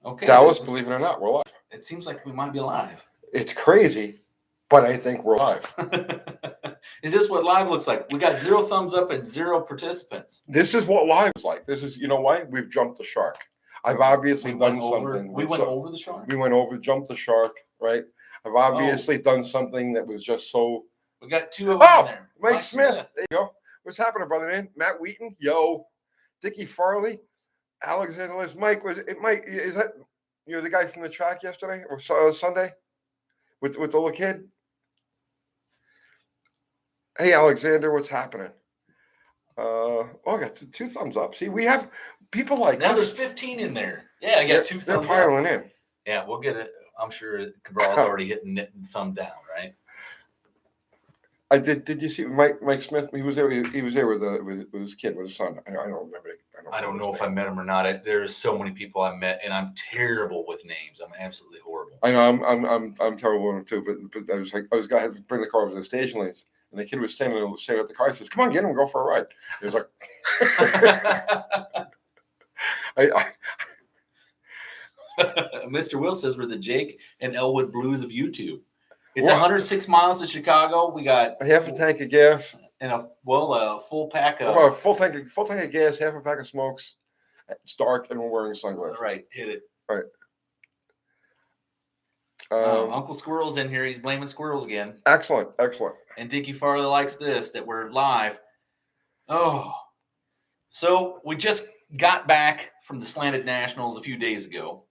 Okay. Dallas, believe it or not, we're live. It seems like we might be live. It's crazy, but I think we're live. Is this what live looks like? We got 0 thumbs up and 0 participants. This is what live is like. This is, you know why? We've jumped the shark. I've obviously done something. We went over the shark? We went over, jumped the shark, right? I've obviously done something that was just so. We got 2 of them in there. Mike Smith. There you go. What's happening, brother, man? Matt Wheaton. Yo. Dickie Farley. Alexander Liz. Mike, Mike, is that the guy from the track yesterday or Sunday with the little kid? Hey, Alexander, what's happening? I got 2 thumbs up. See, we have people like now. There's 15 in there. Yeah, I got 2 thumbs up. They're piling in. Yeah, we'll get it. I'm sure Cabral's already hitting it and thumb down, right? I did. Did you see Mike Smith? He was there. He was there with his kid, with his son. I don't remember. I don't know if I met him or not. There's so many people I met, and I'm terrible with names. I'm absolutely horrible. I know. I'm terrible with them too. But I was like, I was going to bring the car over to the station lanes, and the kid was standing at the car. He says, "Come on, get him, go for a ride." He was like, Mr. Will says we're the Jake and Elwood Blues of YouTube. It's 106 miles to Chicago. We got half a tank of gas and a full pack of full tank of gas, half a pack of smokes. It's dark and we're wearing sunglasses. Right, hit it. Right. Uncle Squirrel's in here. He's blaming squirrels again. Excellent. And Dickie Farley likes this, that we're live. Oh, so we just got back from the Slanted Nationals a few days ago,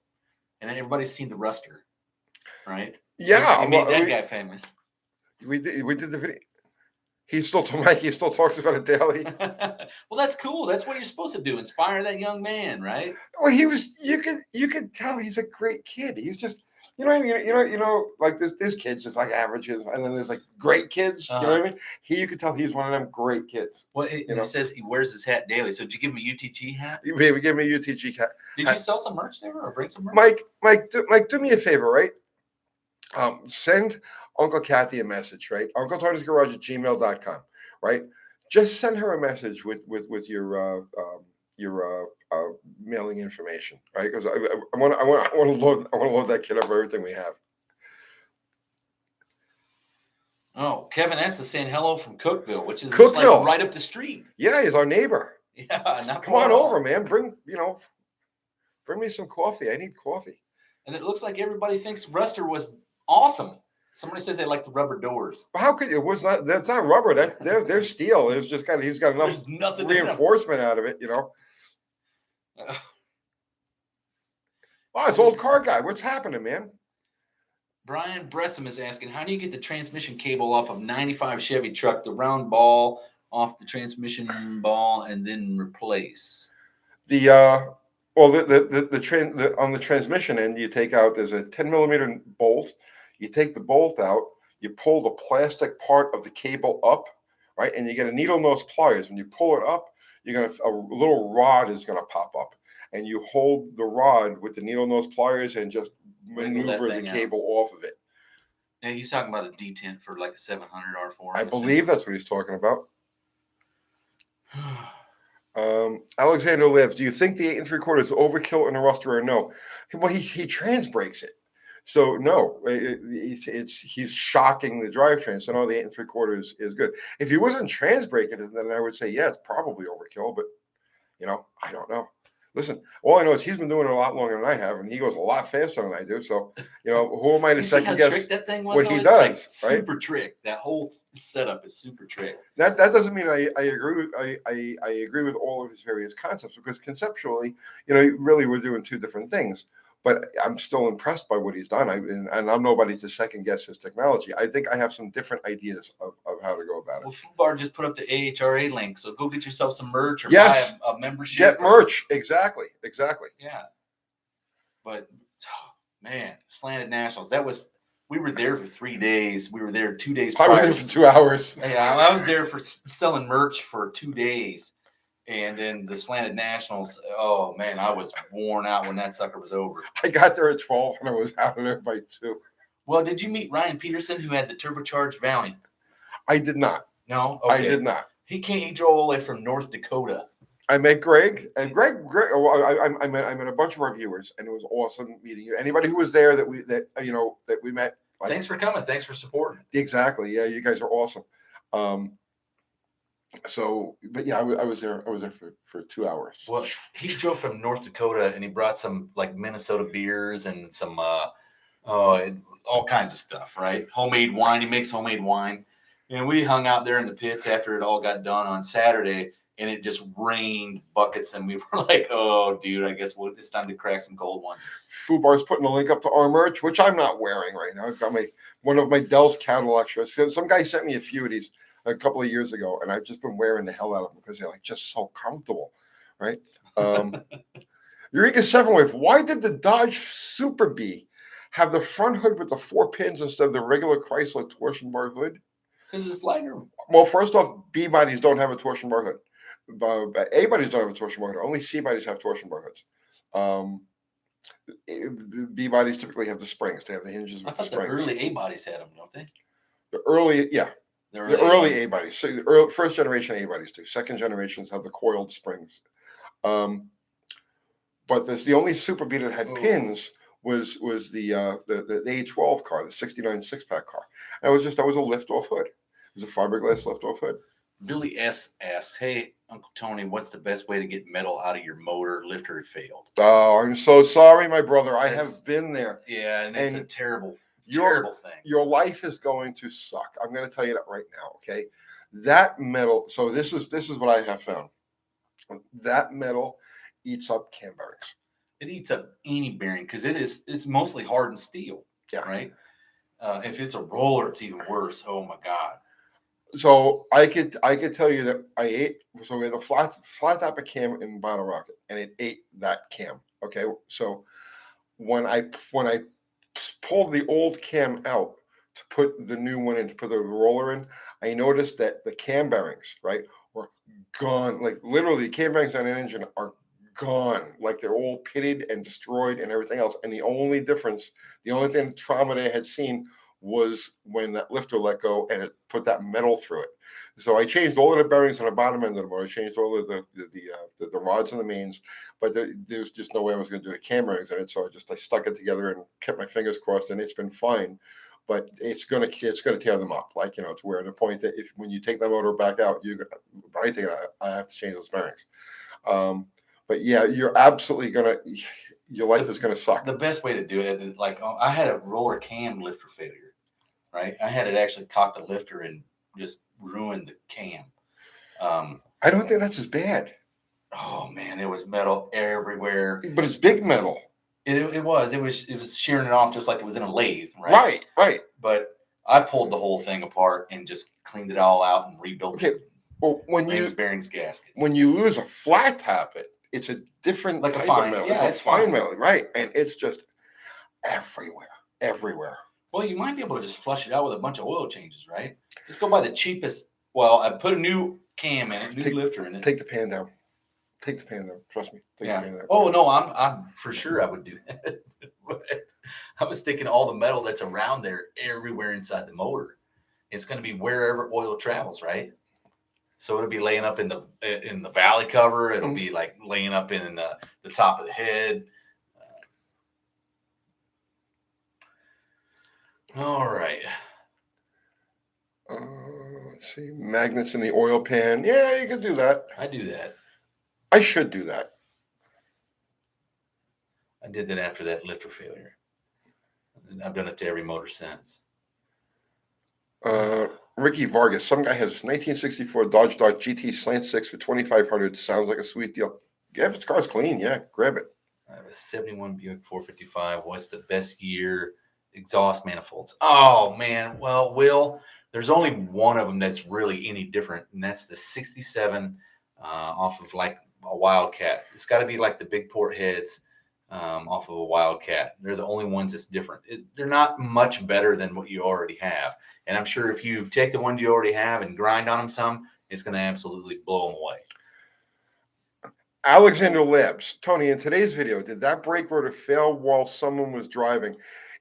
and everybody's seen the Ruster, right? Yeah, we made that guy famous. We did the video. He still talks about it daily. Well, that's cool. That's what you're supposed to do. Inspire that young man, right? Well, you could tell he's a great kid. He's just, you know what I mean? Like there's kids just like averages, and then there's like great kids. You know what I mean? You could tell he's one of them great kids. Well, he says he wears his hat daily. So did you give him a UTG hat? We gave him a UTG hat. Did you sell some merch there or bring some merch? Mike, do me a favor, right? Send Uncle Kathy a message, right? UncleTony'sGarage@gmail.com, right? Just send her a message with your mailing information, right? Because I want to load that kid up for everything we have. Oh, Kevin S is saying hello from Cookville, which is like right up the street. Yeah, he's our neighbor. Yeah, come on over, man. Bring me some coffee. I need coffee. And it looks like everybody thinks Ruster was awesome. Somebody says they like the rubber doors. Well, how could it? Was not that's not rubber? They're steel. It's just he's got enough reinforcement out of it, Oh, it's old car guy. What's happening, man? Brian Bressam is asking, how do you get the transmission cable off of 95 Chevy truck, the round ball off the transmission ball, and then replace? On the transmission end, you take out, there's a 10 millimeter bolt. You take the bolt out, you pull the plastic part of the cable up, right? And you get a needle nose pliers. When you pull it up, a little rod is gonna pop up, and you hold the rod with the needle nose pliers and just maneuver the cable off of it. Now he's talking about a detent for like a 700 R4. I believe that's what he's talking about. Alexander lives. Do you think the 8 3/4 is overkill in a Ruster or no? Well, he trans brakes it, so no. He's shocking the drivetrain. So no, the 8 3/4 is good. If he wasn't trans braking it, then I would say yeah, it's probably overkill. But I don't know. Listen, all I know is he's been doing it a lot longer than I have, and he goes a lot faster than I do. So, who am I to second guess what he does? Super trick. That whole setup is super trick. That doesn't mean I agree. I agree with all of his various concepts, because conceptually, really we're doing 2 different things. But I'm still impressed by what he's done. And I'm nobody to second guess his technology. I think I have some different ideas of how to go about it. Well, FUBAR just put up the AHRA link, so go get yourself some merch or buy a membership. Get merch. Exactly. Yeah. But, man, Slanted Nationals, we were there for 3 days. We were there 2 days prior. I was there for 2 hours. Yeah, I was there for selling merch for 2 days. And then the Slanted Nationals, oh, man, I was worn out when that sucker was over. I got there at 12 and I was out of there by 2. Well, did you meet Ryan Peterson, who had the turbocharged Valiant? I did not. No? Okay. I did not. He drove all the way from North Dakota. I met Greg, and Greg. Well, I met a bunch of our viewers, and it was awesome meeting you. Anybody who was there that we met. Like, Thanks for coming. Thanks for supporting. Exactly. Yeah, you guys are awesome. But yeah, I was there. I was there for 2 hours. Well, he drove from North Dakota, and he brought some like Minnesota beers and some all kinds of stuff. Right, homemade wine. He makes homemade wine, and we hung out there in the pits after it all got done on Saturday, and it just rained buckets, and we were like, "Oh, dude, I guess it's time to crack some cold ones." Food Bar's putting a link up to our merch, which I'm not wearing right now. I've got one of my Dell's catalog shirts. Some guy sent me a few of these a couple of years ago, and I've just been wearing the hell out of them because they're like just so comfortable, right? Eureka 7 Wave, why did the Dodge Super B have the front hood with the 4 pins instead of the regular Chrysler Torsionbar hood? Because it's lighter. Well, first off, B bodies don't have a Torsionbar hood. A bodies don't have a Torsionbar hood. Only C bodies have Torsionbar hoods. B bodies typically have the springs. They have the hinges with I thought the springs. the early A bodies had them, don't they? The early, yeah. The early A bodies. So the first generation A bodies do. Second generations have the coiled springs. But the only Super B that had pins was the A12 car, the '69 6-pack car. And that was a lift-off hood. It was a fiberglass lift-off hood. Billy S asks, "Hey, Uncle Tony, what's the best way to get metal out of your motor? Lifter failed." Oh, I'm so sorry, my brother. I have been there. Yeah, and it's a terrible thing. Your life is going to suck. I'm going to tell you that right now. Okay, that metal. So this is what I have found. That metal eats up cam bearings. It eats up any bearing because it's mostly hardened steel. Yeah. Right. If it's a roller, it's even worse. Oh my God. So I could tell you that I ate. So we had a flat top of cam in Bottle Rocket, and it ate that cam. Okay, so when I pulled the old cam out to put the new one in, to put the roller in, I noticed that the cam bearings, right, were gone. Like literally, the cam bearings on an engine are gone. Like they're all pitted and destroyed and everything else. And the only thing trauma that I had seen was when that lifter let go and it put that metal through it. So I changed all of the bearings on the bottom end of the motor. I changed all of the rods and the mains, but there's just no way I was going to do the cam bearings in it. So I stuck it together and kept my fingers crossed, and it's been fine. But it's gonna tear them up, like to where the point that when you take the motor back out, I have to change those bearings. But yeah, you're absolutely your life is gonna suck. The best way to do it, like I had a roller cam lifter failure. Right, I had it actually cock the lifter and just ruined the cam. I don't think that's as bad. Oh man, it was metal everywhere. But it's big metal. It was shearing it off just like it was in a lathe. Right. But I pulled the whole thing apart and just cleaned it all out and rebuilt it. Well, bearings, gaskets. When you lose a flat top, it's a different like type a fine of metal. Yeah, it's fine metal, right? And it's just everywhere. Well, you might be able to just flush it out with a bunch of oil changes, right? Just go buy the cheapest. Well, I put a new cam in it, new lifter in it. Take the pan down. Trust me. The pan down. Oh no, I'm for sure I would do that. But I was thinking all the metal that's around there, everywhere inside the motor. It's going to be wherever oil travels, right? So it'll be laying up in the valley cover. It'll be like laying up in the top of the head. All right. Let's see. Magnets in the oil pan. Yeah, you can do that. I do that. I should do that. I did that after that lifter failure. And I've done it to every motor since. Ricky Vargas. Some guy has 1964 Dodge Dart GT Slant 6 for $2,500. Sounds like a sweet deal. Yeah, if the car's clean, yeah, grab it. I have a 71 Buick 455. What's the best year? Exhaust manifolds. Oh man, well, Will, there's only one of them that's really any different, and that's the 67 off of like a Wildcat. It's got to be like the big port heads off of a Wildcat. They're the only ones that's different. They're not much better than what you already have, and I'm sure if you take the ones you already have and grind on them some, it's going to absolutely blow them away. Alexander Labs. Tony, in today's video, did that brake rotor fail while someone was driving?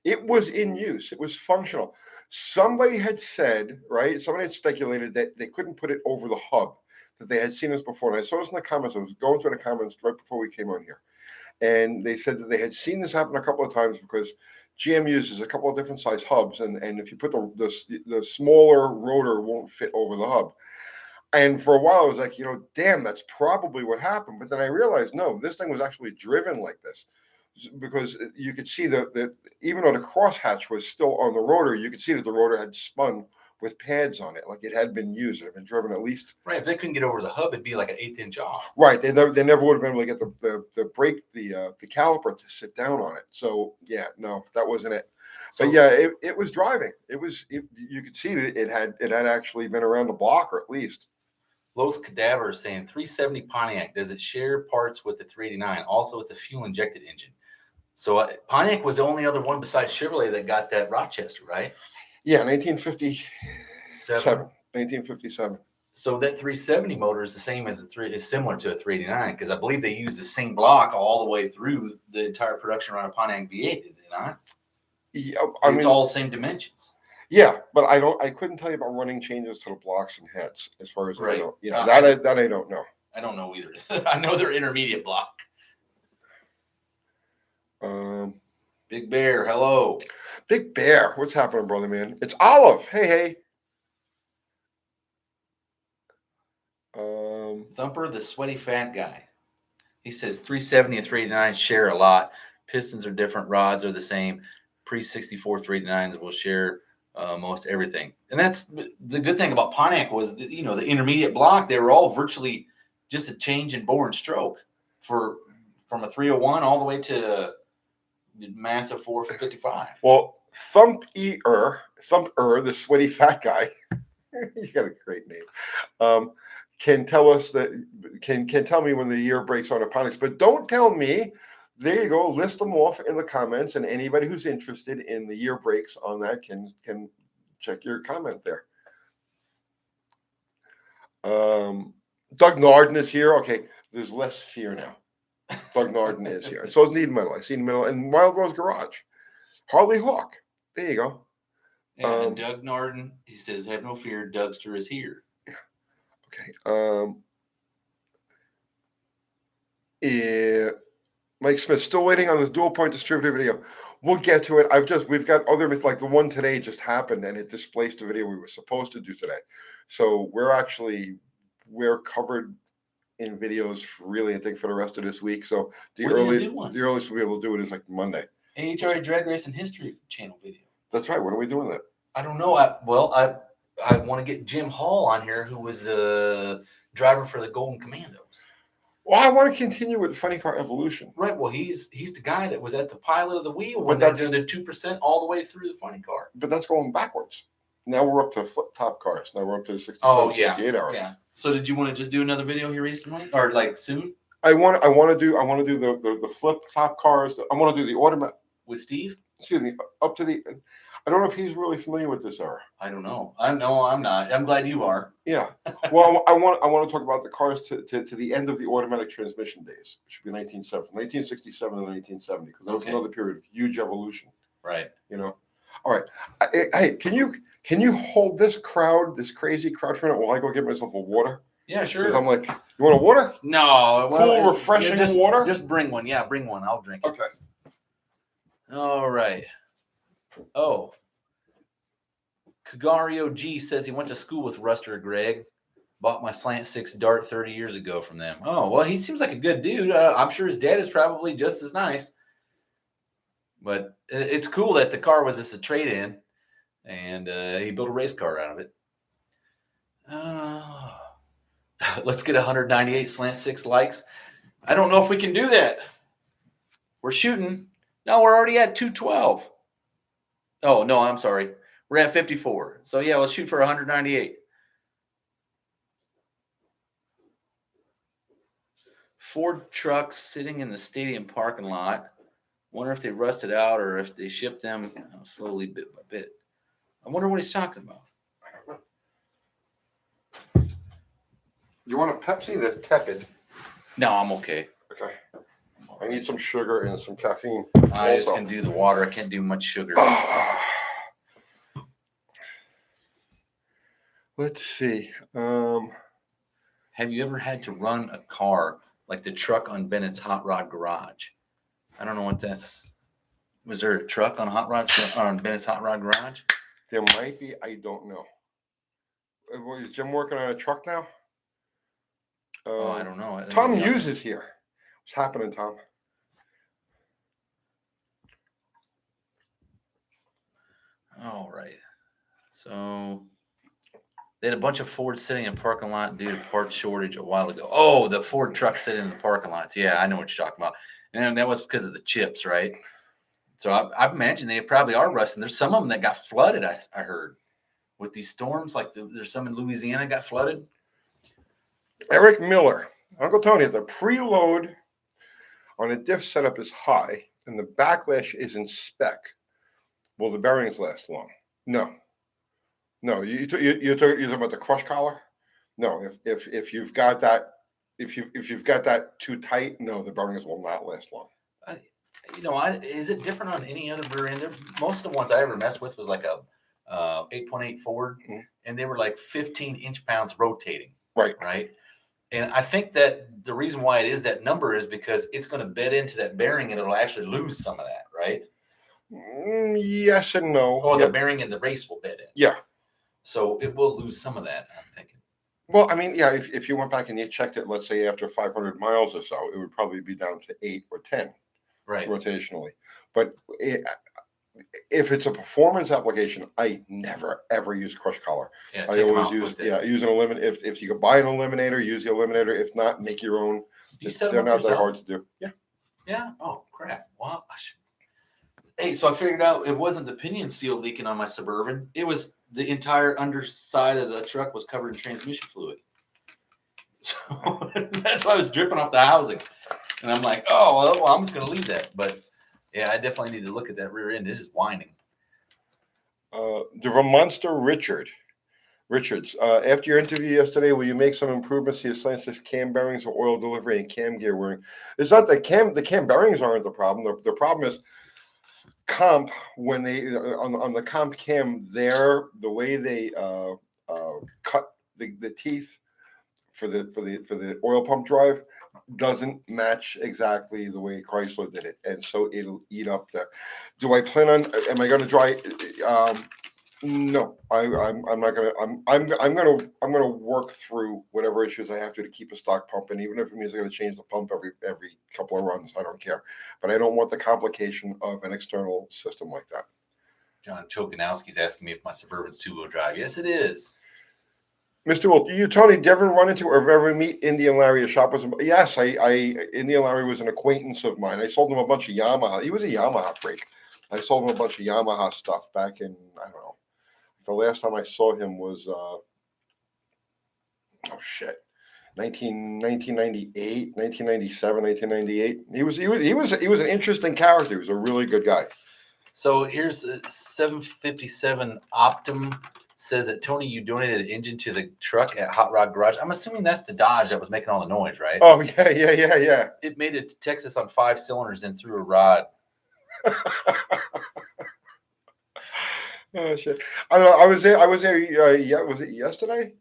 It was in use. It was functional. Somebody had said, right? Somebody had speculated that they couldn't put it over the hub. that they had seen this before. And I saw this in the comments. I was going through the comments right before we came on here. And they said that they had seen this happen a couple of times because GM uses a couple of different size hubs. And if you put the smaller rotor won't fit over the hub. And for a while, I was like, damn, that's probably what happened. But then I realized, no, this thing was actually driven like this, because you could see that even though the crosshatch was still on the rotor, you could see that the rotor had spun with pads on it, like it had been used. It had been driven at least. Right. If they couldn't get over the hub, it'd be like an 1/8 inch off. Right. They never would have been able to get the brake, the caliper to sit down on it. So yeah, no, that wasn't it. So, but yeah, it was driving. You could see that it had actually been around the block, or at least. Los Cadaver is saying 370 Pontiac, does it share parts with the 389? Also, it's a fuel injected engine. So Pontiac was the only other one besides Chevrolet that got that Rochester, right? Yeah, 1957. So that 370 motor is the same as is similar to a 389, because I believe they used the same block all the way through the entire production run of Pontiac V8, did they not? Yeah, it's all the same dimensions. Yeah, but I couldn't tell you about running changes to the blocks and heads, as far as I know. That I don't know. I don't know either. I know they're intermediate block. Big Bear, hello. Big Bear, what's happening, brother man? It's Olive. Hey. Thumper, the sweaty fat guy. He says 370 and 389 share a lot. Pistons are different. Rods are the same. Pre-64 389s will share most everything. And that's the good thing about Pontiac was, the intermediate block, they were all virtually just a change in bore and stroke from a 301 all the way to massive 455. Well, Thumper, the sweaty fat guy, you got a great name, can tell us can tell me when the year breaks on a Pontiac, but don't tell me. There you go. List them off in the comments, and anybody who's interested in the year breaks on that can check your comment there. Doug Narden is here. Okay, there's less fear now. Doug Narden is here. So is Need Metal. I see Need Metal and Wild Rose Garage. Harley Hawk. There you go. Yeah, and Doug Narden, he says, have no fear, Dougster is here. Yeah. Okay. Mike Smith, still waiting on the dual point distributor video. We'll get to it. We've got other, like the one today just happened and it displaced the video we were supposed to do today. So we're covered in videos really, I think, for the rest of this week. So the earliest we'll be able to do it is like Monday. AHRA Drag Racing History channel video. That's right. When are we doing that? I don't know. I want to get Jim Hall on here, who was the driver for the Golden Commandos. Well, I want to continue with Funny Car Evolution. Right. Well, he's the guy that was at the pilot of the wheel when they're doing the 2% all the way through the funny car. But that's going backwards. Now we're up to flip top cars. Now we're up to the 67, 68 hours. Yeah. So did you want to just do another video here recently, or like soon? I want to do the flip top cars. I want to do the automatic with Steve. Excuse me. Up to the. I don't know if he's really familiar with this era. I don't know. I'm not. I'm glad you are. Yeah. Well, I want to talk about the cars to the end of the automatic transmission days, which would be 1967 and 1970, because that was another period of huge evolution. Right. All right. Hey, can you hold this crazy crowd for a minute while I go get myself a water? Yeah, sure. Because I'm like, you want a water? No. Cool, refreshing water? Just bring one. Yeah, bring one. I'll drink it. Okay. All right. Oh. Kagario G says he went to school with Ruster Greg. Bought my Slant 6 Dart 30 years ago from them. Oh, well, he seems like a good dude. I'm sure his dad is probably just as nice. But it's cool that the car was just a trade-in, and he built a race car out of it. Let's get 198 Slant 6 likes. I don't know if we can do that. We're shooting. No, we're already at 212. Oh, no, I'm sorry. We're at 54. So, yeah, let's shoot for 198. Ford trucks sitting in the stadium parking lot. Wonder if they rusted out or if they shipped them slowly bit by bit. I wonder what he's talking about. You want a Pepsi? That's tepid. No, I'm okay. Okay. I need some sugar and some caffeine. I just can do the water. I can't do much sugar. Let's see. have you ever had to run a car like the truck on Bennett's Hot Rod Garage? I don't know what that's. Was there a truck on Bennett's Hot Rod Garage? There might be. I don't know. Is Jim working on a truck now? I don't know. Tom Hughes is here. What's happening, Tom? All right. So they had a bunch of Fords sitting in a parking lot due to parts shortage a while ago. Oh, the Ford truck sitting in the parking lots. Yeah, I know what you're talking about. And that was because of the chips, right? So I imagine they probably are rusting. There's some of them that got flooded, I heard, with these storms. Like there's some in Louisiana got flooded. Eric Miller. Uncle Tony, the preload on a diff setup is high and the backlash is in spec. Will the bearings last long? No. You're talking about the crush collar? No. If you've got that, if you've got that too tight, no, the bearings will not last long. Is it different on any other brand? Most of the ones I ever messed with was like a 8.8 Ford, and they were like 15 inch-pounds rotating. Right. And I think that the reason why it is that number is because it's going to bed into that bearing and it'll actually lose some of that, right? Yes and no. Or the bearing in the race will bed in. Yeah. So it will lose some of that, I'm thinking. Well, I mean, yeah, if you went back and you checked it, let's say after 500 miles or so, it would probably be down to 8 or 10 rotationally. But if it's a performance application, I never ever use crush collar. Yeah, I always use an eliminator. If you could buy an eliminator, use the eliminator. If not, make your own. They're not that hard to do. Yeah. Yeah. Oh crap! Well, hey, so I figured out it wasn't the pinion seal leaking on my Suburban. It was the entire underside of the truck was covered in transmission fluid. So that's why I was dripping off the housing. And I'm like, oh, well, I'm just going to leave that. But yeah, I definitely need to look at that rear end. It is whining. The Monster Richards, after your interview yesterday, will you make some improvements to your Slance's cam bearings or oil delivery and cam gear wearing? It's not the cam bearings aren't the problem. The problem is comp when they on the comp cam there, the way they cut the teeth for the oil pump drive doesn't match exactly the way Chrysler did it, and so it'll eat up the. Do I plan on? Am I going to dry? No, I'm not gonna. I'm gonna work through whatever issues I have to keep a stock pump, and even if it means I'm gonna change the pump every couple of runs, I don't care. But I don't want the complication of an external system like that. John Chokanowski's asking me if my Suburban's two-wheel drive. Yes, it is. Mr. Wolf, Tony, did you ever run into or ever meet Indy and Larry as shoppers? Yes, Indy and Larry was an acquaintance of mine. I sold him a bunch of Yamaha. He was a Yamaha freak. I sold him a bunch of Yamaha stuff back in, I don't know. The last time I saw him was 1998, 1997, 1998. He was an interesting character. He was a really good guy. So here's 757 Optum says that Tony, you donated an engine to the truck at Hot Rod Garage. I'm assuming that's the Dodge that was making all the noise, right? Oh yeah. It made it to Texas on 5 cylinders and threw a rod. Oh shit! I don't know. I was there. Yeah, was it yesterday?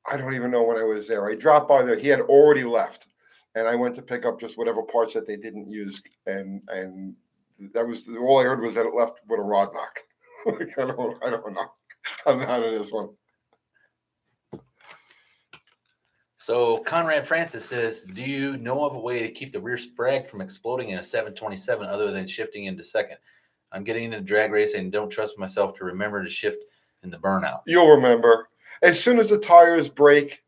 I don't even know when I was there. I dropped by there. He had already left, and I went to pick up just whatever parts that they didn't use, and that was all I heard was that it left with a rod knock. Like, I don't know. I'm out of this one. So Conrad Francis says, do you know of a way to keep the rear sprag from exploding in a 727 other than shifting into second? I'm getting into drag race and don't trust myself to remember to shift in the burnout. You'll remember. As soon as the tires break,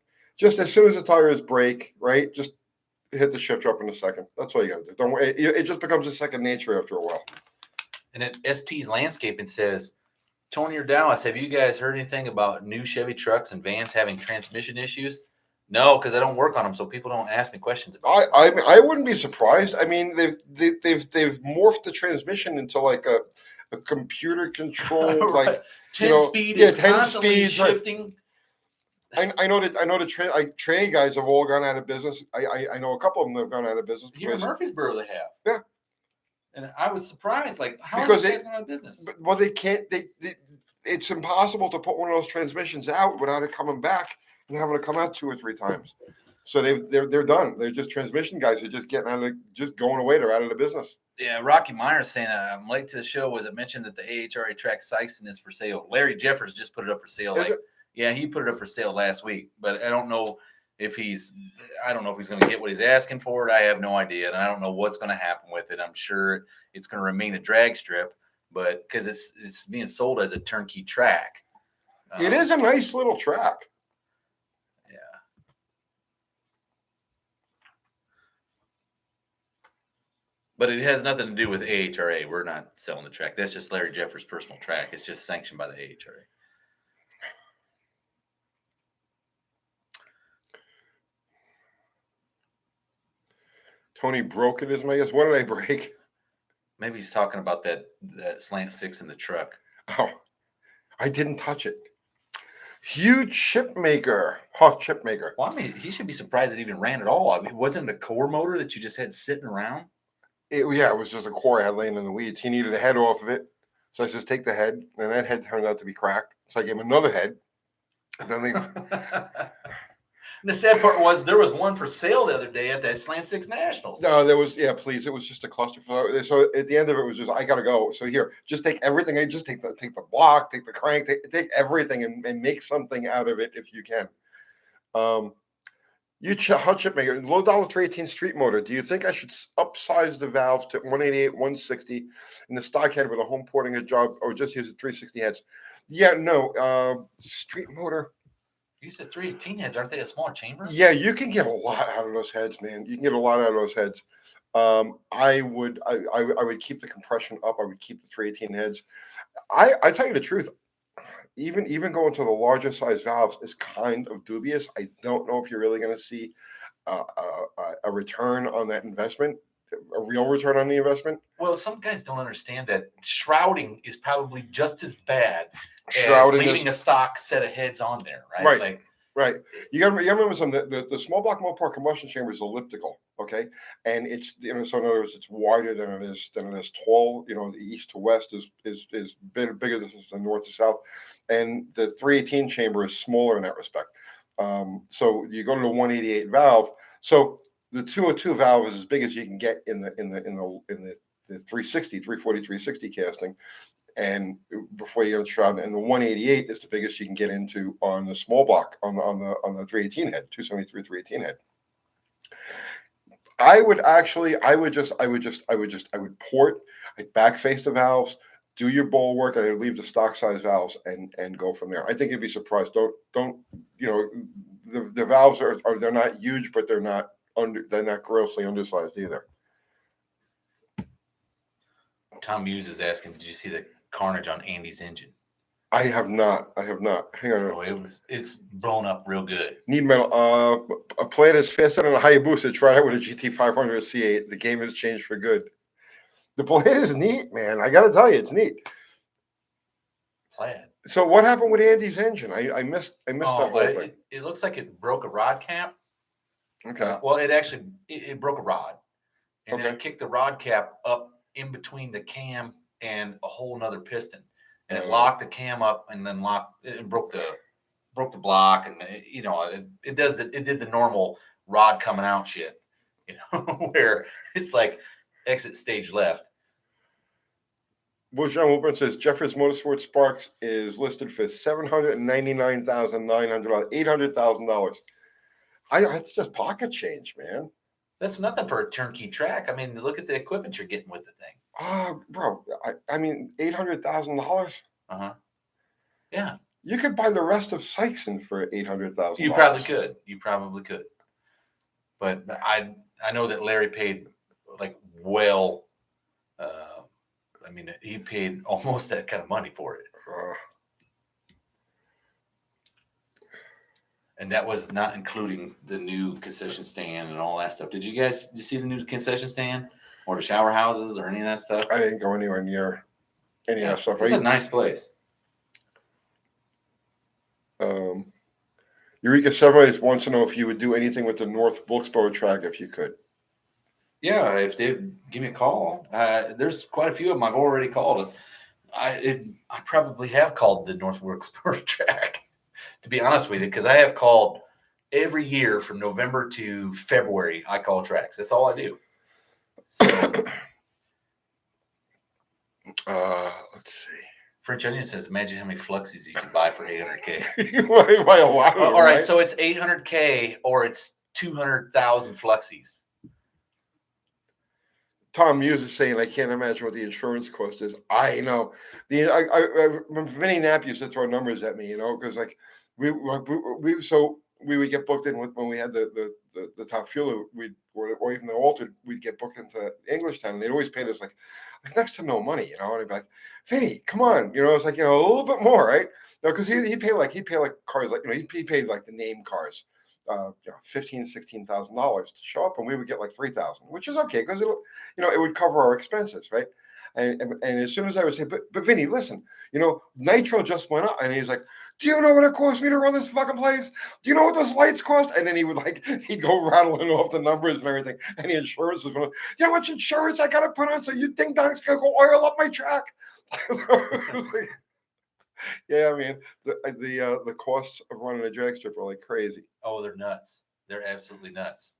right? Just hit the shifter up in a second. That's all you got to do. Don't worry. It just becomes a second nature after a while. And then ST's Landscaping says, Tony or Dallas, have you guys heard anything about new Chevy trucks and vans having transmission issues? No, because I don't work on them, so people don't ask me questions about it. I wouldn't be surprised. I mean, they've morphed the transmission into like a computer controlled right. like 10 speed is 10 constantly speeds, shifting. Right. I know the tranny guys have all gone out of business. I know a couple of them have gone out of business. Here in Murfreesboro, they have. Yeah. And I was surprised, like, how are these guys going out of business? Well, they can't. It's impossible to put one of those transmissions out without it coming back and having to come out 2 or 3 times. So they're done. They're just transmission guys. Are just getting out of just going away. They're out of the business. Yeah, Rocky Myers saying I'm late to the show. Was it mentioned that the AHRA track Sykeston is for sale? Larry Jeffers just put it up for sale. Yeah, he put it up for sale last week, but I don't know if he's going to get what he's asking for it. I have no idea, and I don't know what's going to happen with it. I'm sure it's going to remain a drag strip, but because it's being sold as a turnkey track. It is a nice little track. Yeah. But it has nothing to do with AHRA. We're not selling the track. That's just Larry Jeffers' personal track. It's just sanctioned by the AHRA. Tony broke it, is my guess. What did I break? Maybe he's talking about that slant 6 in the truck. Oh, I didn't touch it. Huge chip maker. Oh, chip maker. Well, I mean, he should be surprised it even ran at all. I mean, wasn't it a core motor that you just had sitting around? It was just a core I had laying in the weeds. He needed a head off of it. So I said, take the head. And that head turned out to be cracked. So I gave him another head. And then And the sad part was there was one for sale the other day at that Slant 6 Nationals. No, there was, please. It was just a cluster. So at the end of it was just, I got to go. So here, just take everything. Just take the block, take the crank, take everything and make something out of it if you can. Hot chip maker, low dollar 318 street motor. Do you think I should upsize the valve to 188, 160 in the stock head with a home porting a job, or just use the 360 heads? Yeah, no. Street motor. You said 318 heads, aren't they a small chamber? Yeah, you can get a lot out of those heads, man. You can get a lot out of those heads. I would keep the compression up. I would keep the 318 heads. I tell you the truth. Even going to the larger size valves is kind of dubious. I don't know if you're really going to see a return on that investment, a real return on the investment. Well, some guys don't understand that shrouding is probably just as bad as leaving a stock set of heads on there, right? Right. You got to remember something. The small block Mopar combustion chamber is elliptical, okay, and it's so in other words, it's wider than it is tall. The east to west is bigger than north to south, and the 318 chamber is smaller in that respect. So you go to the 188 valve. So the 202 valve is as big as you can get in the 360, 340, 360 casting. And before you get a shroud, and the 188 is the biggest you can get into on the small block on the 318 head, 273 318 head. I would port, I'd back face the valves, do your bowl work, and I'd leave the stock size valves and go from there. I think you'd be surprised. Don't the valves are they're not huge, but they're not grossly undersized either. Tom Hughes is asking, did you see the carnage on Andy's engine? I have not. Hang on. Oh, it's blown up real good. Need metal. A plate is faster than a Hayabusa. Try it with a GT500 C8. The game has changed for good. The blade is neat, man. I got to tell you, it's neat. Plaid. So what happened with Andy's engine? I missed that whole thing. It looks like it broke a rod cap. Okay. Well, it broke a rod, and then it kicked the rod cap up in between the cam and a whole nother piston, and it locked the cam up, and then broke the block, and it did the normal rod coming out shit, where it's like exit stage left. Well, John Wilburn says Jeffers Motorsports Sparks is listed for $799,900, $800,000. It's just pocket change, man. That's nothing for a turnkey track. I mean, look at the equipment you're getting with the thing. Bro, I mean, $800,000. Yeah. You could buy the rest of Sykeston for $800,000. You probably could. But I know that Larry paid he paid almost that kind of money for it. And that was not including the new concession stand and all that stuff. Did you see the new concession stand or the shower houses or any of that stuff? I didn't go anywhere near any of that stuff. It's a nice place. Eureka Chevrolet wants to know if you would do anything with the North Wilkesboro track if you could. Yeah, if they give me a call. There's quite a few of them I've already called. I probably have called the North Wilkesboro track to be honest with you, because I have called every year from November to February. I call tracks. That's all I do. So let's see. French Onion says, imagine how many fluxies you could buy for $800K. You buy a lot of them, All right, right? so it's $800K or it's 200,000 fluxies. Tom Muse is saying, I can't imagine what the insurance cost is. I know. Vinny Knapp used to throw numbers at me, because like we would get booked in when we had the top fueler, or even the altered, we'd get booked into Englishtown, and they'd always pay us like next to no money, and I'd be like, Vinny, come on, it's like a little bit more, right? Because he paid like cars, like he paid like the name cars. $15,000-$16,000 to show up, and we would get like 3,000, which is okay because it would cover our expenses, right? And as soon as I would say, but Vinny, listen, nitro just went up, and he's like, do you know what it cost me to run this fucking place? Do you know what those lights cost? And then he'd go rattling off the numbers and everything, and the insurance was going, how much insurance I got to put on so you ding dongs can go oil up my track? Yeah, I mean the costs of running a drag strip are like crazy. Oh, they're nuts. They're absolutely nuts.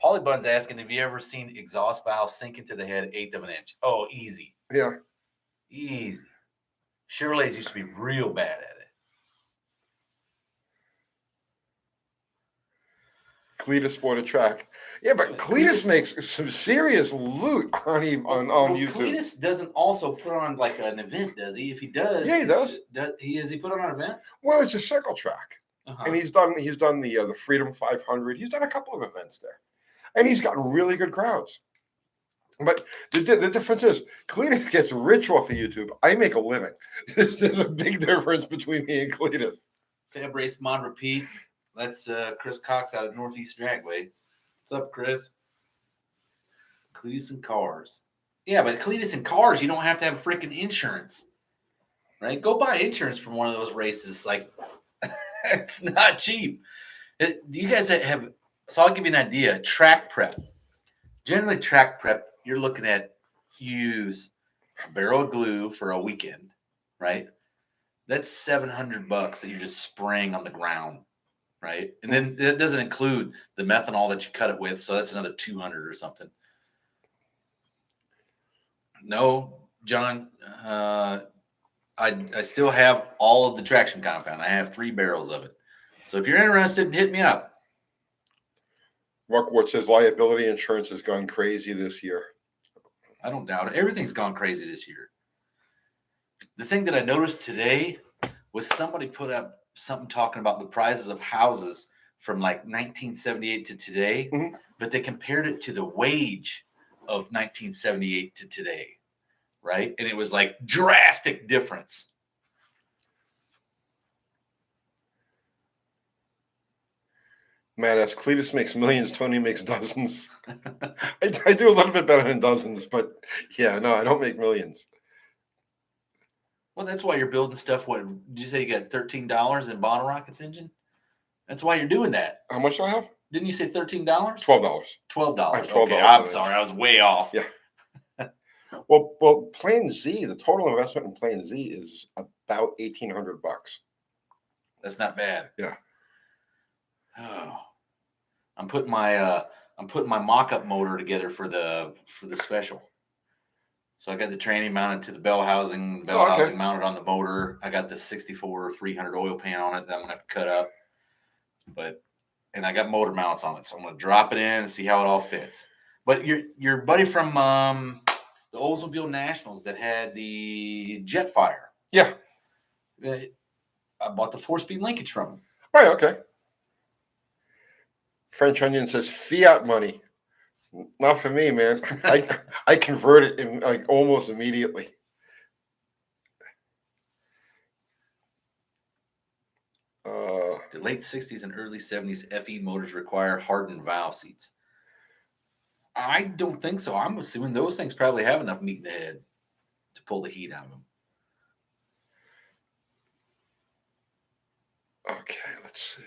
Polybun's asking, have you ever seen exhaust valve sink into the head 1/8 of an inch? Oh, easy. Yeah. Easy. Chevrolets used to be real bad at it. Cletus bought a track. Yeah, but Cletus makes some serious loot on YouTube. Cletus doesn't also put on like an event, does he? If he does, yeah, he does. Has he put on an event? Well, it's a circle track, and he's done the Freedom 500. He's done a couple of events there, and he's gotten really good crowds. But the difference is, Cletus gets rich off of YouTube. I make a living. There's a big difference between me and Cletus. Fab Race Mod Repeat. That's Chris Cox out of Northeast Dragway. What's up, Chris? Cletus and Cars. Yeah, but Cletus and Cars, you don't have to have freaking insurance, right? Go buy insurance from one of those races. Like, it's not cheap. Do you guys have? So I'll give you an idea. Track prep. Generally, track prep, you're looking at use a barrel of glue for a weekend, right? That's $700 that you're just spraying on the ground. Right. And then that doesn't include the methanol that you cut it with. So that's another 200 or something. No, John, I still have all of the traction compound. I have 3 barrels of it. So if you're interested, hit me up. Mark Ward says liability insurance has gone crazy this year. I don't doubt it. Everything's gone crazy this year. The thing that I noticed today was somebody put up something talking about the prices of houses from like 1978 to today, but they compared it to the wage of 1978 to today, right? And it was like drastic difference. Matt asks, Cletus makes millions, Tony makes dozens. I do a little bit better than dozens, but yeah, no, I don't make millions. Well, that's why you're building stuff. What did you say? You got $13 in Bottle Rockets engine? That's why you're doing that. How much do I have? Didn't you say $13? $12. $12. I have $12. Okay, I'm sorry. I was way off. Yeah. Well, Plan Z, the total investment in Plan Z is about $1,800. That's not bad. Yeah. Oh, I'm putting my mock-up motor together for the special. So I got the tranny mounted to the bell housing, housing mounted on the motor. I got the 64 300 oil pan on it that I'm gonna have to cut up. And I got motor mounts on it, so I'm gonna drop it in and see how it all fits. But your buddy from the Oldsmobile Nationals that had the Jetfire. Yeah. I bought the 4-speed linkage from him. Right. Okay. French Onion says fiat money. Not for me, man. I convert it in like almost immediately. The late 60s and early 70s FE motors require hardened valve seats. I don't think so. I'm assuming those things probably have enough meat in the head to pull the heat out of them. Okay, let's see.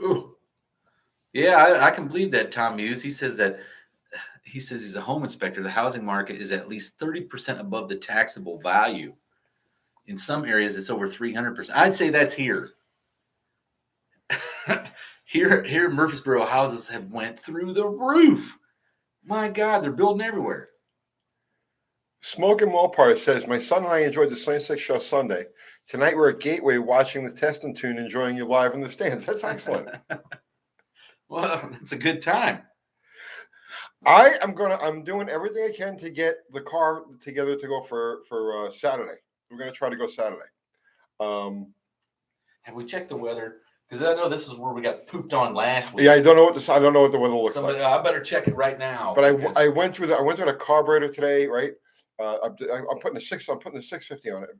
Ooh. Yeah, I can believe that, Tom Hughes. He says he's a home inspector. The housing market is at least 30% above the taxable value. In some areas, it's over 300%. I'd say that's here. Here in Murfreesboro, houses have went through the roof. My God, they're building everywhere. Smoke and Mopar says, my son and I enjoyed the Slant Six show Sunday. Tonight we're at Gateway watching the test and tune, enjoying you live in the stands. That's excellent. Well, that's a good time. I'm doing everything I can to get the car together to go for Saturday. We're gonna try to go Saturday. Have we checked the weather? Because I know this is where we got pooped on last week. Yeah, I don't know what the weather looks like. I better check it right now. But I went through the carburetor today, right? I'm putting the 650 on it.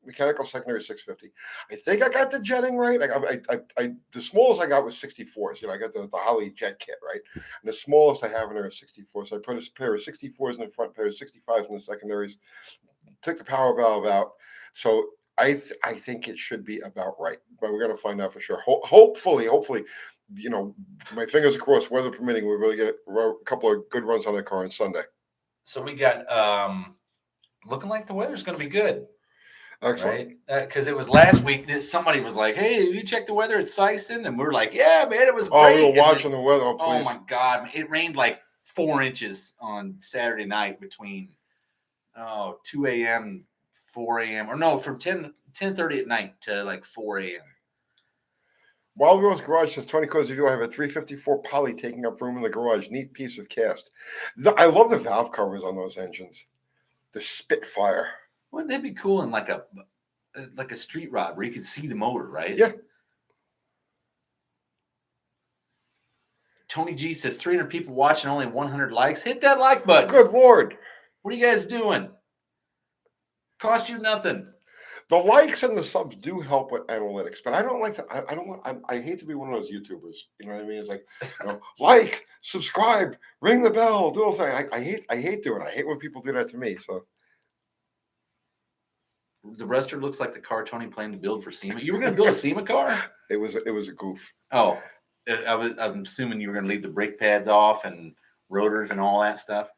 Mechanical secondary 650. I think I got the jetting right. The smallest I got was 64s. You know, I got the Holly jet kit, right? And the smallest I have in there is 64. So I put a pair of 64s in the front, pair of 65s in the secondaries. Took the power valve out. So I think it should be about right, but we're gonna find out for sure. Hopefully, you know, my fingers are crossed, weather permitting, we really get a couple of good runs on the car on Sunday. So we got looking like the weather's going to be good. Excellent. Right? Because it was last week that somebody was like, "Hey, have you checked the weather at Sison?" And we were like, "Yeah, man, it was great." We were watching the weather. Oh my God, it rained like 4 inches on Saturday night between 2 a.m., 4 a.m. or no, from 10:30 at night to like 4 a.m. Wild Rose Garage says, Tony Cozy, I have a 354 Poly taking up room in the garage. Neat piece of cast. I love the valve covers on those engines. The Spitfire. Wouldn't that be cool in like a street rod where you could see the motor, right? Yeah. Tony G says 300 people watching, only 100 likes. Hit that like button. Good Lord. What are you guys doing? Cost you nothing. The likes and the subs do help with analytics, but I don't like to. I hate to be one of those YouTubers. You know what I mean? It's like, like, subscribe, ring the bell, do all thing. I hate doing it. I hate when people do that to me. So the Ruster looks like the car Tony planned to build for SEMA. You were going to build a SEMA car? It was a goof. Oh, I'm assuming you were going to leave the brake pads off and rotors and all that stuff.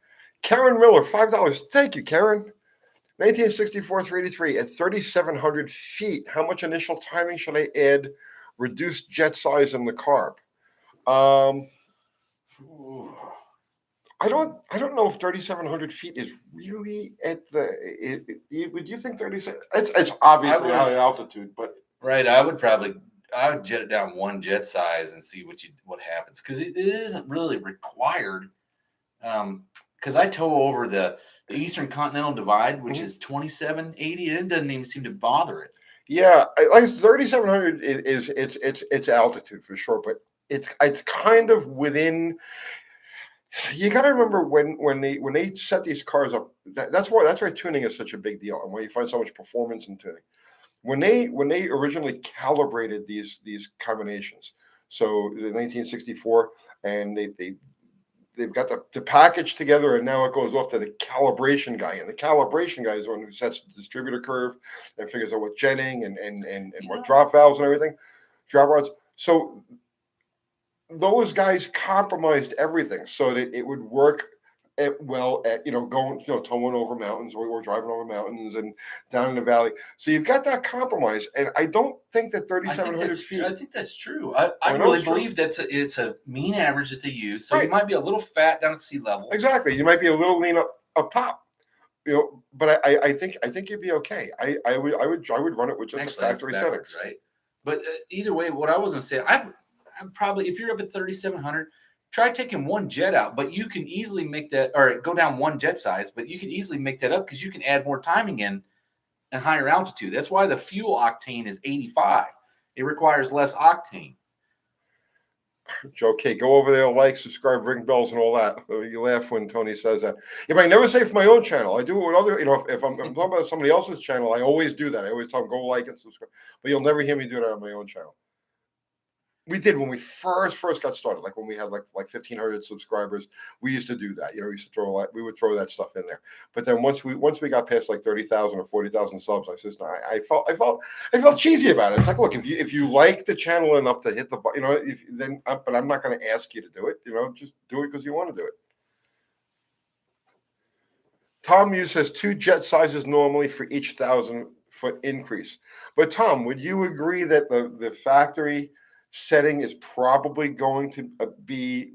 Karen Miller, $5. Thank you, Karen. 1964 383 at 3,700 feet. How much initial timing should I add? Reduced jet size in the carb. I don't know if 3,700 feet is really at the. Would you think 37? It's obviously high altitude, but right. I would jet it down one jet size and see what happens, because it isn't really required. Because I tow over the Eastern Continental Divide, which is 2780, and it doesn't even seem to bother it. Yeah, like 3,700 is it's altitude for sure, but it's kind of within. You got to remember when they set these cars up. That's why tuning is such a big deal, and why you find so much performance in tuning. When they originally calibrated these combinations, so the 1964, and they've got the package together, and now it goes off to the calibration guy. And the calibration guy is the one who sets the distributor curve and figures out what jetting and what drop valves and everything, drop rods. So those guys compromised everything so that it would work at going, towing over mountains, or driving over mountains and down in the valley. So you've got that compromise, and I don't think that 3,700 feet. I think that's true. I really believe it's a mean average that they use. So you might be a little fat down at sea level. Exactly. You might be a little lean up top. But I think you'd be okay. I would run it with just the factory settings, right? But either way, what I was going to say, I'm probably, if you're up at 3,700. Try taking one jet out, but you can easily make that, or go down one jet size, but you can easily make that up because you can add more timing in and higher altitude. That's why the fuel octane is 85. It requires less octane. Joe K, go over there, like, subscribe, ring bells, and all that. You laugh when Tony says that. Yeah, but I never say for my own channel. I do it with other, if I'm talking about somebody else's channel, I always do that. I always tell them, go like and subscribe. But you'll never hear me do that on my own channel. We did when we first got started, like when we had like 1,500 subscribers. We used to do that. We used to we would throw that stuff in there. But then once we got past like 30,000 or 40,000 subs, I said, I felt cheesy about it. It's like, look, if you like the channel enough to hit the button, but I'm not going to ask you to do it. Just do it because you want to do it. Tom Hughes says 2 jet sizes normally for each 1,000-foot increase. But Tom, would you agree that the factory setting is probably going to be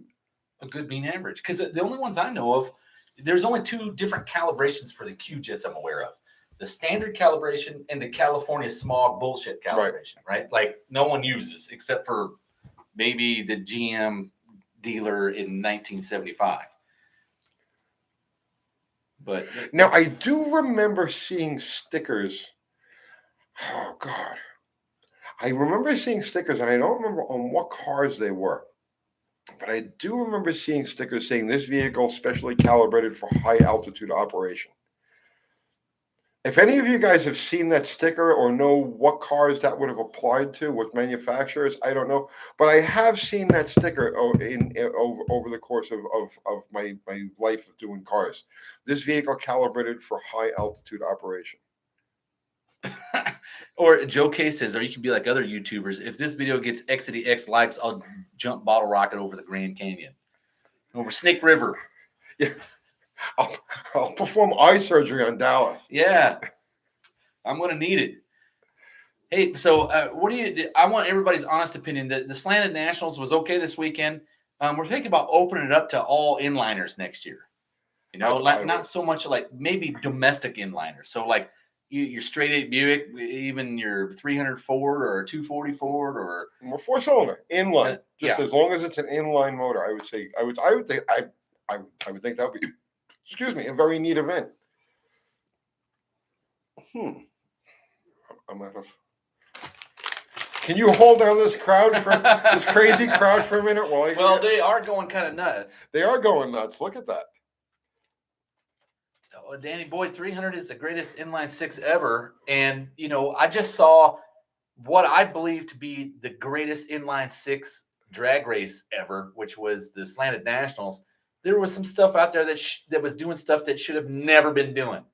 a good mean average? Because the only ones I know of, there's only 2 different calibrations for the Q jets I'm aware of. The standard calibration and the California smog bullshit calibration, right? Like no one uses except for maybe the GM dealer in 1975. But now? I do remember seeing stickers. Oh God, I remember seeing stickers, and I don't remember on what cars they were. But I do remember seeing stickers saying this vehicle specially calibrated for high altitude operation. If any of you guys have seen that sticker or know what cars that would have applied to, what manufacturers, I don't know. But I have seen that sticker over the course of my life of doing cars. This vehicle calibrated for high altitude operation. or Joe K says, or you can be like other YouTubers. If this video gets X likes, I'll jump bottle rocket over the Grand Canyon, over Snake River. Yeah, I'll perform eye surgery on Dallas. Yeah, I'm gonna need it. Hey, so what do you? I want everybody's honest opinion. The Slanted Nationals was okay this weekend. We're thinking about opening it up to all inliners next year. You know, not so much like maybe domestic inliners. So like your straight 8 Buick, even your 300 Ford or 240 Ford or 4-cylinder inline. Just yeah. as long as it's an inline motor, I would say I would think that would be, excuse me, a very neat event. I'm out of. Can you hold down this crowd for this crazy crowd for a minute while they are going kind of nuts. They are going nuts. Look at that. Oh, Danny Boyd 300 is the greatest inline 6 ever, and you know I just saw what I believe to be the greatest inline 6 drag race ever, which was the Slanted Nationals. There was some stuff out there that was doing stuff that should have never been doing.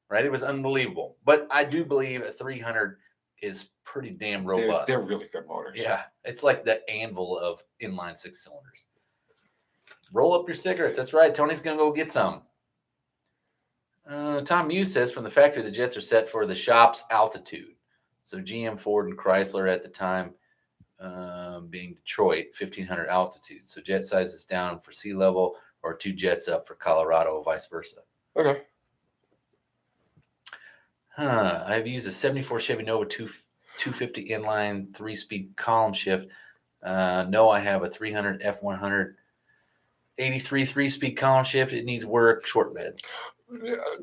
Right? It was unbelievable. But I do believe a 300 is pretty damn robust. They're really good motors. Yeah. It's like the anvil of inline 6 cylinders. Roll up your cigarettes. That's right. Tony's going to go get some. Tom Muse says from the factory, the jets are set for the shop's altitude. So GM, Ford, and Chrysler at the time being Detroit, 1,500 altitude. So jet sizes down for sea level or 2 jets up for Colorado, vice versa. Okay. I've used a 74 Chevy Nova 250 inline 3-speed column shift. No, I have a 300 F100 83 3-speed column shift. It needs work. Short bed.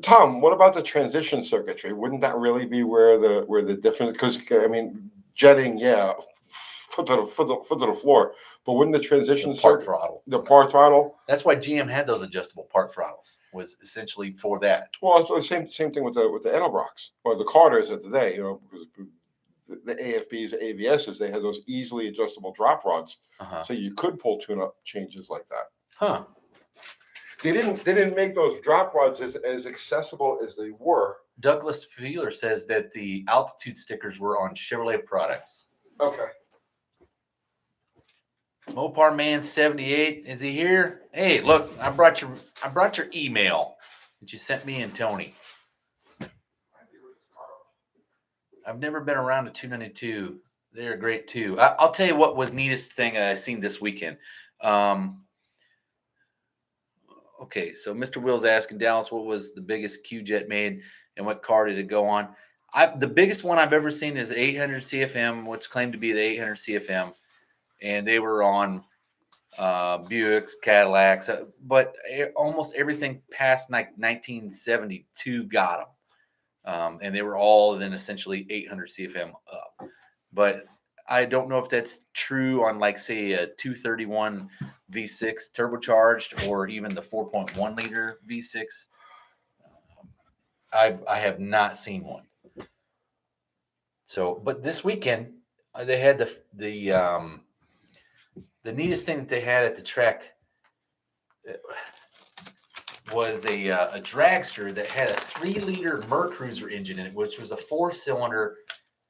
Tom, what about the transition circuitry? Wouldn't that really be where the difference? Because I mean, jetting, yeah, foot to the floor. But wouldn't the transition part throttle? The part throttle. That's why GM had those adjustable part throttles. Was essentially for that. Well, it's the same thing with the Edelbrocks or the Carters of the day. You know, because the AFBs, AVSs, they had those easily adjustable drop rods, so you could pull tune-up changes like that. Huh. They didn't make those drop rods as accessible as they were. Douglas Feeler says that the altitude stickers were on Chevrolet products. Okay. Mopar Man 78, is he here? Hey, look, I brought your email that you sent me and Tony. I've never been around a 292. They're great too. I'll tell you what was neatest thing I seen this weekend. Okay, so Mr. Will's asking Dallas, what was the biggest Q jet made and what car did it go on? The biggest one I've ever seen is 800 CFM, what's claimed to be the 800 CFM. And they were on Buicks, Cadillacs, but almost everything past like 1972 got them. And they were all then essentially 800 CFM up. But I don't know if that's true on like, say, a 231 V6 turbocharged or even the 4.1 liter V6. I have not seen one. So, but this weekend they had the neatest thing that they had at the track was a dragster that had a 3-liter Mercruiser engine in it, which was a 4-cylinder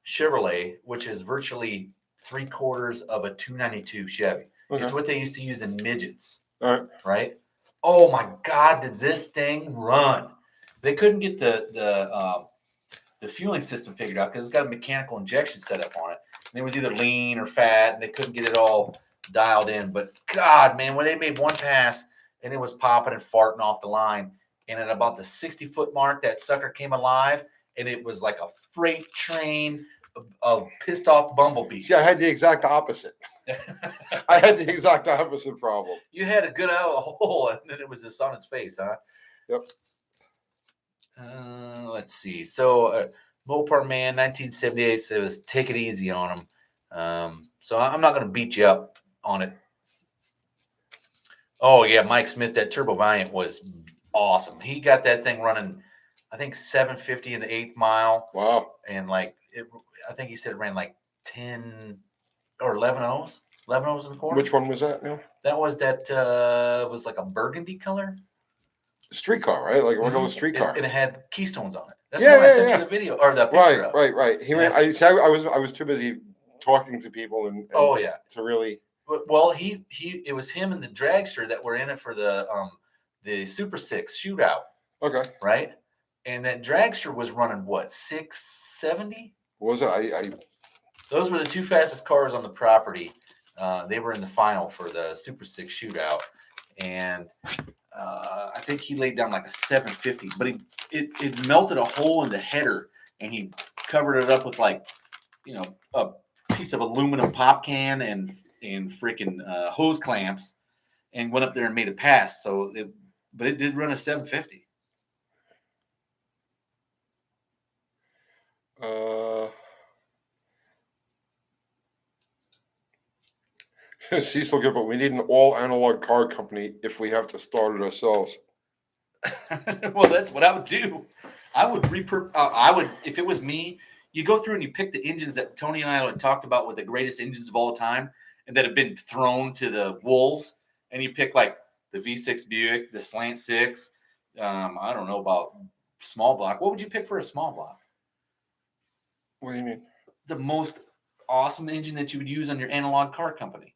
Chevrolet, which is virtually 3/4 of a 292 Chevy. Okay. It's what they used to use in midgets. All right. Right? Oh my God, did this thing run? they couldn't get the fueling system figured out because it's got a mechanical injection set up on it. And it was either lean or fat, and they couldn't get it all dialed in. But God, man, when they made one pass and it was popping and farting off the line, and at about the 60-foot mark, that sucker came alive, and it was like a freight train of pissed off bumblebees. See, I had the exact opposite. I had the exact opposite problem. You had a good out of a hole, and then it was just on its face, huh? Yep. Let's see. So, Mopar Man, 1978 says, take it easy on him. So I'm not going to beat you up on it. Oh, yeah, Mike Smith, that Turbo Valiant was awesome. He got that thing running, I think, 750 in the 8th mile. Wow. And, I think he said it ran like 10 or 11 O's. 11 O's in the quarter. Which one was that, Neil? That was was like a burgundy color. Streetcar, right? Like a regular streetcar. And it had keystones on it. That's Yeah, when I yeah, sent yeah. you the video or the picture of. Right. I was too busy talking to people and oh yeah, to really. Well, it was him and the dragster that were in it for the Super 6 shootout. Okay. Right, and that dragster was running what, 670? What was it? Those were the two fastest cars on the property. They were in the final for the Super 6 shootout, and I think he laid down like a 750, but it melted a hole in the header, and he covered it up with a piece of aluminum pop can and freaking hose clamps, and went up there and made a pass. But it did run a 750. Cecil Gilbert, we need an all-analog car company if we have to start it ourselves. Well, that's what I would do. I would if it was me, you go through and you pick the engines that Tony and I had talked about with the greatest engines of all time and that have been thrown to the wolves, and you pick like the V6 Buick, the Slant 6. I don't know about small block. What would you pick for a small block? What do you mean? The most awesome engine that you would use on your analog car company.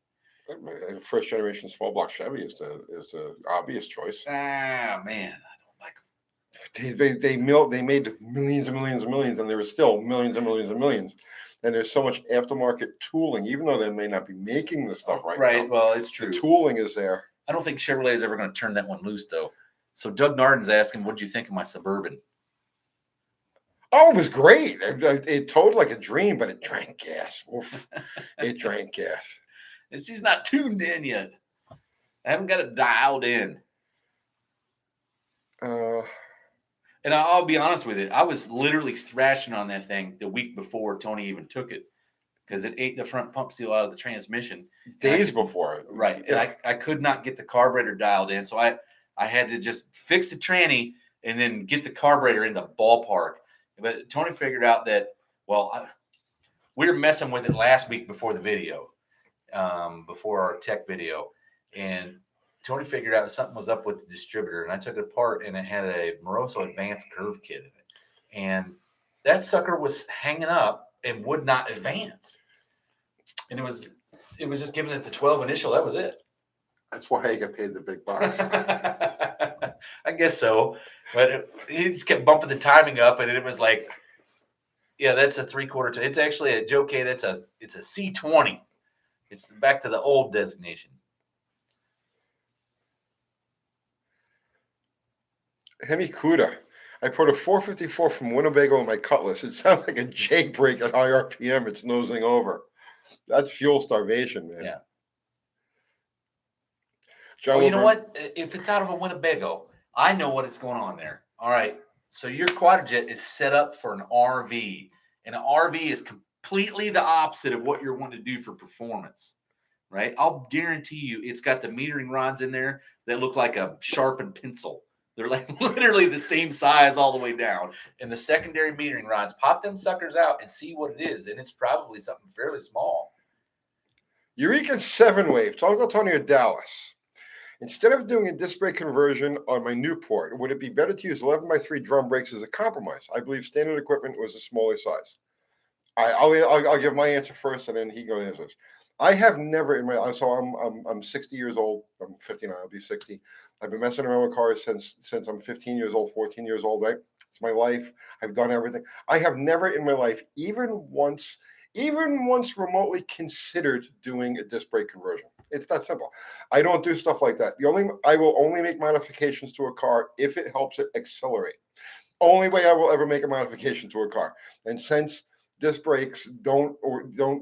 First generation small block Chevy is the obvious choice. Ah, man, I don't like them. They made millions and millions and millions, and there are still millions and millions and millions. And there's so much aftermarket tooling, even though they may not be making the stuff right now. Right. Well, it's true. The tooling is there. I don't think Chevrolet is ever going to turn that one loose, though. So Doug Narden's asking, "What did you think of my Suburban?" Oh, it was great. It towed like a dream, but it drank gas. Oof. It drank gas. She's not tuned in yet. I haven't got it dialed in. And I'll be honest with you, I was literally thrashing on that thing the week before Tony even took it because it ate the front pump seal out of the transmission. Days before it. Right. Yeah. And I could not get the carburetor dialed in. So I had to just fix the tranny and then get the carburetor in the ballpark. But Tony figured out that, we were messing with it last week before the video, before our tech video. And Tony figured out something was up with the distributor, and I took it apart, and it had a Moroso Advanced curve kit in it. And that sucker was hanging up and would not advance. And it was just giving it the 12 initial. That was it. That's why I get paid the big bucks. I guess so. But he just kept bumping the timing up, and it was like, yeah, that's a 3/4. It's actually a Joe K. It's a C20. It's back to the old designation. Hemi Cuda. I put a 454 from Winnebago in my Cutlass. It sounds like a Jake brake at high RPM. It's nosing over. That's fuel starvation, man. Yeah. John you know what? If it's out of a Winnebago, I know what is going on there. All right. So your Quadrajet is set up for an RV, and an RV is completely the opposite of what you're wanting to do for performance, right? I'll guarantee you it's got the metering rods in there that look like a sharpened pencil. They're like literally the same size all the way down. And the secondary metering rods, pop them suckers out and see what it is. And it's probably something fairly small. Eureka 7-Wave. Talk to Tony of Dallas. Instead of doing a disc brake conversion on my Newport, would it be better to use 11x3 drum brakes as a compromise? I believe standard equipment was a smaller size. I'll give my answer first, and then he goes answers. I have never in my so I'm 60 years old. I'm 59. I'll be 60. I've been messing around with cars since I'm 15 years old, 14 years old, right? It's my life. I've done everything. I have never in my life, even once remotely considered doing a disc brake conversion. It's that simple. I don't do stuff like that. I will only make modifications to a car if it helps it accelerate. Only way I will ever make a modification to a car. And since disc brakes don't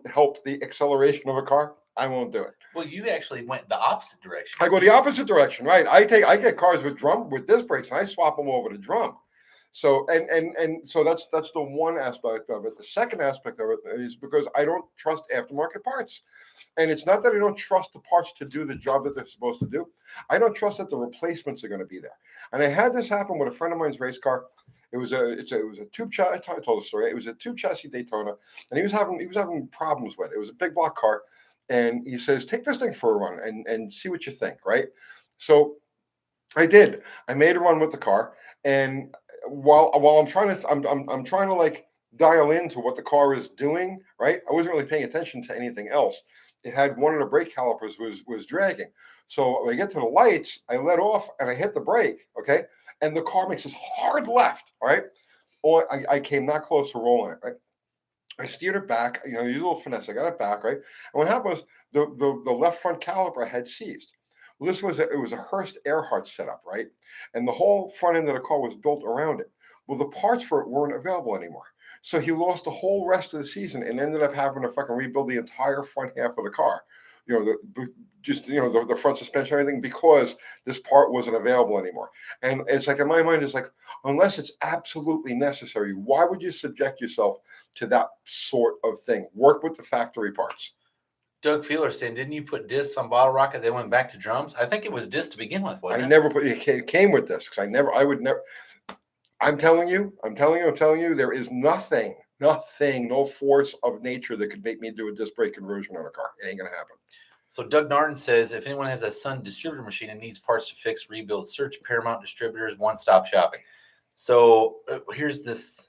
help the acceleration of a car, I won't do it. Well, you actually went the opposite direction. I go the opposite direction, right? I get cars with disc brakes and I swap them over to drum. So so that's the one aspect of it. The second aspect of it is because I don't trust aftermarket parts. And it's not that I don't trust the parts to do the job that they're supposed to do. I don't trust that the replacements are going to be there. And I had this happen with a friend of mine's race car. It was a tube chassis. I told the story. It was a tube chassis Daytona, and he was having problems with it. It was a big block car, and he says, "Take this thing for a run and see what you think." Right. So I did. I made a run with the car, and while I'm trying to like dial into what the car is doing. Right. I wasn't really paying attention to anything else. It had one of the brake calipers was dragging. So when I get to the lights, I let off and I hit the brake. Okay. And the car makes this hard left, all right? Or I came that close to rolling it, right? I steered it back, use a little finesse. I got it back, right? And what happened was the left front caliper had seized. Well, it was a Hurst Earhart setup, right? And the whole front end of the car was built around it. Well, the parts for it weren't available anymore. So he lost the whole rest of the season and ended up having to fucking rebuild the entire front half of the car. The front suspension and everything because this part wasn't available anymore. And it's like in my mind, it's like unless it's absolutely necessary, why would you subject yourself to that sort of thing? Work with the factory parts. Doug Feeler saying, didn't you put discs on Bottle Rocket? They went back to drums. I think it was discs to begin with. Wasn't I it? never put it came with discs. I would never. I'm telling you, there is nothing, no force of nature that could make me do a disc brake conversion on a car. It ain't gonna happen. So Doug Narton says, if anyone has a Sun distributor machine and needs parts to fix, rebuild, search Paramount Distributors, one-stop shopping. So here's this.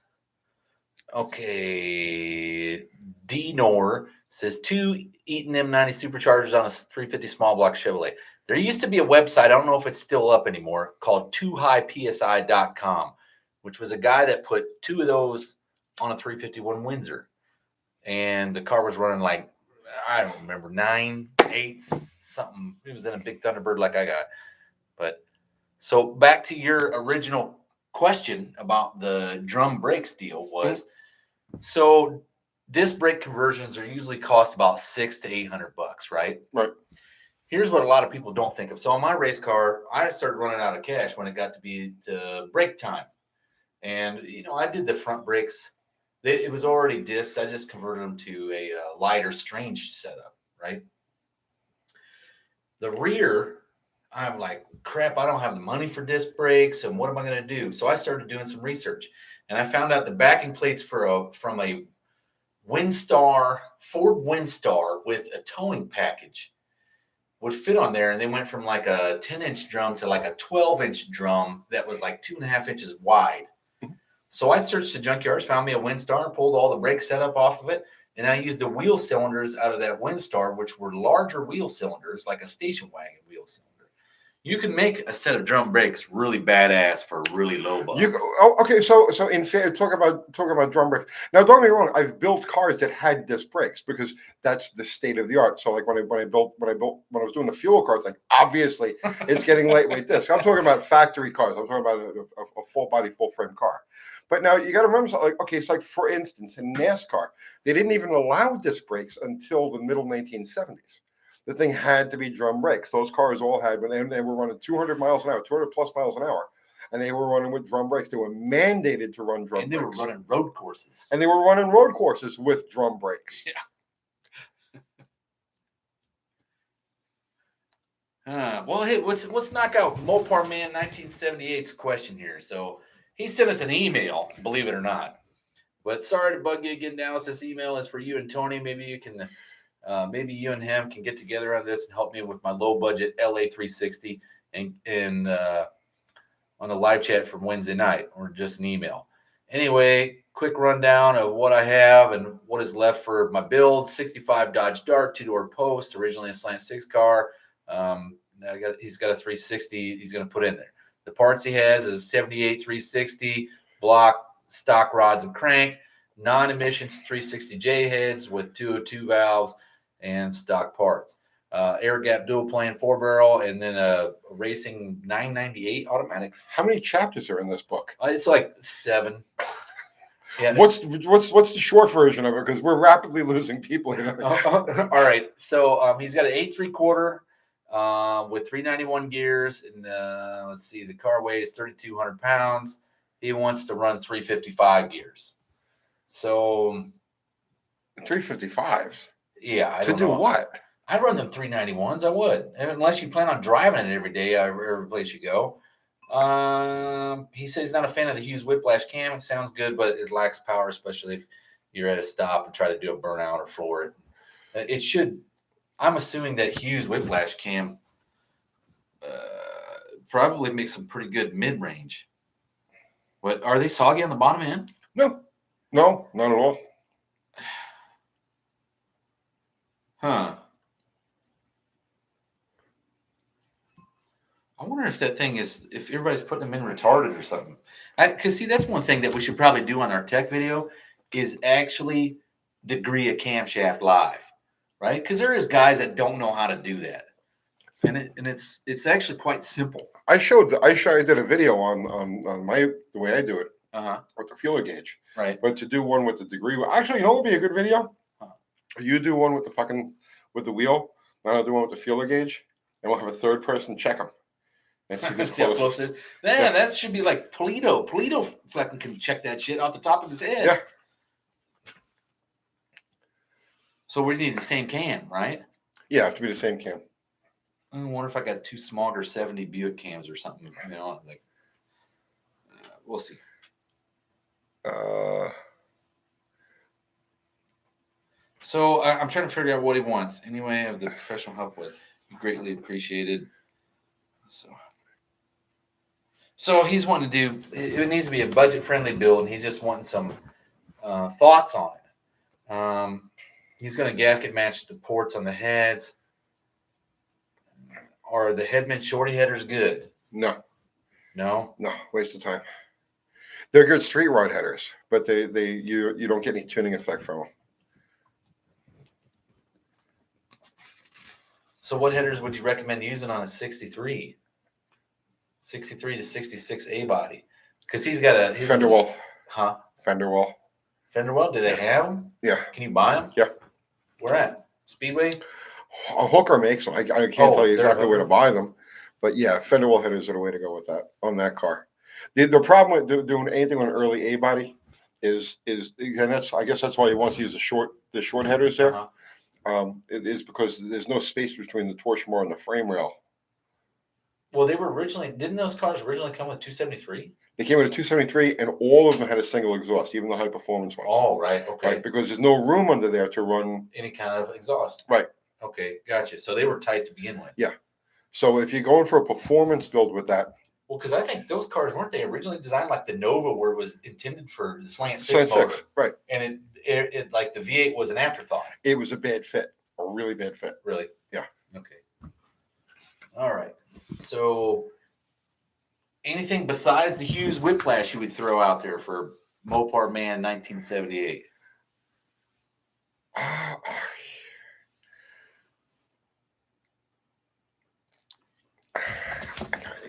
Okay. D-Nor says 2 Eaton M90 superchargers on a 350 small block Chevrolet. There used to be a website, I don't know if it's still up anymore, called toohighpsi.com, which was a guy that put 2 of those on a 351 Windsor. And the car was running like, I don't remember, 9, 8, something. It was in a big Thunderbird like I got. But so back to your original question about the drum brakes deal was, so disc brake conversions are usually cost about $600 to $800, right? Right. Here's what a lot of people don't think of. So on my race car, I started running out of cash when it got to be to brake time. And, I did the front brakes. It was already discs. I just converted them to a lighter Strange setup, right? The rear, I'm like, crap, I don't have the money for disc brakes, and what am I going to do? So I started doing some research, and I found out the backing plates from a Windstar, Ford Windstar with a towing package would fit on there, and they went from like a 10-inch drum to like a 12-inch drum that was like 2.5 inches wide. So I searched the junkyards, found me a Windstar, pulled all the brake setup off of it, and I used the wheel cylinders out of that Windstar, which were larger wheel cylinders, like a station wagon wheel cylinder. You can make a set of drum brakes really badass for really low buck. Okay, so in fair, talk about drum brakes. Now, don't get me wrong. I've built cars that had disc brakes because that's the state of the art. So, like when I was doing the fuel car thing, obviously it's getting lightweight discs. I'm talking about factory cars. I'm talking about a full body, full frame car. But now you got to remember, it's like for instance, in NASCAR, they didn't even allow disc brakes until the middle 1970s. The thing had to be drum brakes. Those cars all had, when they were running 200 miles an hour, 200 plus miles an hour, and they were running with drum brakes. They were mandated to run drum brakes. And they were running road courses. And they were running road courses with drum brakes. Yeah. Well, hey, let's knock out Mopar Man 1978's question here. So he sent us an email, believe it or not. But sorry to bug you again, Dallas. This email is for you and Tony. Maybe you and him can get together on this and help me with my low budget LA 360 and on the live chat from Wednesday night, or just an email. Anyway, quick rundown of what I have and what is left for my build. 65 Dodge Dart, 2-door post, originally a slant 6 car. he's got a 360 he's going to put in there. The parts he has is 78 360 block stock rods and crank, non-emissions 360J heads with 202 valves and stock parts. Air gap dual plane 4-barrel, and then a racing 998 automatic. How many chapters are in this book? It's like 7. Yeah. What's the short version of it? Because we're rapidly losing people here. All right. So he's got an 8 3/4 with 391 gears, and let's see, the car weighs 3,200 pounds. He wants to run 355 gears. So 355s. Yeah, I to don't do know. what? I'd run them 391s. I would, unless you plan on driving it every day, every place you go. He says he's not a fan of the Hughes Whiplash cam. It sounds good, but it lacks power, especially if you're at a stop and try to do a burnout or floor it. It should. I'm assuming that Hughes Whiplash cam probably makes some pretty good mid-range. But are they soggy on the bottom end? No, not at all. Huh. I wonder if that thing is, if everybody's putting them in retarded or something. Because, see, that's one thing that we should probably do on our tech video is actually degree a camshaft live, right? Because there is guys that don't know how to do that. And it's actually quite simple. I did a video on the way I do it with the feeler gauge. Right. But to do one with the degree, actually, you know what would be a good video? You do one with the wheel, and I'll do one with the feeler gauge, and we'll have a third person check them. And see how close it is. Yeah, that should be like Polito. Polito fucking can check that shit off the top of his head. Yeah. So we need the same cam, right? Yeah, have to be the same cam. I wonder if I got 2 Smogger 70 Buick cams or something. You know, like we'll see. So I'm trying to figure out what he wants. Anyway, of the professional help with, greatly appreciated. So he's wanting to do. It needs to be a budget-friendly build, and he's just wanting some thoughts on it. He's going to gasket match the ports on the heads. Are the Headman shorty headers good? No, waste of time. They're good street rod headers, but you don't get any tuning effect from them. So what headers would you recommend using on a 63 to 66 A body? Because he's got a fender well. Huh? Fender well. Fender well? Do they have them? Yeah. Can you buy them? Yeah. Where at? Speedway? A Hooker makes them. I can't tell you exactly where to buy them, but yeah, fender well headers are the way to go with that on that car. The problem with doing anything on an early A body is and I guess that's why he wants to use the short headers there. It is because there's no space between the Torsionbar and the frame rail. Well, didn't those cars originally come with 273? They came with a 273, and all of them had a single exhaust, even the high performance ones. Oh, right. Okay. Right, because there's no room under there to run any kind of exhaust. Right. Okay, gotcha. So they were tight to begin with. Yeah. So if you're going for a performance build with that. Well, because I think those cars, weren't they originally designed like the Nova, where it was intended for the slant six motor? Right. And it like the V8 was an afterthought. It was a bad fit, a really bad fit. Really? Yeah. Okay. All right. So anything besides the Hughes Whiplash you would throw out there for Mopar Man 1978?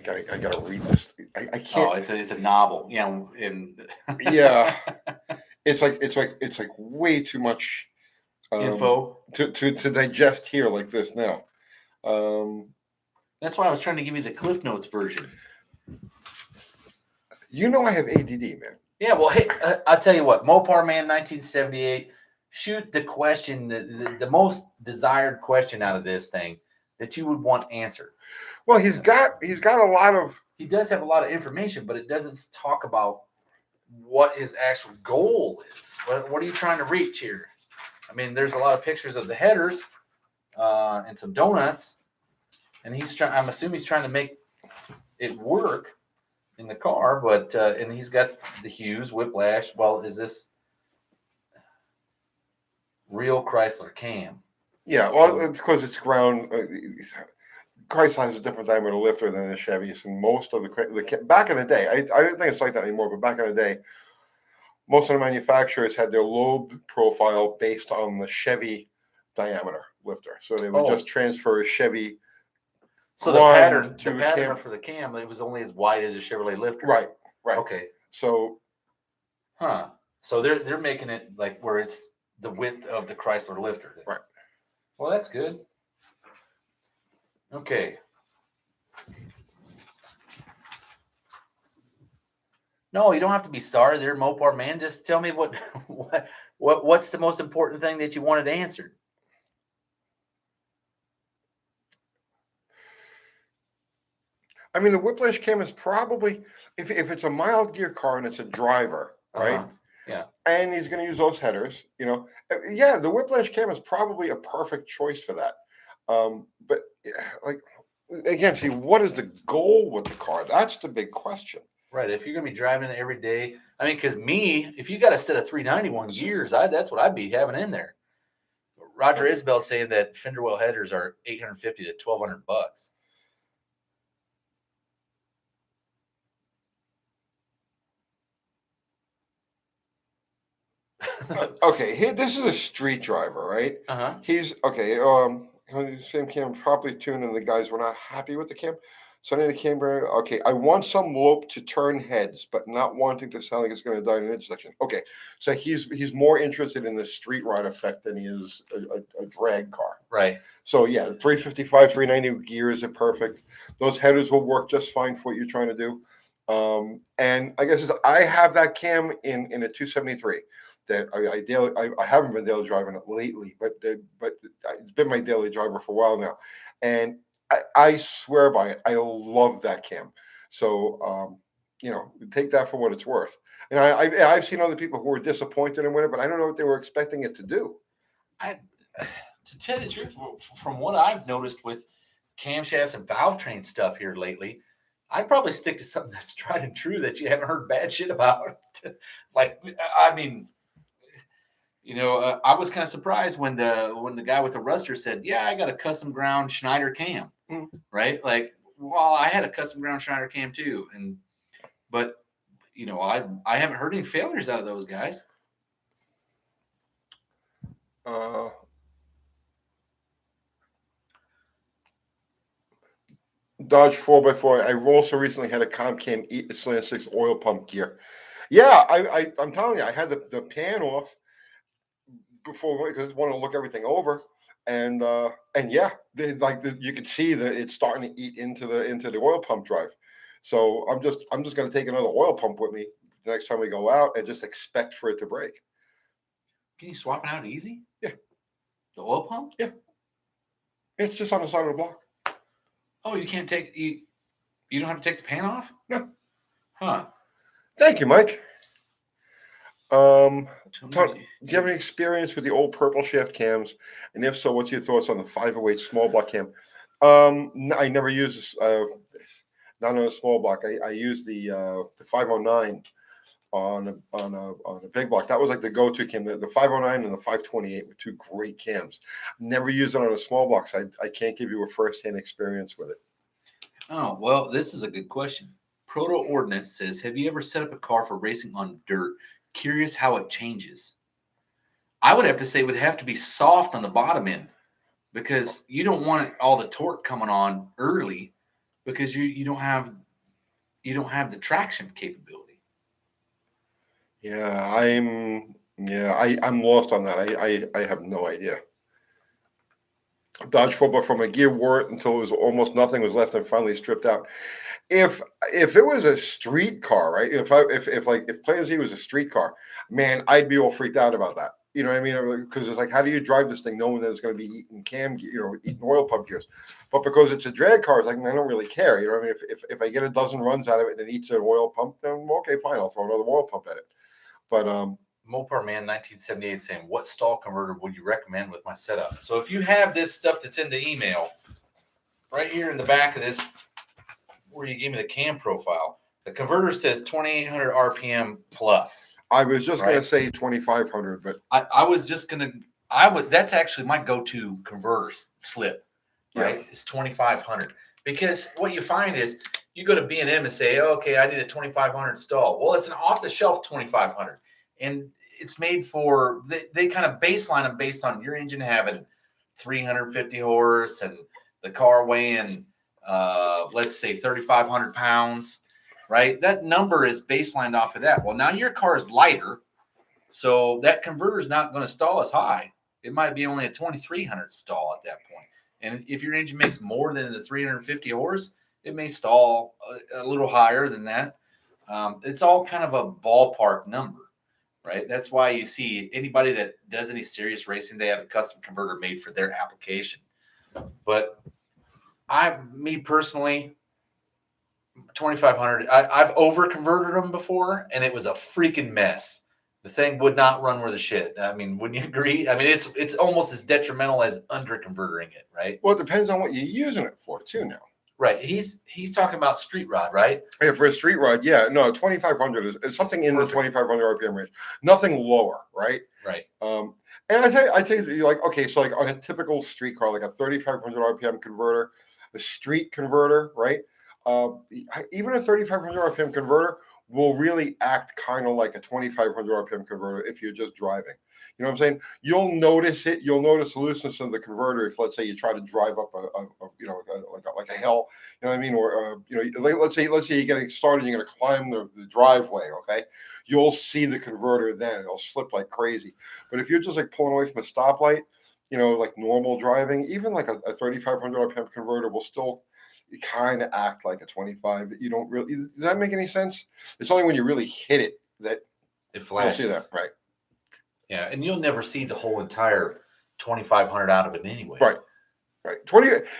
I gotta read this. I can't. Oh, it's a novel, you know. Yeah, it's like way too much info to digest here like this now. That's why I was trying to give you the Cliff Notes version. You know I have ADD, man. Yeah, well, hey, I'll tell you what. Mopar Man 1978. Shoot the question, the most desired question out of this thing that you would want answered. Well, he's got a lot of. He does have a lot of information, but it doesn't talk about what his actual goal is. What are you trying to reach here? I mean, there's a lot of pictures of the headers and some donuts, and I'm assuming he's trying to make it work in the car, but and he's got the Hughes Whiplash. Well, is this real Chrysler cam? Yeah, well, it's because it's ground Chrysler has a different diameter lifter than the Chevys, and most of back in the day, I didn't think it's like that anymore, but back in the day, most of the manufacturers had their lobe profile based on the Chevy diameter lifter, so they would just transfer a Chevy. So the pattern for the cam, it was only as wide as a Chevrolet lifter. Right. Okay. So, So they're making it like where it's the width of the Chrysler lifter. Right. Well, that's good. Okay. No, you don't have to be sorry there, Mopar man. Just tell me what's the most important thing that you wanted answered. I mean, the whiplash cam is probably, if it's a mild gear car and it's a driver, right? Yeah. And he's going to use those headers, yeah, the whiplash cam is probably a perfect choice for that. But like, again, see, what is the goal with the car? That's the big question. Right. If you're going to be driving it every day, I mean, because if you got a set of 391 gears, that's what I'd be having in there. Roger Isbell saying that fender well headers are $850 to $1,200. Okay, this is a street driver, right? He's okay. Same cam properly tuned, and the guys were not happy with the cam. So I need a camera. Okay, I want some lope to turn heads, but not wanting to sound like it's going to die in an intersection. Okay, so he's more interested in the street ride effect than he is a drag car. Right. So yeah, the 355, 390 gears are perfect. Those headers will work just fine for what you're trying to do. And I guess I have that cam in a 273 that I haven't been daily driving it lately, but it's been my daily driver for a while now, and I swear by it. I love that cam. So take that for what it's worth. And I've seen other people who were disappointed in it, but I don't know what they were expecting it to do. To tell you the truth, from what I've noticed with camshafts and valve train stuff here lately, I'd probably stick to something that's tried and true that you haven't heard bad shit about. Like, I mean, I was kind of surprised when the guy with the Ruster said, "Yeah, I got a custom ground Schneider cam." Right? Like, well, I had a custom ground Schneider cam too, but I haven't heard any failures out of those guys. Dodge 4x4. I also recently had a comp cam eat a slant 6 oil pump gear. Yeah, I'm telling you, I had the pan off before because I wanted to look everything over, and yeah, you could see that it's starting to eat into the oil pump drive. So I'm just going to take another oil pump with me the next time we go out and just expect for it to break. Can you swap it out easy? Yeah. The oil pump? Yeah. It's just on the side of the block. Oh, you can't take you don't have to take the pan off? No. Huh. Thank you, Mike. Do you have any experience with the old purple shaft cams? And if so, what's your thoughts on the 508 small block cam? I never used this, not on a small block. I used the 509 on a big block. That was like the go-to cam. The 509 and the 528 were two great cams. Never used it on a small block, so I can't give you a first-hand experience with it. Oh, well, this is a good question. Proto Ordnance says, have you ever set up a car for racing on dirt? Curious how it changes. I would have to say it would have to be soft on the bottom end because you don't want all the torque coming on early because you don't have the traction capability. Yeah, I'm lost on that. I have no idea. Dodge 4x4 from a gear wore it until it was almost nothing was left and finally stripped out. If it was a street car, right? If Plan Z was a street car, man, I'd be all freaked out about that. You know what I mean? Because it's like, how do you drive this thing knowing that it's going to be eating eating oil pump gears? But because it's a drag car, it's like, I don't really care. You know what I mean? If I get a dozen runs out of it and it eats an oil pump, then okay, fine, I'll throw another oil pump at it. But Mopar Man 1978 saying, what stall converter would you recommend with my setup? So if you have this stuff that's in the email, right here in the back of this, where you gave me the cam profile, the converter says 2,800 RPM plus. I was just going to say 2,500, but that's actually my go-to converter slip right? It's 2,500. Because what you find is you go to B&M and say, oh, okay, I need a 2,500 stall. Well, it's an off-the-shelf 2,500, and it's made for they kind of baseline them based on your engine having 350 horse and the car weighing, let's say 3,500 pounds, right? That number is baselined off of that. Well, now your car is lighter, so that converter is not going to stall as high. It might be only a 2,300 stall at that point. And if your engine makes more than the 350 horse, it may stall a little higher than that. It's all kind of a ballpark number, right? That's why you see anybody that does any serious racing, they have a custom converter made for their application. But me personally, 2,500, I've over converted them before, and it was a freaking mess. The thing would not run worth a shit. I mean, wouldn't you agree? I mean, it's almost as detrimental as under converting it, right? Well, it depends on what you're using it for too now. Right. He's talking about street rod, right? Yeah, for a street rod, yeah. No, 2,500 is something in the 2,500 RPM range. Nothing lower, right? Right. And I tell you, like, okay, so like on a typical street car, like a 3,500 RPM converter, a street converter, right? Even a 3,500 RPM converter will really act kind of like a 2,500 RPM converter if you're just driving. You know what I'm saying? You'll notice it. You'll notice the looseness of the converter if, let's say, you try to drive up like a hill. You know what I mean? Or let's say you're getting started. You're going to climb the driveway. Okay, you'll see the converter then. It'll slip like crazy. But if you're just like pulling away from a stoplight, like normal driving, even like a 3,500 RPM converter will still kind of act like a 25. You don't really. Does that make any sense? It's only when you really hit it that it flashes. You'll see that, right? Yeah, and you'll never see the whole entire 2,500 out of it anyway. Right.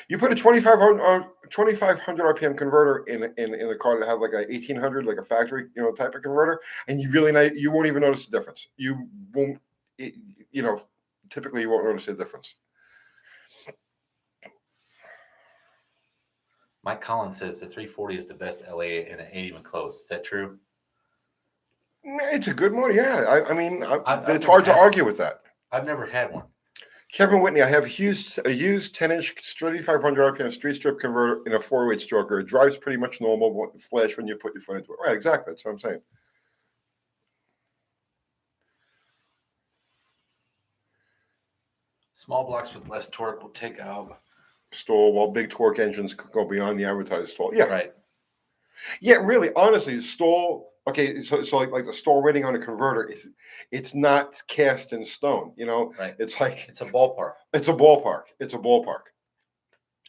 You put a 2,500 RPM converter in a car that has like a 1,800, like a factory, type of converter, and you won't even notice the difference. You won't, typically you won't notice the difference. Mike Collins says the 340 is the best LA and it ain't even close. Is that true? It's a good motor, yeah. I mean, it's hard to argue with that. I've never had one. Kevin Whitney, I have a used 10-inch 3,500 RPM street strip converter in a 4-weight stroker. It drives pretty much normal, flash when you put your foot into it. Right, exactly. That's what I'm saying. Small blocks with less torque will take out stall, while big torque engines could go beyond the advertised stall. Yeah, right. Yeah, really, honestly, the stall. Okay, so like the stall rating on a converter it's not cast in stone. Right. It's like it's a ballpark. It's a ballpark,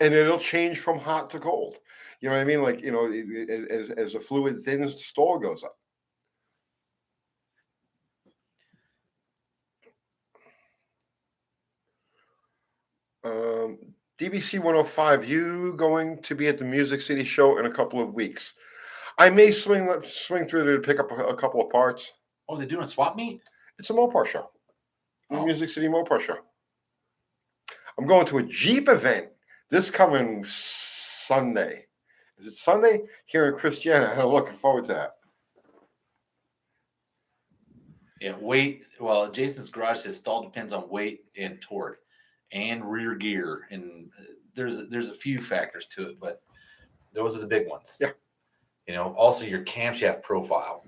and it'll change from hot to cold. You know what I mean? Like as the fluid thins, the stall goes up. DBC 105, you going to be at the Music City show in a couple of weeks? I may swing through there to pick up a couple of parts. Oh, they're doing a swap meet? It's a Mopar show. The Music City Mopar show. I'm going to a Jeep event this coming Sunday. Is it Sunday? Here in Christiana. I'm looking forward to that. Yeah, weight. Well, Jason's garage says stall depends on weight and torque and rear gear. And there's a few factors to it, but those are the big ones. Yeah. Also your camshaft profile,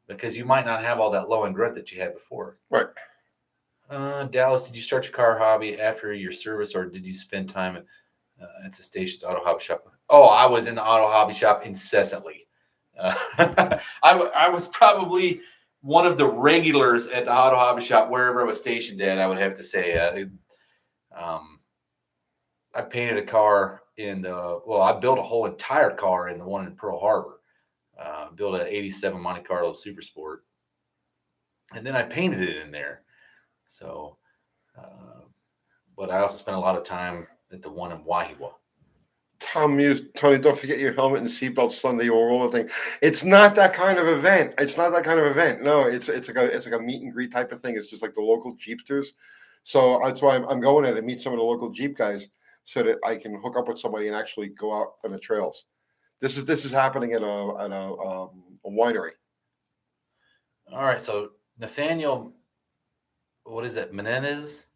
because you might not have all that low end grunt that you had before. Right. Dallas, did you start your car hobby after your service, or did you spend time at the station's auto hobby shop? Oh, I was in the auto hobby shop incessantly. I was probably one of the regulars at the auto hobby shop wherever I was stationed at. I would have to say, I painted a car I built a whole entire car in the one in Pearl Harbor. Built an 87 Monte Carlo Super Sport, and then I painted it in there. So, but I also spent a lot of time at the one in Wahiwa. Tony, don't forget your helmet and seatbelt Sunday or all the thing. It's not that kind of event. No, it's like a meet and greet type of thing. It's just like the local Jeepsters. So that's why I'm going there to meet some of the local Jeep guys, so that I can hook up with somebody and actually go out on the trails. This is happening at a winery. All right, so Nathaniel, what is it? Menzies.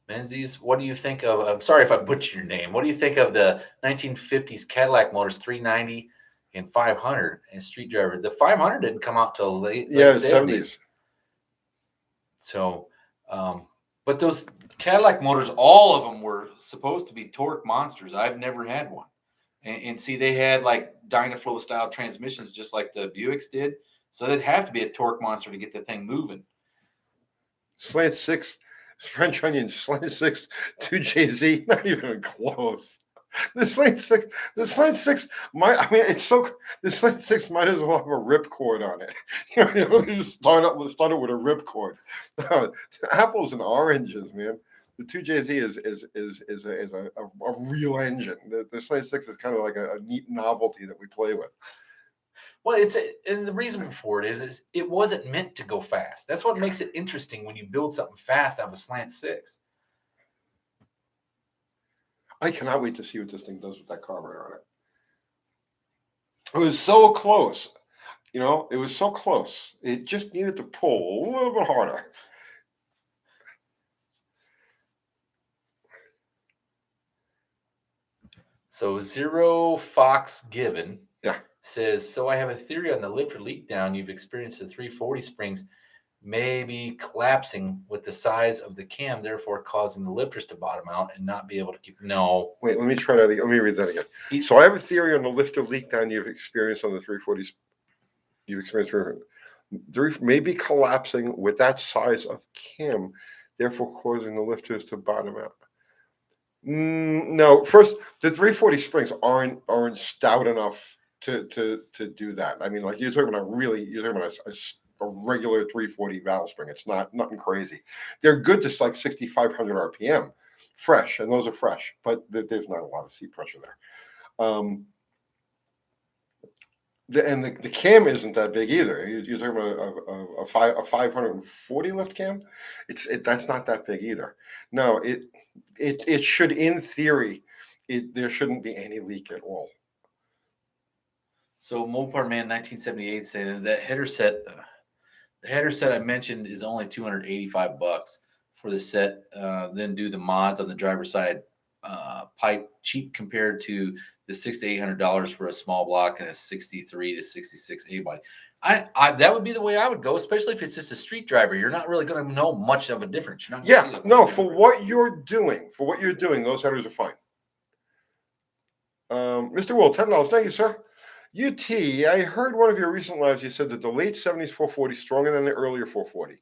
Menzies, what do you think of? I'm sorry if I butchered your name. What do you think of the 1950s Cadillac Motors 390 and 500 and Street Driver? The 500 didn't come out till late Yeah, the 70s. 70s. So, but those Cadillac motors, all of them were supposed to be torque monsters. I've never had one. And see, they had like Dynaflow style transmissions, just like the Buicks did. So they'd have to be a torque monster to get the thing moving. Slant 6, French onion, Slant 6, 2JZ, not even close. The Slant 6 might, I mean, the Slant 6 might as well have a ripcord on it. Just start it with a ripcord. Apples and oranges, man. The 2JZ is a real engine. The Slant 6 is kind of like a neat novelty that we play with. Well, and the reason for it is it wasn't meant to go fast. That's what makes it interesting when you build something fast out of a Slant 6. I cannot wait to see what this thing does with that carburetor on it. It was so close. It was so close. It just needed to pull a little bit harder. So Zero Fox Given Yeah. says, so I have a theory on the lifter leak down. You've experienced the 340 springs may be collapsing with the size of the cam, therefore causing the lifters to bottom out and not be able to keep. No. Wait, let me try that again. Let me read that again. So I have a theory on the lifter leak down you've experienced on the 340s. You've experienced may be collapsing with that size of cam, therefore causing the lifters to bottom out. No, first, the 340 springs aren't stout enough to do that. I mean, like you're talking about a regular 340 valve spring. It's nothing crazy. They're good to like 6,500 RPM, fresh, and those are fresh, but there's not a lot of seat pressure there. The cam isn't that big either. You're talking about a 540 lift cam. That's not that big either. No, it should, in theory, there shouldn't be any leak at all. So Mopar Man 1978 saying that header set, the header set I mentioned is only $285 for the set. Then do the mods on the driver's side pipe, cheap compared to the $600 to $800 for a small block and a 63 to 66 A body. That would be the way I would go, especially if it's just a street driver. You're not really going to know much of a difference. You're not Yeah, see no, for what you're doing, those headers are fine. Mr. Will, $10. Thank you, sir. UT, I heard one of your recent lives. You said that the late 70s 440 is stronger than the earlier 440.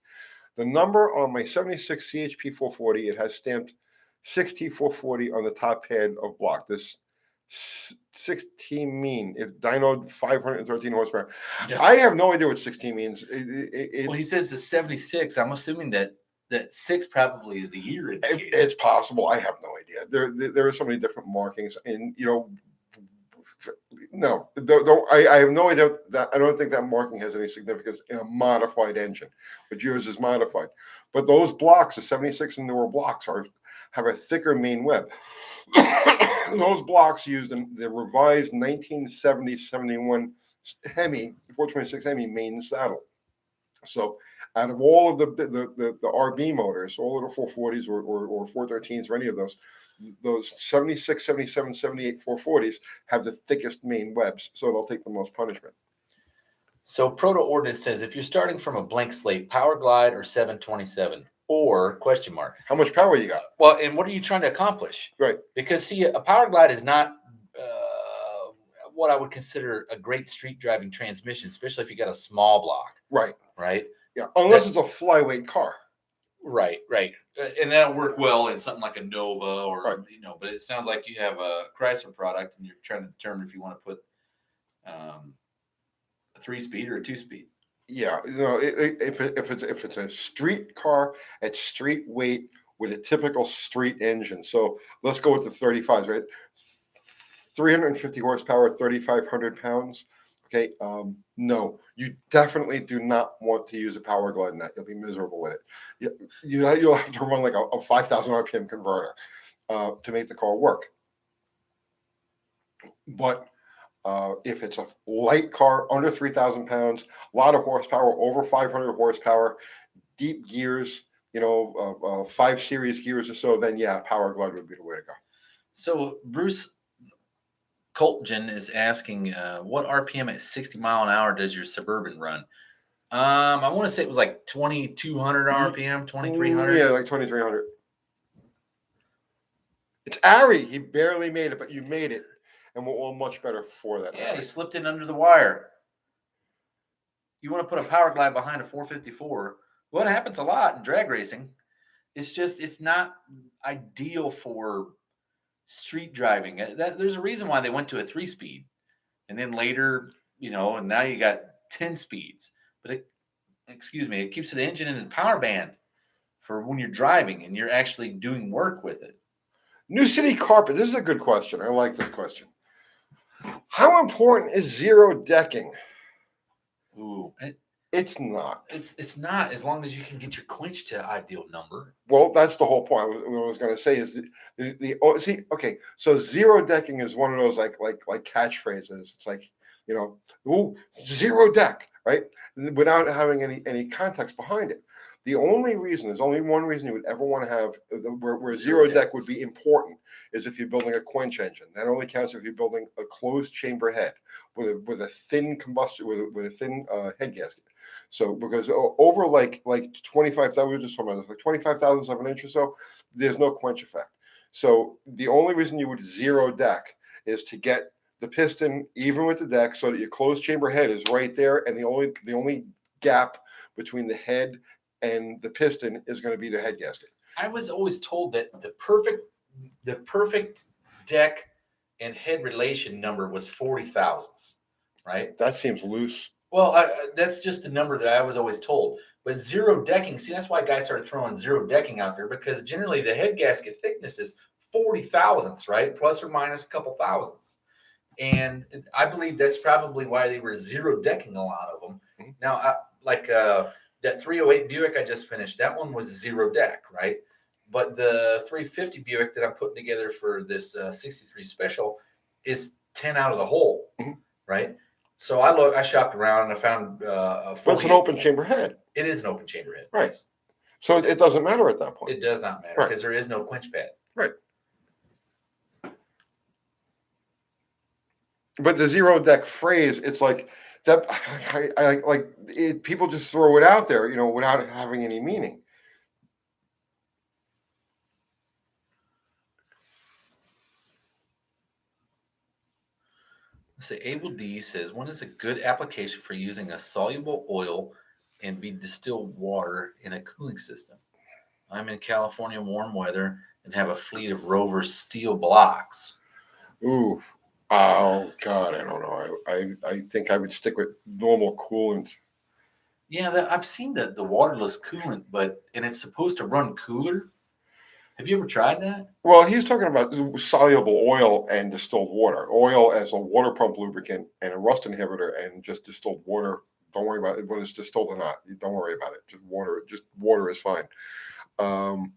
The number on my 76 CHP 440, it has stamped 6T440 on the top pad of block. This 6T mean if dyno 513 horsepower. Yeah. I have no idea what 6T means. Well, he says the 76. I'm assuming that 6 probably is the year indicator. It's possible. I have no idea. There are so many different markings, and no, I have no idea that. I don't think that marking has any significance in a modified engine, but yours is modified. But those blocks, the 76 and newer blocks, have a thicker main web. Those blocks used in the revised 1970-71 Hemi 426 Hemi main saddle. So out of all of the RB motors, all of the 440s or 413s or any of those 76, 77, 78 440s have the thickest main webs, so they'll take the most punishment. So Proto Ordinance says, if you're starting from a blank slate, Power Glide or 727 or question mark. How much power you got? Well, and what are you trying to accomplish? Right. Because see, a Power Glide is not what I would consider a great street driving transmission, especially if you got a small block. Right. Right. Yeah. Unless it's a flyweight car. Right. Right. And that'll work well in something like a Nova or, right. But it sounds like you have a Chrysler product and you're trying to determine if you want to put a 3-speed or a 2-speed. Yeah. If it's a street car at street weight with a typical street engine. So let's go with the 35s, right? 350 horsepower, 3,500 pounds. Okay. No, you definitely do not want to use a Power Glide in that. You'll be miserable with it. You'll have to run like a 5,000 RPM converter to make the car work. But if it's a light car under 3,000 pounds, a lot of horsepower, over 500 horsepower, deep gears, 5 series gears or so, then yeah, power glide would be the way to go. So Bruce Coltgen is asking, what RPM at 60 mile an hour does your Suburban run? I want to say it was like 2,200 RPM, 2,300. Yeah, like 2,300. It's Ari. He barely made it, but you made it, and we're all much better for that. Yeah, he slipped in under the wire. You want to put a power glide behind a 454? Well, it happens a lot in drag racing. It's not ideal for street driving. There's a reason why they went to a 3-speed, and then later, and now you got 10 speeds. But it keeps the engine in the power band for when you're driving and you're actually doing work with it. New City Carpet. This is a good question. I like this question. How important is zero decking? Ooh, it's not. It's not, as long as you can get your quench to ideal number. Well, that's the whole point. What I was going to say is okay. So zero decking is one of those like catchphrases. It's like, ooh, zero deck, right? Without having any context behind it. There's only one reason you would ever want to have where zero deck would be important is if you're building a quench engine. That only counts if you're building a closed chamber head with a thin combustion with a thin head gasket. So because over like 25,000, we were just talking about this, like 25,000ths of an inch or so, there's no quench effect. So the only reason you would zero deck is to get the piston even with the deck, so that your closed chamber head is right there, and the only gap between the head and the piston is going to be the head gasket. I was always told that the perfect deck and head relation number was 40 thousandths, right? That seems loose. Well, that's just the number that I was always told. But zero decking, see, that's why guys started throwing zero decking out there, because generally the head gasket thickness is 40 thousandths, right? Plus or minus a couple thousandths. And I believe that's probably why they were zero decking a lot of them. Mm-hmm. Now, that 308 Buick I just finished, that one was zero deck, right? But the 350 Buick that I'm putting together for this 63 Special is 10 out of the hole, mm-hmm. right? So I shopped around and I found a 40. But it's an open chamber head. It is an open chamber head. Right. Yes. So it doesn't matter at that point. It does not matter because there is no quench pad. Right. But the zero deck phrase, it's like that. I like it, people just throw it out there, without having any meaning. So Abel D says, when is a good application for using a soluble oil and be distilled water in a cooling system? I'm in California warm weather and have a fleet of Rover steel blocks. Ooh. Oh God, I don't know. I think I would stick with normal coolant. Yeah, I've seen the waterless coolant, and it's supposed to run cooler. Have you ever tried that? Well, he's talking about soluble oil and distilled water. Oil as a water pump lubricant and a rust inhibitor, and just distilled water. Don't worry about it, whether it's distilled or not. Don't worry about it. Just water is fine. I'm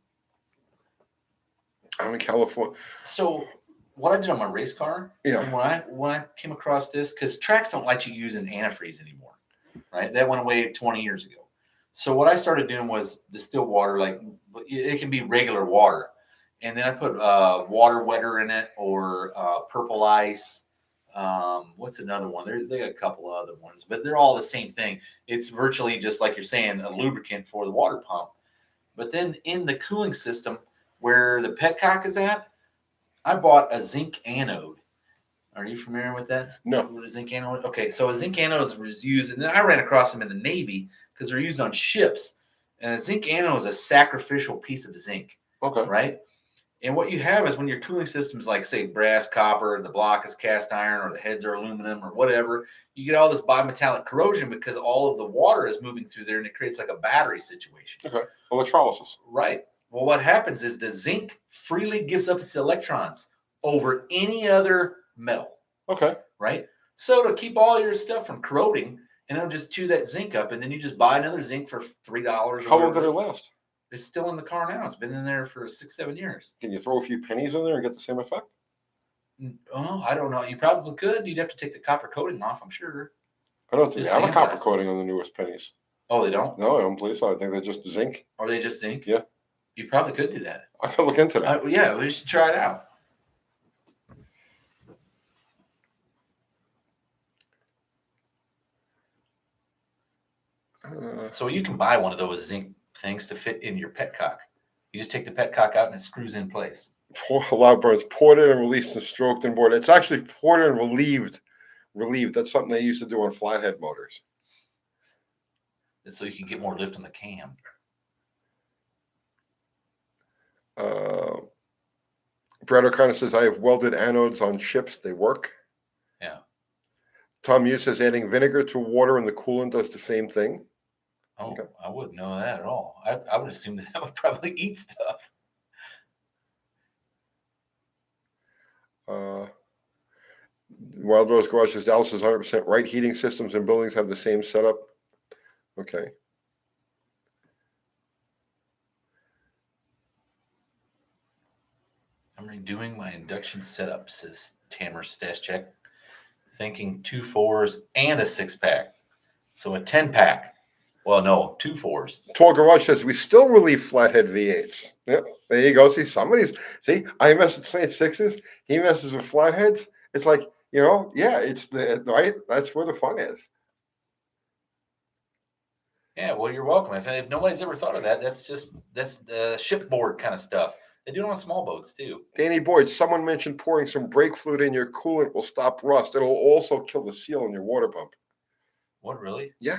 in California. So what I did on my race car, and when I came across this, because tracks don't let you use an antifreeze anymore, right? That went away 20 years ago. So what I started doing was distilled water, like it can be regular water, and then I put water wetter in it, or purple ice. What's another one? They got a couple of other ones, but they're all the same thing. It's virtually just like you're saying, a lubricant for the water pump. But then in the cooling system where the petcock is at, I bought a zinc anode. Are you familiar with that? No. What is zinc anode? Okay, so a zinc anode was used, and then I ran across them in the Navy because they're used on ships. And a zinc anode is a sacrificial piece of zinc. Okay. Right? And what you have is when your cooling system's like, say, brass, copper, and the block is cast iron, or the heads are aluminum, or whatever, you get all this bimetallic corrosion because all of the water is moving through there, and it creates like a battery situation. Okay. Electrolysis. Right. Well, what happens is the zinc freely gives up its electrons over any other metal. Okay. Right? So to keep all your stuff from corroding, and it'll just chew that zinc up, and then you just buy another zinc for $3. How long did it last? It's still in the car now. It's been in there for 6-7 years. Can you throw a few pennies in there and get the same effect? Oh, I don't know. You probably could. You'd have to take the copper coating off, I'm sure. I don't think they have a copper coating on the newest pennies. Oh, they don't? No, I don't believe so. I think they're just zinc. Are they just zinc? Yeah. You probably could do that. I could look into that. Yeah, we should try it out. So you can buy one of those zinc things to fit in your petcock. You just take the petcock out and it screws in place. Loud burns, ported and released and stroked and bored. It's actually ported and relieved. Relieved. That's something they used to do on flathead motors. And so you can get more lift on the cam. Brad O'Connor says, I have welded anodes on ships. They work. Yeah. Tom Hughes says, adding vinegar to water and the coolant does the same thing. Oh, okay. I wouldn't know that at all. I would assume that would probably eat stuff. Wild Rose Garage says, Dallas is 100% right. Heating systems in buildings have the same setup. Okay. I'm redoing my induction setup, says Tamer Stash Check. Thinking 2 4s and a 6-pack. So a 10-pack. Well, no, 2 4s. Tall Garage says, we still relieve flathead V8s. Yeah, there you go. See, I mess with slant 6s. He messes with flatheads. It's like, yeah, it's right. That's where the fun is. Yeah, well, you're welcome. If nobody's ever thought of that, that's shipboard kind of stuff. They do it on small boats too. Danny Boyd, someone mentioned pouring some brake fluid in your coolant will stop rust. It'll also kill the seal in your water pump. What, really? Yeah.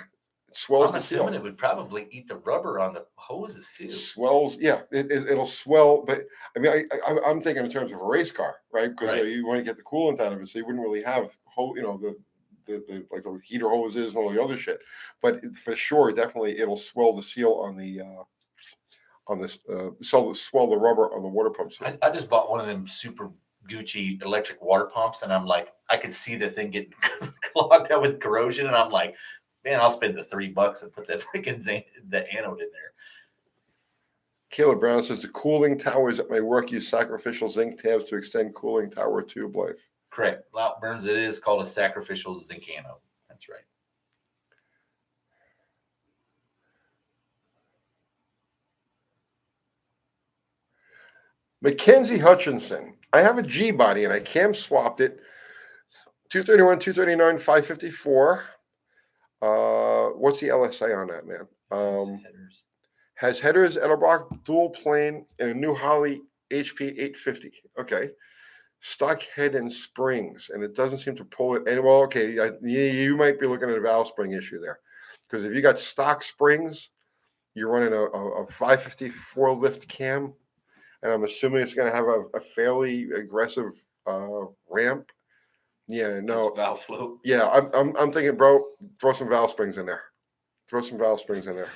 It swells I'm the seal. assuming it would probably eat the rubber on the hoses too. Swells, yeah. It'll swell, but I mean, I'm thinking in terms of a race car, right? Because you want to get the coolant out of it, so you wouldn't really have the like the heater hoses and all the other shit. But for sure, definitely, it'll swell the seal on the swell the rubber on the water pump seal. I just bought one of them super Gucci electric water pumps, and I'm like, I could see the thing getting clogged up with corrosion, and I'm like, man, I'll spend the $3 and put the freaking the anode in there. Caleb Brown says the cooling towers at my work use sacrificial zinc tabs to extend cooling tower tube life. Correct. Loud Burns, it is called a sacrificial zinc anode. That's right. Mackenzie Hutchinson. I have a G body and I cam swapped it. 231, 239, 554. What's the LSA on that, man? Headers. Has headers, Edelbrock, dual plane, and a new Holley HP 850. Okay. Stock head and springs, and it doesn't seem to pull it. And well, okay, you might be looking at a valve spring issue there, because if you got stock springs, you're running a 554 lift cam, and I'm assuming it's going to have a fairly aggressive ramp. Yeah, no valve float. Yeah, I'm thinking, bro, throw some valve springs in there. Throw some valve springs in there.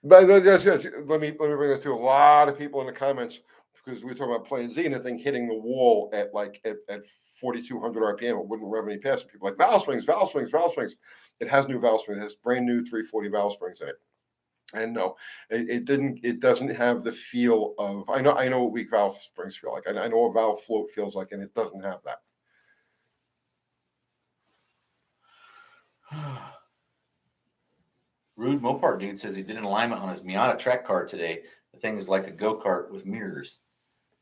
But yes, let me bring this to a lot of people in the comments, because we were talking about playing Z and the thing hitting the wall at 4,200 RPM. It wouldn't rev any past. People like valve springs, valve springs, valve springs. It has new valve springs. It has brand new 340 valve springs in it. And no, it doesn't have the feel of, I know what weak valve springs feel like. I know what valve float feels like, and it doesn't have that. Rude Mopar dude says he did an alignment on his Miata track car today. The thing is like a go-kart with mirrors.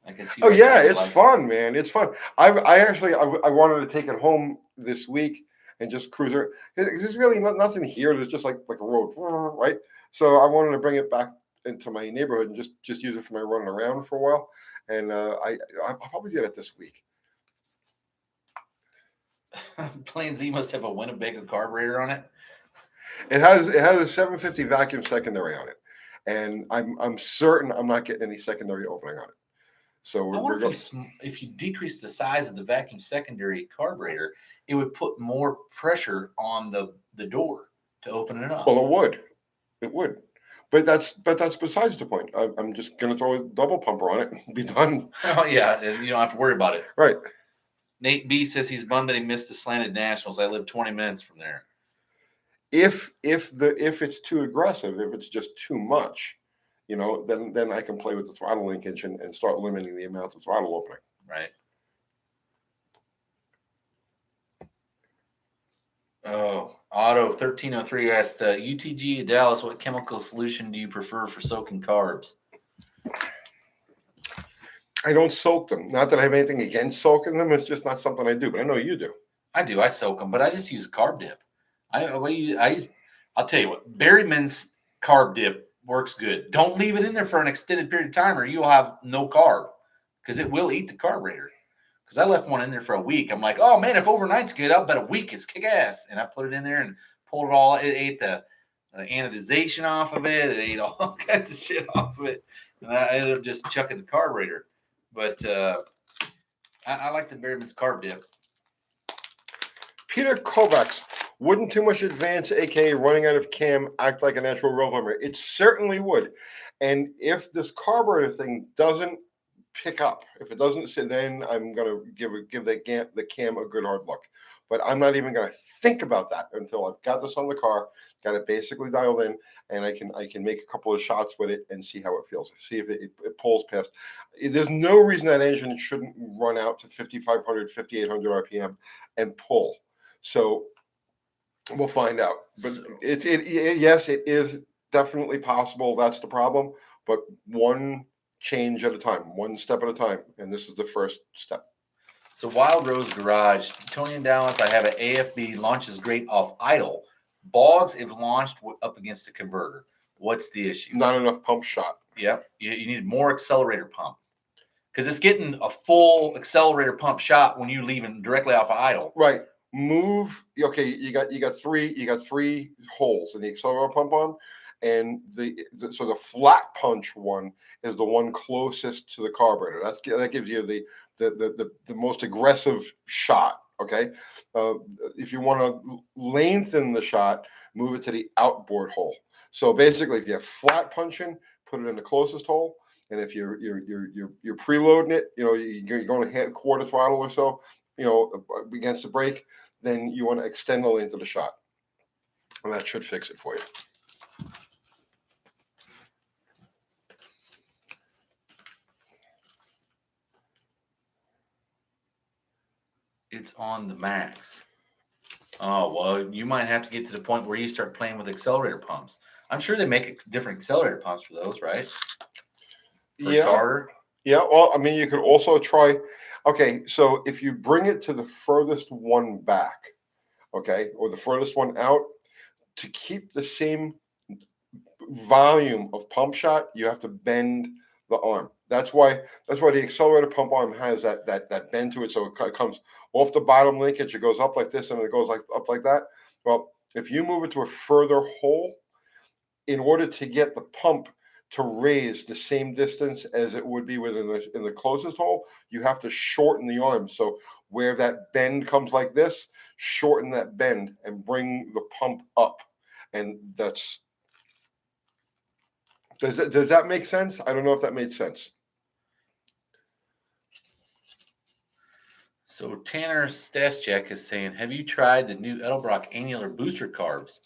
I can see. Oh yeah, it's fun, man. It's fun. I wanted to take it home this week and just cruise it. There's really nothing here. There's just like a road, right? So I wanted to bring it back into my neighborhood and just use it for my running around for a while. And I'll probably get it this week. Plan Z must have a Winnebago carburetor on it. It has a 750 vacuum secondary on it, and I'm certain I'm not getting any secondary opening on it. So I wonder if you decrease the size of the vacuum secondary carburetor, it would put more pressure on the door to open it up. Well, it would, but that's besides the point. I'm just gonna throw a double pumper on it and be done. Oh yeah, and you don't have to worry about it. Right. Nate B says he's bummed that he missed the Slanted Nationals. I live 20 minutes from there. If it's too aggressive, if it's just too much, then I can play with the throttle linkage and start limiting the amount of throttle opening. Right. Oh, Auto 1303 asked UTG Dallas, what chemical solution do you prefer for soaking carbs? I don't soak them. Not that I have anything against soaking them. It's just not something I do. But I know you do. I do. I soak them, but I just use a carb dip. I'll tell you what, Berryman's carb dip works good. Don't leave it in there for an extended period of time, or you'll have no carb because it will eat the carburetor. Because I left one in there for a week. I'm like, oh man, if overnight's good, I'll bet a week is kick ass. And I put it in there and pulled it all. It ate the anodization off of it. It ate all kinds of shit off of it. And I ended up just chucking the carburetor. But I like the Berryman's carb dip. Peter Kovacs, wouldn't too much advance, aka running out of cam, act like a natural road climber? It certainly would. And if this carburetor thing doesn't pick up, if it doesn't, then I'm gonna give the cam a good hard look. But I'm not even gonna think about that until I've got this on the car, got it basically dialed in, and I can make a couple of shots with it and see how it feels. See if it pulls past. There's no reason that engine shouldn't run out to 5,500, 5,800 RPM and pull. So we'll find out. But yes, it is definitely possible. That's the problem. But one change at a time, one step at a time, and this is the first step. So Wild Rose Garage, Tony in Dallas, I have an AFB, launches great off idle. Bogs, if launched up against a converter, what's the issue? Not enough pump shot. Yep, you need more accelerator pump because it's getting a full accelerator pump shot when you're leaving directly off of idle. Right. Move. Okay, you got three holes in the accelerator pump on, and so the flat punch one is the one closest to the carburetor. That gives you the most aggressive shot. Okay, if you want to lengthen the shot, move it to the outboard hole. So basically, if you have flat punching, put it in the closest hole, and if you're preloading it, you're going to quarter throttle or so, against the brake, then you want to extend the length of the shot, and that should fix it for you. It's on the max. Oh, well, you might have to get to the point where you start playing with accelerator pumps. I'm sure they make different accelerator pumps for those, right? Yeah. Yeah. Well, I mean, you could also try. Okay, so if you bring it to the furthest one back, okay, or the furthest one out, to keep the same volume of pump shot, you have to bend the arm. That's why the accelerator pump arm has that bend to it, so it comes off the bottom linkage. It goes up like this, and it goes up like that. Well, if you move it to a further hole, in order to get the pump to raise the same distance as it would be in the closest hole, you have to shorten the arm. So where that bend comes like this, shorten that bend and bring the pump up. And that's. Does that make sense? I don't know if that made sense. So Tanner Staschek is saying, have you tried the new Edelbrock annular booster carbs?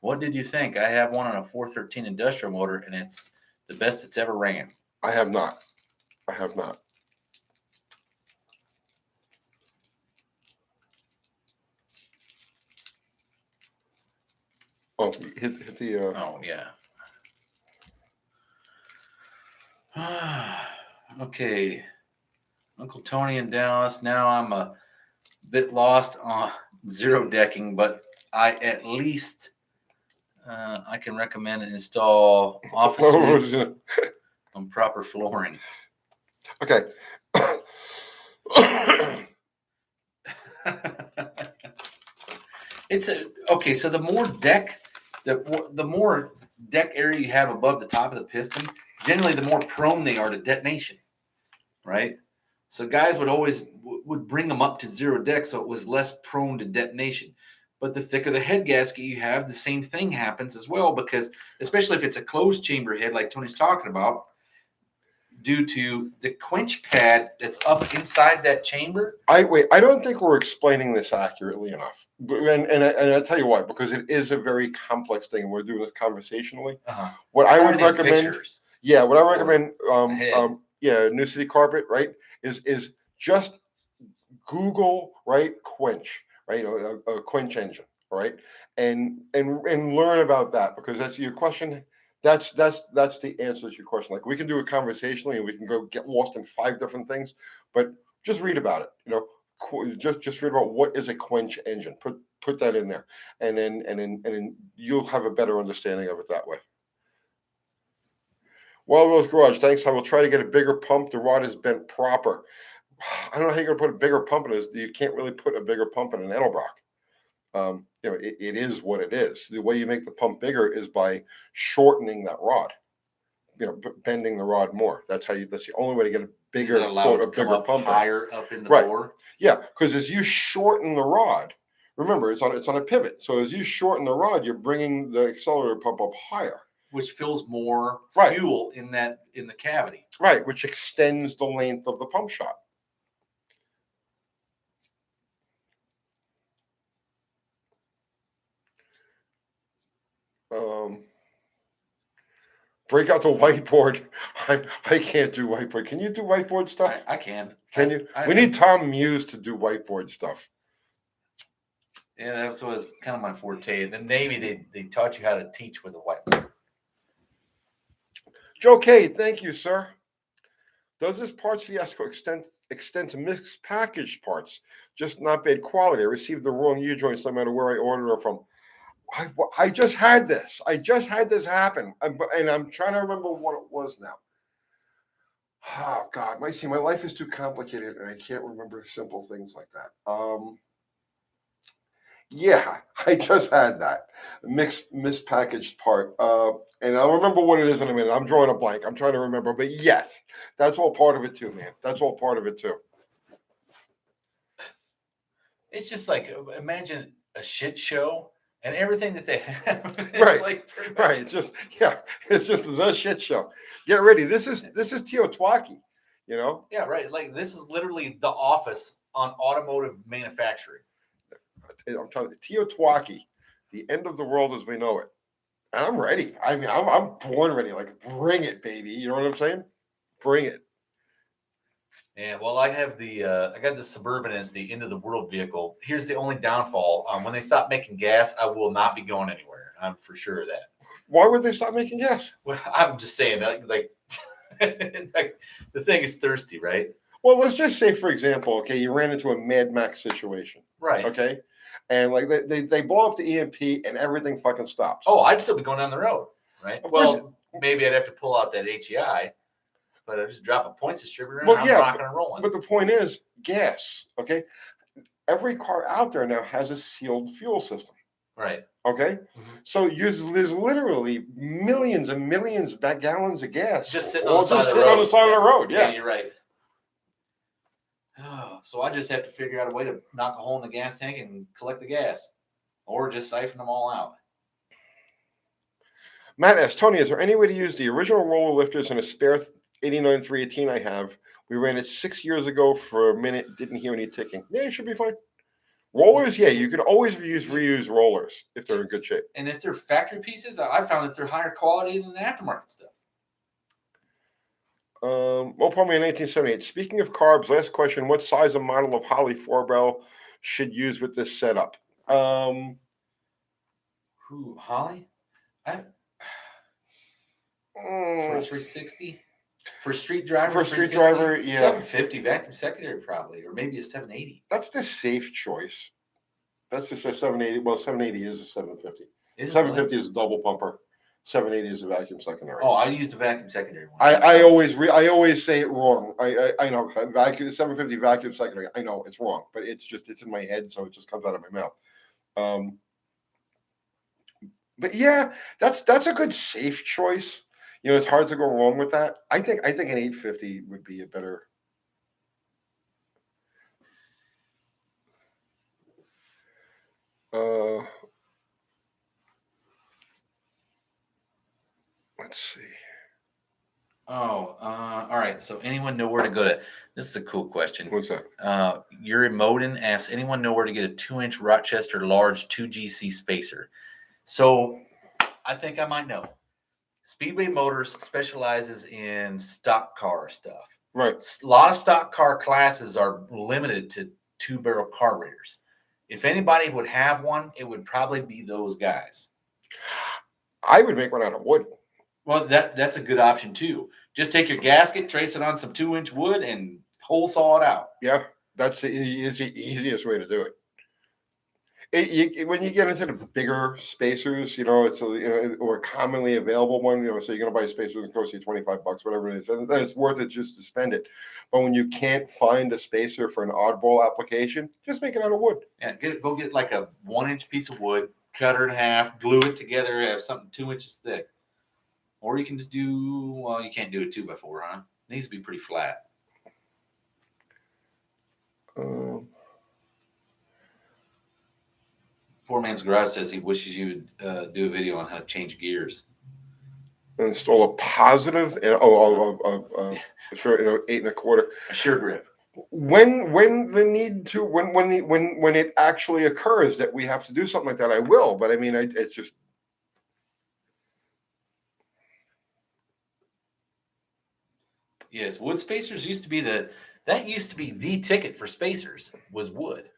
What did you think? I have one on a 413 industrial motor, and it's the best it's ever ran. I have not. Oh, hit the. Oh, yeah. Okay. Uncle Tony in Dallas. Now I'm a bit lost on zero decking, but I at least I can recommend and install office suites on proper flooring. Okay. Okay. So the more deck, the more deck area you have above the top of the piston, generally the more prone they are to detonation, right? So guys would bring them up to zero deck, so it was less prone to detonation. But the thicker the head gasket you have, the same thing happens as well, because especially if it's a closed chamber head like Tony's talking about, due to the quench pad that's up inside that chamber. I don't think we're explaining this accurately enough. And I'll tell you why, because it is a very complex thing. We're doing this conversationally. Uh-huh. What I would recommend, pictures. Yeah, what I recommend, New City Carpet, right, is just Google, right, quench, right, a quench engine, all right, and learn about that, because that's your question. That's the answer to your question. Like, we can do it conversationally, and we can go get lost in 5 different things, but just read about it. Just read about what is a quench engine. Put that in there, and then you'll have a better understanding of it that way. Wild Rose Garage, thanks. I will try to get a bigger pump. The rod is bent proper. I don't know how you're gonna put a bigger pump in this. You can't really put a bigger pump in an Edelbrock. It is what it is. The way you make the pump bigger is by shortening that rod. Bending the rod more. That's the only way to get a bigger, Is it allowed quote, to a come bigger up pump in. higher up in the Right. bore? Yeah, because as you shorten the rod, remember it's on a pivot. So as you shorten the rod, you're bringing the accelerator pump up higher, Which fills more Right. fuel in the cavity. right? Which extends the length of the pump shot. Break out the whiteboard. I can't do whiteboard. Can you do whiteboard stuff? I can. Can you? We need Tom Muse to do whiteboard stuff. Yeah, that was kind of my forte. And then maybe they taught you how to teach with a whiteboard. Joe K, thank you, sir. Does this parts fiasco extend to mixed packaged parts? Just not bad quality. I received the wrong U-joints no matter where I ordered it from. I just had this. I just had this happen, and I'm trying to remember what it was now. Oh God, my life is too complicated, and I can't remember simple things like that. Yeah, I just had that mispackaged part, and I'll remember what it is in a minute. I'm drawing a blank. I'm trying to remember, but yes, that's all part of it too, man. That's all part of it too. It's just like, imagine a shit show and everything that they have. Right. Like pretty much, Right. It's just the shit show. Get ready. This is Teotihuacan, Yeah, right. Like, this is literally the office on automotive manufacturing. I'm telling you, Teotihuacan, the end of the world as we know it. And I'm ready. I mean, I'm born ready. Like, bring it, baby. You know what I'm saying? Bring it. Yeah, well, I have I got the Suburban as the end of the world vehicle. Here's the only downfall: when they stop making gas, I will not be going anywhere. I'm for sure of that. Why would they stop making gas? Well, I'm just saying that, like the thing is thirsty, right? Well, let's just say, for example, okay, you ran into a Mad Max situation, Right. okay, and like they blow up the EMP and everything fucking stops. Oh, I'd still be going down the road, right? Well, maybe I'd have to pull out that HEI. But I just drop a points distributor and I'm rocking and rolling. But the point is, gas, okay? Every car out there now has a sealed fuel system. Right. Okay? Mm-hmm. So there's literally millions and millions of gallons of gas just sitting on the side of the road. Yeah, you're right. So I just have to figure out a way to knock a hole in the gas tank and collect the gas. Or just siphon them all out. Matt asks, Tony, is there any way to use the original roller lifters in a spare 89 318 I have? We ran it 6 years ago for a minute, didn't hear any ticking. Yeah, it should be fine. Rollers, yeah, you can always reuse rollers if they're in good shape. And if they're factory pieces, I found that they're higher quality than the aftermarket stuff. Probably in 1978. Speaking of carbs, last question: what size and model of Holly 4-barrel should use with this setup? Holly? For a 360? For a street driver? For a street driver, yeah. 750 vacuum secondary probably, or maybe a 780. That's the safe choice. That's just a 780. Well, 780 is a 750. 750 is a double pumper. 780 is a vacuum secondary. Oh, I used a vacuum secondary one. I always say it wrong. I know vacuum 750 vacuum secondary. I know it's wrong, but it's in my head, so it just comes out of my mouth. But yeah, that's a good safe choice. It's hard to go wrong with that. I think an 850 would be a better. Let's see. Oh, all right. So anyone know where to go to? This is a cool question. What's that? Yuri Moden asks, anyone know where to get a 2-inch Rochester large 2GC spacer? So I think I might know. Speedway Motors specializes in stock car stuff. Right. A lot of stock car classes are limited to 2-barrel carburetors. If anybody would have one, it would probably be those guys. I would make one out of wood. Well, that's a good option too. Just take your gasket, trace it on some 2-inch wood, and hole saw it out. Yeah, it's the easiest way to do it. When you get into the bigger spacers, it's or a commonly available one, so you're going to buy a spacer that costs you $25, whatever it is, and then it's worth it just to spend it. But when you can't find a spacer for an oddball application, just make it out of wood. Yeah, go get like a 1-inch piece of wood, cut it in half, glue it together, have something 2 inches thick. Or you can just do, well, you can't do it 2x4, huh? It needs to be pretty flat. Poor Man's Garage says he wishes you would do a video on how to change gears. Install a positive and sure, 8 1/4. A sure grip. When the need to when it actually occurs that we have to do something like that, I will. But I mean, it's just. Yes, wood spacers used to be the ticket for spacers was wood.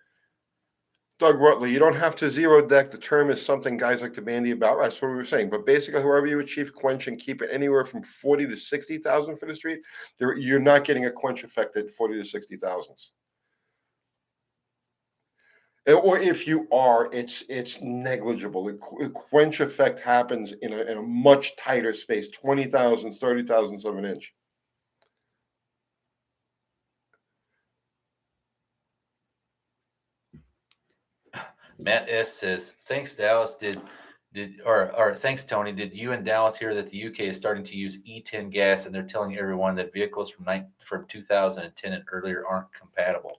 Doug Rutley, you don't have to zero deck. The term is something guys like to bandy about. That's what we were saying. But basically, whoever you achieve quench and keep it anywhere from 40 to 60,000 for the street, you're not getting a quench effect at 40 to 60,000. Or if you are, it's negligible. The quench effect happens in a much tighter space, 20,000, 30,000ths of an inch. Matt S says, "Thanks, Dallas. Thanks, Tony. Did you and Dallas hear that the UK is starting to use E10 gas, and they're telling everyone that vehicles from 2010 and earlier aren't compatible?"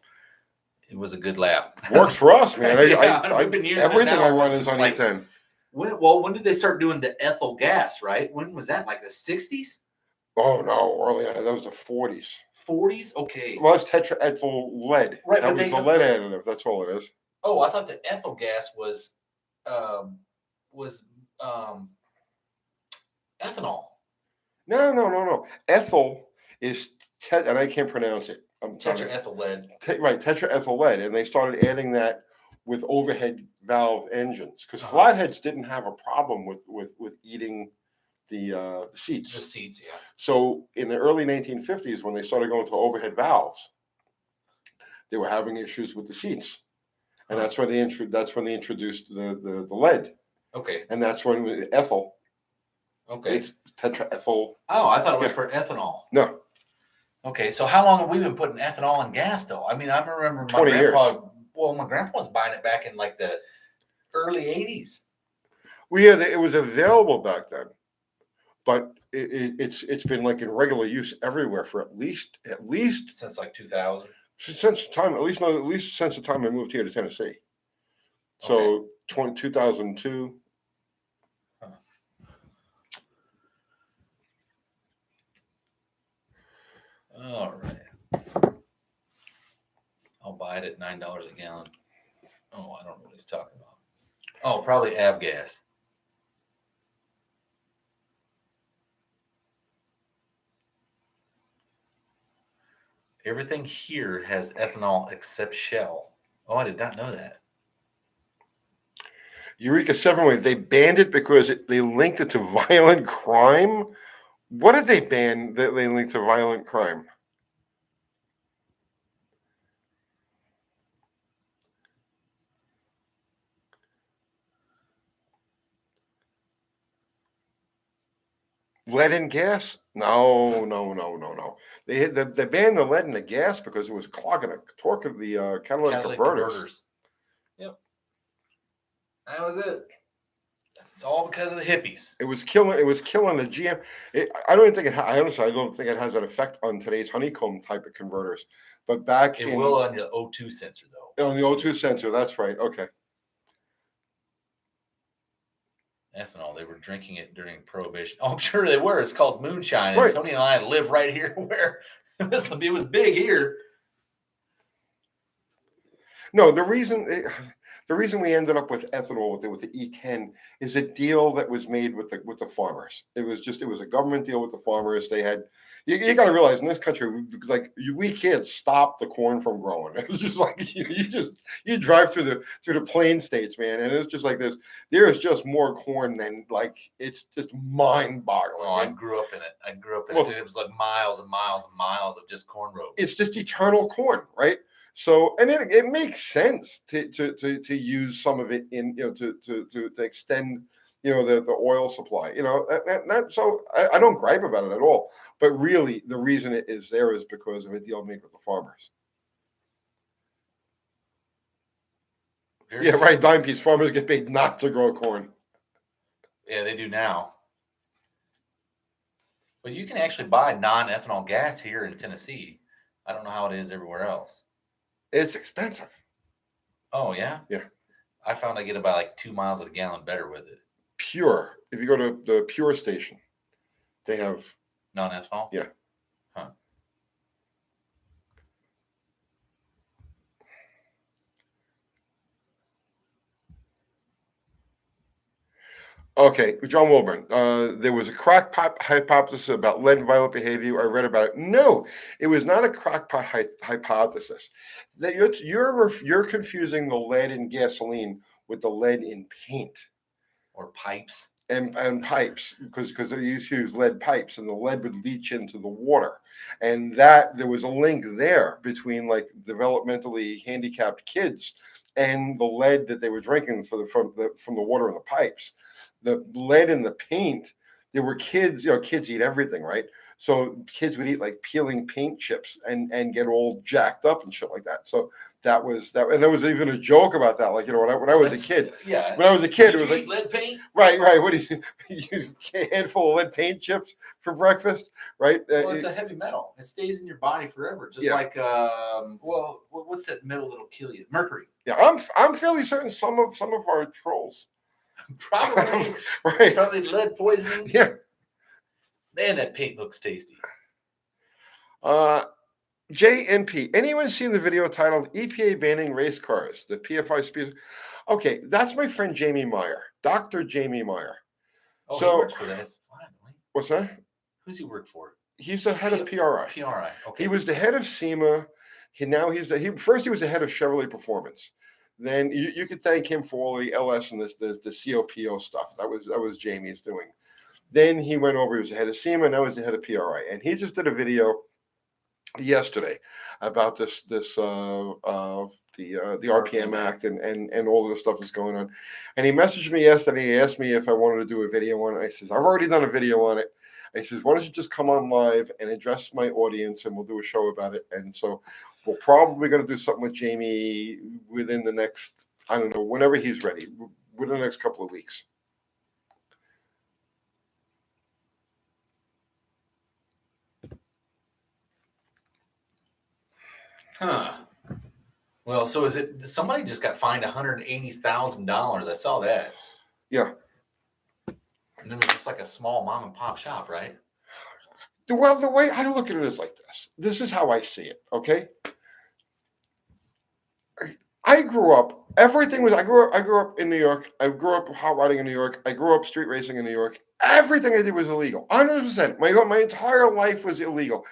It was a good laugh. Works for us, man. We've been using everything it now I run is on E10. When did they start doing the ethyl gas? Right? When was that? Like the 60s? Oh no, early that was the 40s. 40s? Okay. Well, it's tetraethyl lead. Right, that was the lead additive. That's all it is. Oh, I thought the ethyl gas was ethanol. No. Ethyl is and I can't pronounce it. Tetraethyl lead. Right, tetraethyl lead, and they started adding that with overhead valve engines because flatheads didn't have a problem with eating the seats. The seats, yeah. So in the early 1950s, when they started going to overhead valves, they were having issues with the seats. And that's when they introduced the lead. Okay. And that's when it was ethyl. Okay. It's tetraethyl. Oh, I thought it was for ethanol. No. Okay, so how long have we been putting ethanol in gas, though? I mean, I remember my 20 grandpa. years. Well, my grandpa was buying it back in like the early 80s. Well, yeah, it was available back then, but it's been like in regular use everywhere for at least since like 2000. Since since the time I moved here to Tennessee. So 2002. Huh. All right. I'll buy it at $9 a gallon. Oh, I don't know what he's talking about. Oh, probably avgas. Everything here has ethanol except Shell. Oh, I did not know that. Eureka 7-Wave, they banned it because they linked it to violent crime. What did they ban that they linked to violent crime? Lead in gas? No. They banned the lead in the gas because it was clogging the torque of the catalytic converters. Yep. That was it. It's all because of the hippies. It was killing the GM. I don't even think I don't think it has an effect on today's honeycomb type of converters. But back it will on the O2 sensor though. On the O2 sensor, that's right. Okay. Ethanol. They were drinking it during Prohibition. Oh, I'm sure they were. It's called moonshine. Right. And Tony and I live right here where it was big here. No, the reason we ended up with ethanol with the E10 is a deal that was made with the farmers. It was a government deal with the farmers. They had, You got to realize in this country, we can't stop the corn from growing. It's just like you drive through the plain states, man, and it's just like this. There is just more corn than it's just mind-boggling. Oh, I grew up in it. Well, it was like miles and miles and miles of just corn rows. It's just eternal corn, right? So, and it makes sense to use some of it in to extend the oil supply. So I don't gripe about it at all. But really, the reason it is there is because of a deal made with the farmers. Right. Dime piece farmers get paid not to grow corn. Yeah, they do now. But you can actually buy non-ethanol gas here in Tennessee. I don't know how it is everywhere else. It's expensive. Oh, yeah? Yeah. I found I get about like 2 miles a gallon better with it. Pure. If you go to the Pure station, they have non-ethanol? Yeah. Huh. Okay, John Wilburn. There was a crackpot hypothesis about lead and violent behavior. I read about it. No, it was not a crackpot hypothesis. That you're confusing the lead in gasoline with the lead in paint or pipes and pipes because they used to use lead pipes and the lead would leach into the water, and that there was a link there between like developmentally handicapped kids and the lead that they were drinking from the water in the pipes. The lead in the paint, there were kids, kids eat everything, right? So kids would eat like peeling paint chips and get all jacked up and shit like that. So that was that, and there was even a joke about that. Like, when I was a kid, yeah. When I was a kid, Did it was like lead paint. Right. What do you a handful of lead paint chips for breakfast, right? Well, it's a heavy metal. It stays in your body forever, just like what's that metal that'll kill you? Mercury. Yeah, I'm fairly certain some of our trolls. Probably right. Probably lead poisoning. Yeah. Man, that paint looks tasty. JNP. Anyone seen the video titled EPA banning race cars? The PFI speed. Okay, that's my friend Jamie Meyer, Dr. Jamie Meyer. Oh, so, he works for that. What's that? Who's he work for? He's the head of PRI. PRI. Okay. He was the head of SEMA. First he was the head of Chevrolet Performance. Then you could thank him for all the LS and the COPO stuff. That was Jamie's doing. Then he went over. He was the head of SEMA. Now he's the head of PRI. And he just did a video yesterday about the RPM Act and all of the stuff that's going on. And he messaged me yesterday. He asked me if I wanted to do a video on it. I says, I've already done a video on it. I says, why don't you just come on live and address my audience and we'll do a show about it. And so we're probably going to do something with Jamie within the next, I don't know, whenever he's ready, within the next couple of weeks. Huh. Well, so is it somebody just got fined $180,000? I saw that. Yeah. And it was just like a small mom and pop shop, right? Well, the way I look at it is like this. This is how I see it, okay? I grew up, I grew up in New York. I grew up hot rodding in New York. I grew up street racing in New York. Everything I did was illegal. 100%. My entire life was illegal.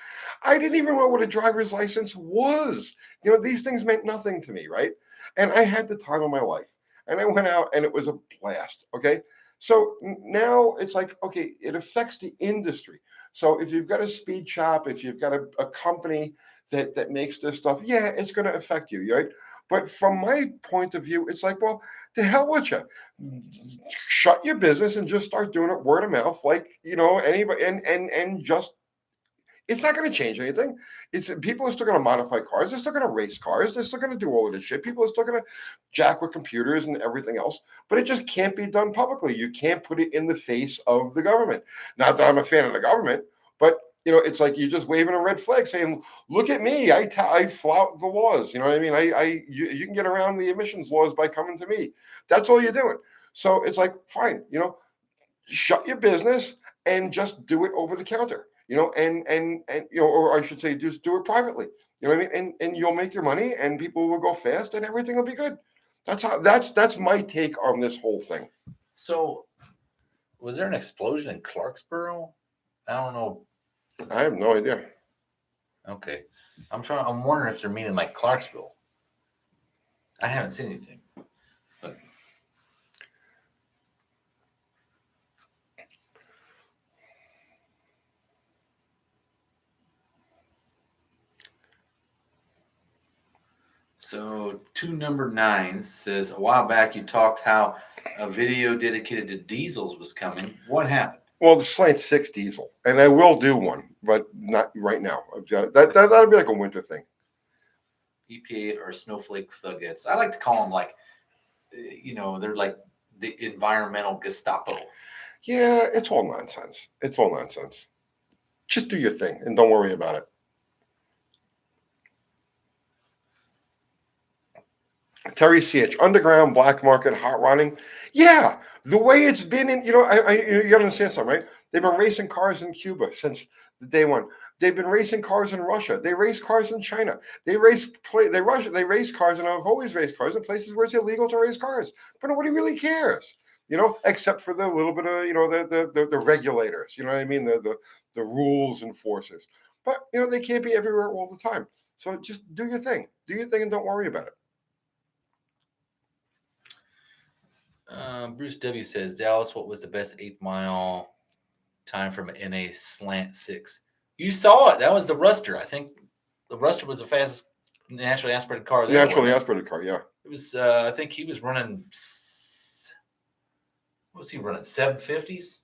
I didn't even know what a driver's license was. These things meant nothing to me, right? And I had the time of my life. And I went out and it was a blast, okay? So now it's like, okay, it affects the industry. So if you've got a speed shop, if you've got a company that makes this stuff, yeah, it's going to affect you, right? But from my point of view, it's like, well, the hell with you. Shut your business and just start doing it word of mouth, like, anybody, and just, it's not going to change anything. People are still going to modify cars. They're still going to race cars. They're still going to do all of this shit. People are still going to jack with computers and everything else, but it just can't be done publicly. You can't put it in the face of the government. Not that I'm a fan of the government, but it's like you're just waving a red flag saying, look at me, I flout the laws. You know what I mean? You can get around the emissions laws by coming to me. That's all you're doing. So it's like, fine, shut your business and just do it over the counter, and or I should say, just do it privately. You know what I mean? And you'll make your money and people will go fast and everything will be good. That's my take on this whole thing. So was there an explosion in Clarksboro? I don't know. I have no idea. Okay. I'm wondering if they're meaning like Clarksville. I haven't seen anything. But so 2 number 9 says a while back you talked how a video dedicated to diesels was coming. What happened? Well, the Slant 6 diesel, and I will do one, but not right now. That'll be like a winter thing. EPA or snowflake thuggets. I like to call them like, they're like the environmental Gestapo. Yeah, it's all nonsense. It's all nonsense. Just do your thing and don't worry about it. Terry CH, underground, black market, hot rodding. Yeah, the way it's been in, you understand something, right? They've been racing cars in Cuba since the day one. They've been racing cars in Russia. They race cars in China. They race cars, and I've always raced cars in places where it's illegal to race cars. But nobody really cares, except for the little bit of, the regulators. You know what I mean? The rules enforcers. But they can't be everywhere all the time. So just do your thing. Do your thing and don't worry about it. Bruce W says, Dallas, what was the best 8 mile time from an NA Slant 6? You saw it. That was the Ruster. I think the Ruster was the fastest naturally aspirated car there. Naturally aspirated car, yeah. It was, I think he was running, what was he running? 750s?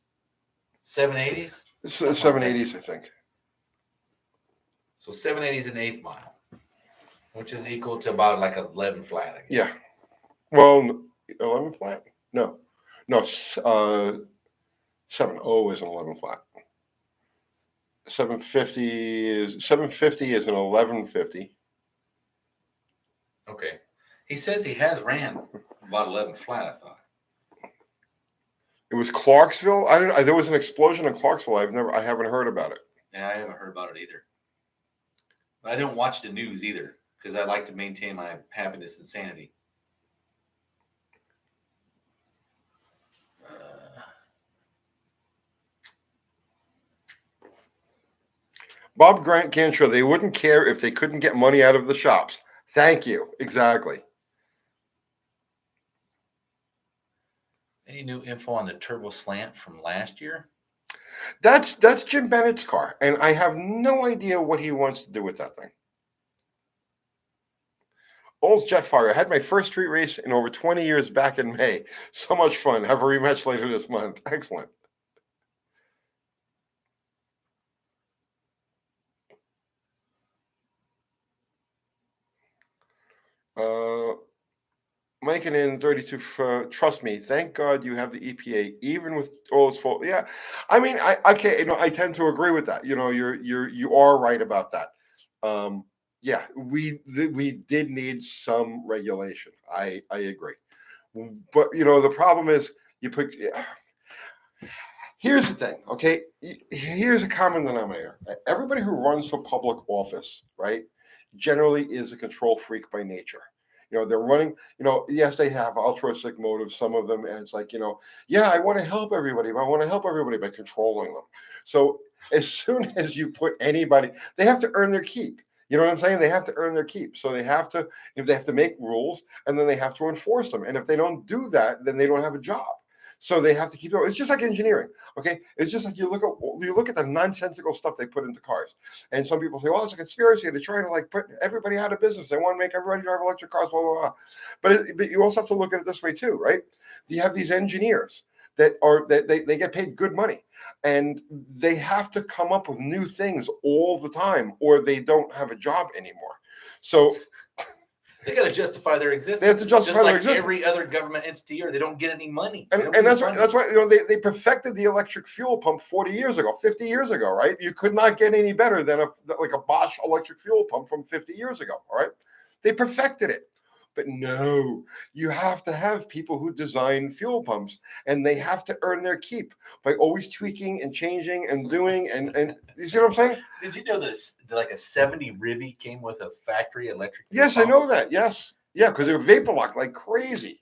780s? 780s, I think. So 780s an 8 mile, which is equal to about like 11 flat, I guess. Yeah. Well, 11 flat? No. 7.0 is an 11 flat. 750 is an 1150. Okay. He says he has ran about 11 flat, I thought. It was Clarksville. I don't know. There was an explosion in Clarksville. I haven't heard about it. Yeah, I haven't heard about it either. I don't watch the news either because I like to maintain my happiness and sanity. Bob Grant Ganshaw, they wouldn't care if they couldn't get money out of the shops. Thank you. Exactly. Any new info on the turbo slant from last year? That's Jim Bennett's car, and I have no idea what he wants to do with that thing. Old Jetfire. I had my first street race in over 20 years back in May. So much fun. Have a rematch later this month. Excellent. Mike and in 32. Trust me. Thank God you have the EPA, even with all its fault. Yeah, I mean, I can't. I tend to agree with that. You are right about that. Yeah, we did need some regulation. I agree. But the problem is you put. Here's the thing, okay? Here's a common denominator. Everybody who runs for public office, right, generally is a control freak by nature. They're running, yes, they have altruistic motives, some of them, and it's like, yeah, I want to help everybody, but I want to help everybody by controlling them. So as soon as you put anybody, they have to earn their keep. You know what I'm saying? They have to earn their keep. So they have to make rules, and then they have to enforce them. And if they don't do that, then they don't have a job. So they have to keep going. It's just like engineering, okay? It's just like you look at the nonsensical stuff they put into cars, and some people say, "Well, it's a conspiracy. They're trying to like put everybody out of business. They want to make everybody drive electric cars." Blah blah blah. But you also have to look at it this way too, right? You have these engineers that they get paid good money, and they have to come up with new things all the time, or they don't have a job anymore. So they got to justify their existence. They have to justify their existence. Every other government entity, or they don't get any money. And that's why they perfected the electric fuel pump 40 years ago, 50 years ago, right? You could not get any better than a Bosch electric fuel pump from 50 years ago, all right? They perfected it. But no, you have to have people who design fuel pumps, and they have to earn their keep by always tweaking and changing and doing. And you see what I'm saying? Did you know that like a 70 Rivy came with a factory electric fuel Yes, pump? I know that. Yes. Yeah, because they were vapor locked like crazy.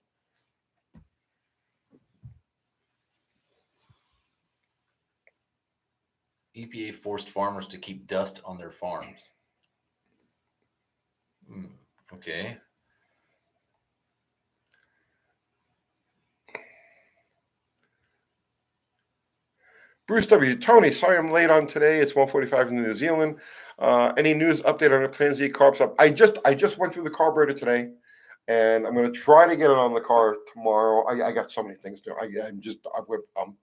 EPA forced farmers to keep dust on their farms. Okay. Bruce W. Tony, sorry I'm late on today. It's 1:45 in New Zealand. Any news update on the Plan Z carb stuff? I just went through the carburetor today, and I'm going to try to get it on the car tomorrow. I got so many things to do. I'm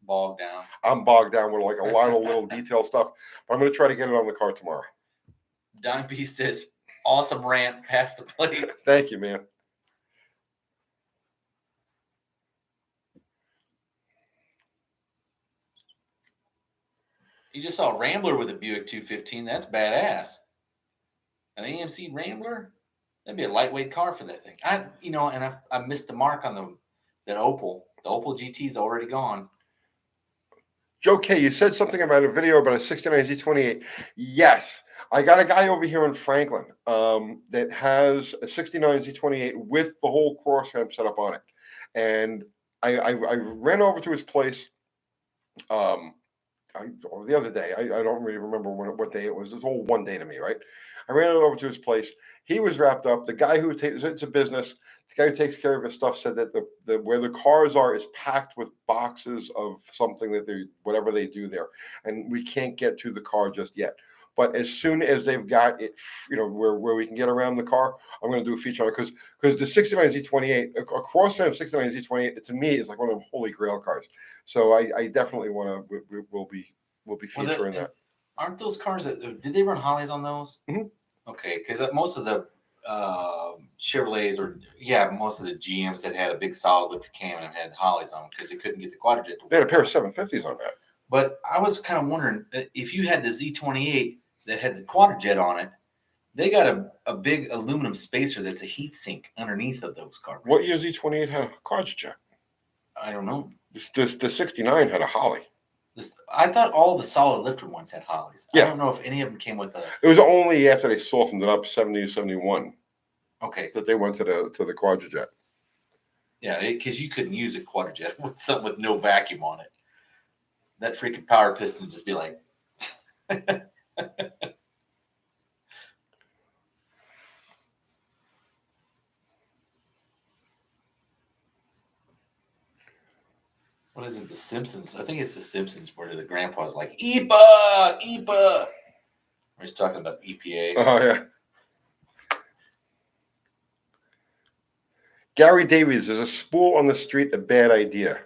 Bogged down. I'm bogged down with like a lot of little detail stuff, but I'm going to try to get it on the car tomorrow. Don B says, awesome rant, pass the plate. Thank you, man. You just saw a Rambler with a Buick 215. That's badass. An AMC Rambler? That'd be a lightweight car for that thing. I missed the mark on that Opal. The Opal GT is already gone. Joe K, you said something about a video about a 69 Z28. Yes, I got a guy over here in Franklin that has a 69 Z28 with the whole cross ramp set up on it. And I ran over to his place the other day. I don't really remember what day it was. It was all one day to me, right? I ran over to his place. He was wrapped up. The guy who takes it's a business. The guy who takes care of his stuff said that the where the cars are is packed with boxes of something that whatever they do there, and we can't get to the car just yet. But as soon as they've got it, where we can get around the car, I'm going to do a feature on it because the 69 Z28, a cross-ramp 69 Z28, to me is like one of the holy grail cars. So I definitely want to. We'll be featuring that. Aren't those cars did they run Hollies on those? Mm-hmm. Okay, because most of the Chevrolets most of the GMs that had a big solid lifter cam and had Hollies on them because they couldn't get the quadrojet to work. They had a pair of 750s on that. But I was kind of wondering if you had the Z28 that had the quadrojet on it, they got a big aluminum spacer that's a heat sink underneath of those carburetors. What year Z28 had a quadrojet? I don't know. The 69 had a Holly. I thought all the solid lifter ones had Hollies. Yeah. I don't know if any of them came with a. It was only after they softened it up 70 to 71. Okay. That they went to the quadrojet. Yeah, because you couldn't use a quadrojet with something with no vacuum on it. That freaking power piston would just be like. What is it? The Simpsons? I think it's the Simpsons where the grandpa's like, EPA, EPA. He's talking about EPA. Oh, yeah. Gary Davies, is a spool on the street a bad idea?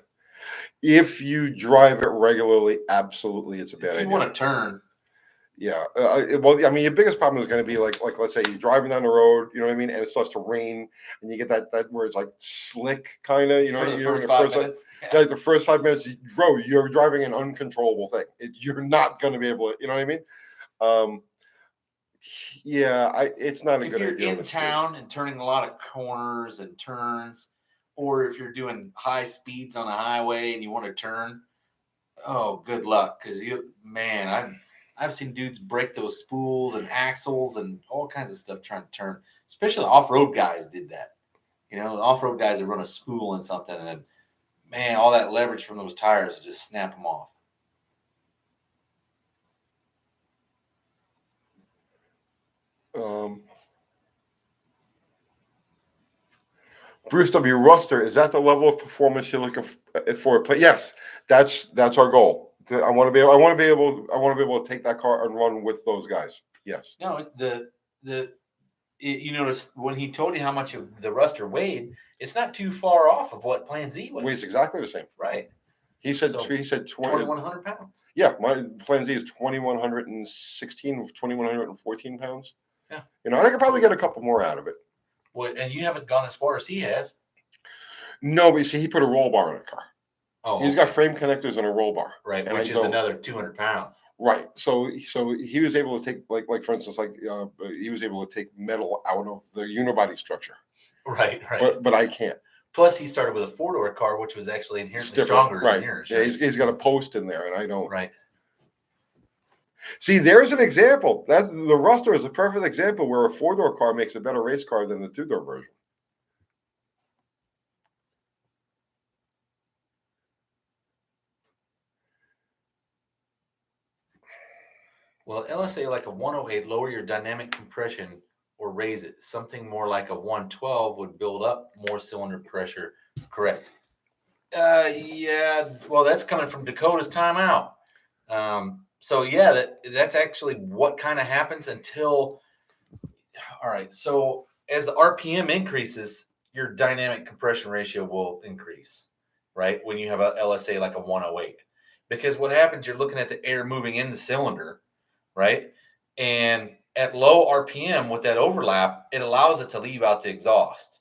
If you drive it regularly, absolutely, it's a bad idea. If you want to turn. Yeah. Well, I mean, your biggest problem is going to be like let's say you're driving down the road, you know what I mean, and it starts to rain, and you get that where it's like slick, kind of, For the first 5 minutes. Like the first 5 minutes, you're driving an uncontrollable thing. You're not going to be able to, you know what I mean? It's not a good idea. If you're in town and turning a lot of corners and turns, or if you're doing high speeds on a highway and you want to turn, oh, good luck, because I've seen dudes break those spools and axles and all kinds of stuff trying to turn. Especially off-road guys did that. The off-road guys that run a spool and something, and then, man, all that leverage from those tires just snap them off. Bruce W. Ruster, is that the level of performance you're looking for? Yes, that's our goal. I want to be able to take that car and run with those guys. Yes. No, you notice when he told you how much the Ruster weighed, it's not too far off of what Plan Z weighs. Weighs exactly the same. Right. He said 2,100 pounds. Yeah, my Plan Z is 2,116, 2,114 pounds. Yeah. And I could probably get a couple more out of it. Well, and you haven't gone as far as he has. No, but you see, he put a roll bar in the car. Oh, he's got frame connectors and a roll bar. Right, which is another 200 pounds. Right. So he was able to take, like for instance, he was able to take metal out of the unibody structure. Right. But I can't. Plus, he started with a 4-door car, which was actually inherently stronger than yours. Yeah, he's got a post in there, and I don't. Right. See, there's an example. The Ruster is a perfect example where a 4-door car makes a better race car than the 2-door version. Well, LSA like a 108 lower your dynamic compression or raise it. Something more like a 112 would build up more cylinder pressure. Correct. Yeah. Well, that's coming from Dakota's timeout. So yeah, that's actually what kind of happens until. All right. So as the RPM increases, your dynamic compression ratio will increase, right? When you have a LSA like a 108, because what happens, you're looking at the air moving in the cylinder, right? And at low RPM with that overlap, it allows it to leave out the exhaust.